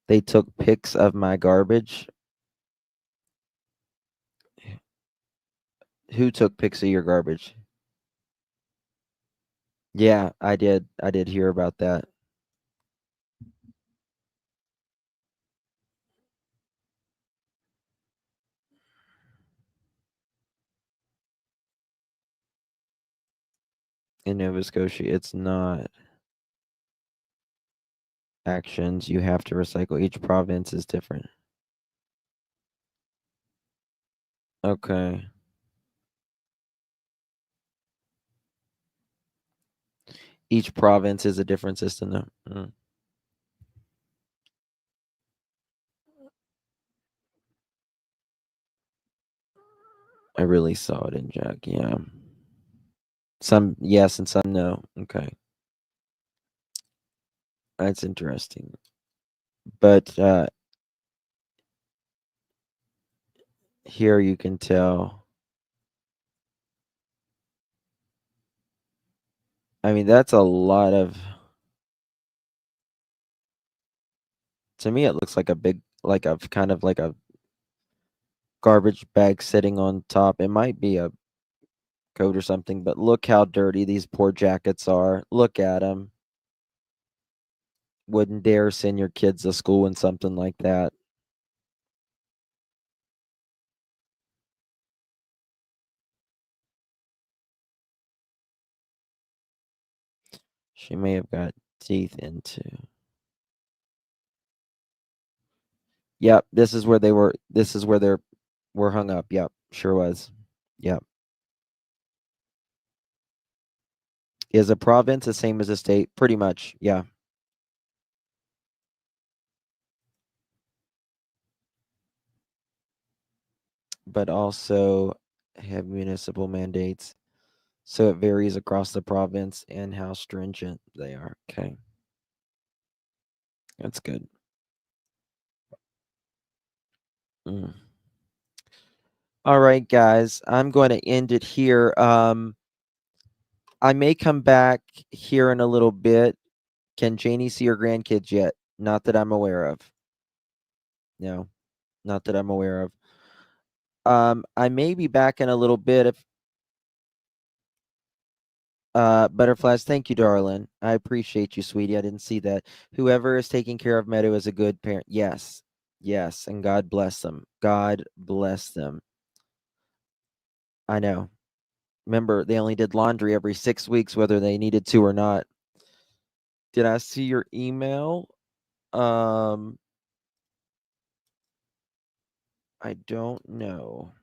S1: They took pics of my garbage. Who took pics of your garbage? Yeah, I did. I did hear about that. In Nova Scotia, it's not actions. You have to recycle. Each province is different. Okay. Each province is a different system, though. I really saw it in Jack. Yeah. Some yes and some no. Okay. That's interesting. But here you can tell. I mean, that's a lot of. To me, it looks like a big, like a kind of like a garbage bag sitting on top. It might be a coat or something, but look how dirty these poor jackets are. Look at them. Wouldn't dare send your kids to school in something like that. She may have got teeth into. Yep, this is where they were. This is where they were hung up. Yep, sure was. Yep. Is a province the same as a state? Pretty much, yeah. But also have municipal mandates. So it varies across the province and how stringent they are. Okay. That's good. Mm. All right, guys. I'm going to end it here. I may come back here in a little bit. Can Janie see her grandkids yet? Not that I'm aware of. No, not that I'm aware of. I may be back in a little bit if butterflies, thank you, darling. I appreciate you, sweetie. I didn't see that. Whoever is taking care of Meadow is a good parent. Yes. Yes, and God bless them. God bless them. I know. Remember, they only did laundry every 6 weeks, whether they needed to or not. Did I see your email? I don't know.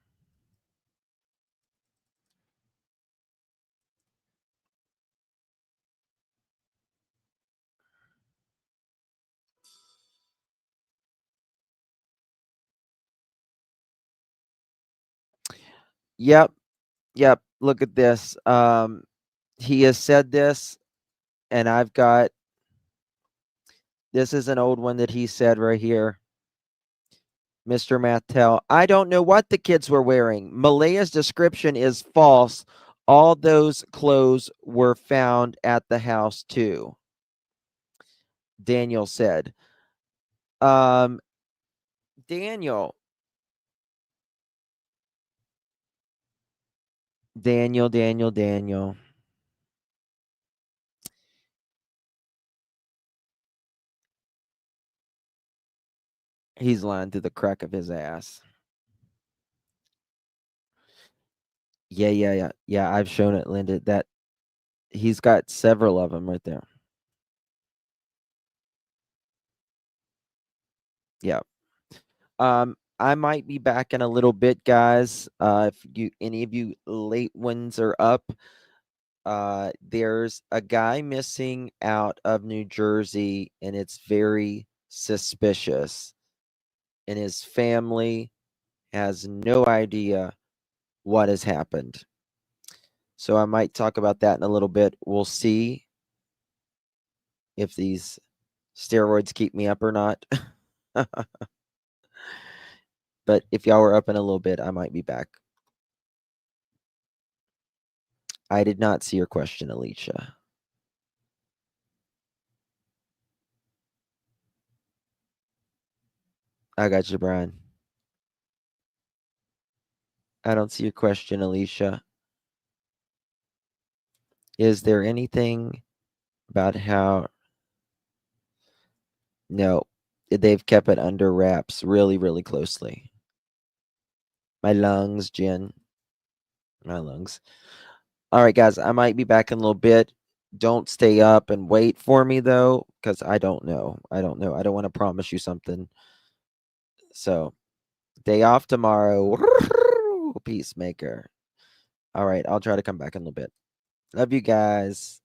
S1: Yep. Yep. Look at this. He has said this, and I've got this is an old one that he said right here. Mr. Martell, I don't know what the kids were wearing. Maleha's description is false. All those clothes were found at the house too. Daniel said. Daniel. Daniel. He's lying through the crack of his ass. Yeah, I've shown it, Linda. That he's got several of them right there. Yeah. I might be back in a little bit, guys. If any of you late ones are up, there's a guy missing out of New Jersey, and it's very suspicious. And his family has no idea what has happened. So I might talk about that in a little bit. We'll see if these steroids keep me up or not. But if y'all are up in a little bit, I might be back. I did not see your question, Alicia. I got you, Brian. I don't see your question, Alicia. Is there anything about how... No, they've kept it under wraps really, really closely. My lungs, Jen. My lungs. All right, guys, I might be back in a little bit. Don't stay up and wait for me, though, because I don't know. I don't know. I don't want to promise you something. So, day off tomorrow. Peacemaker. All right, I'll try to come back in a little bit. Love you guys.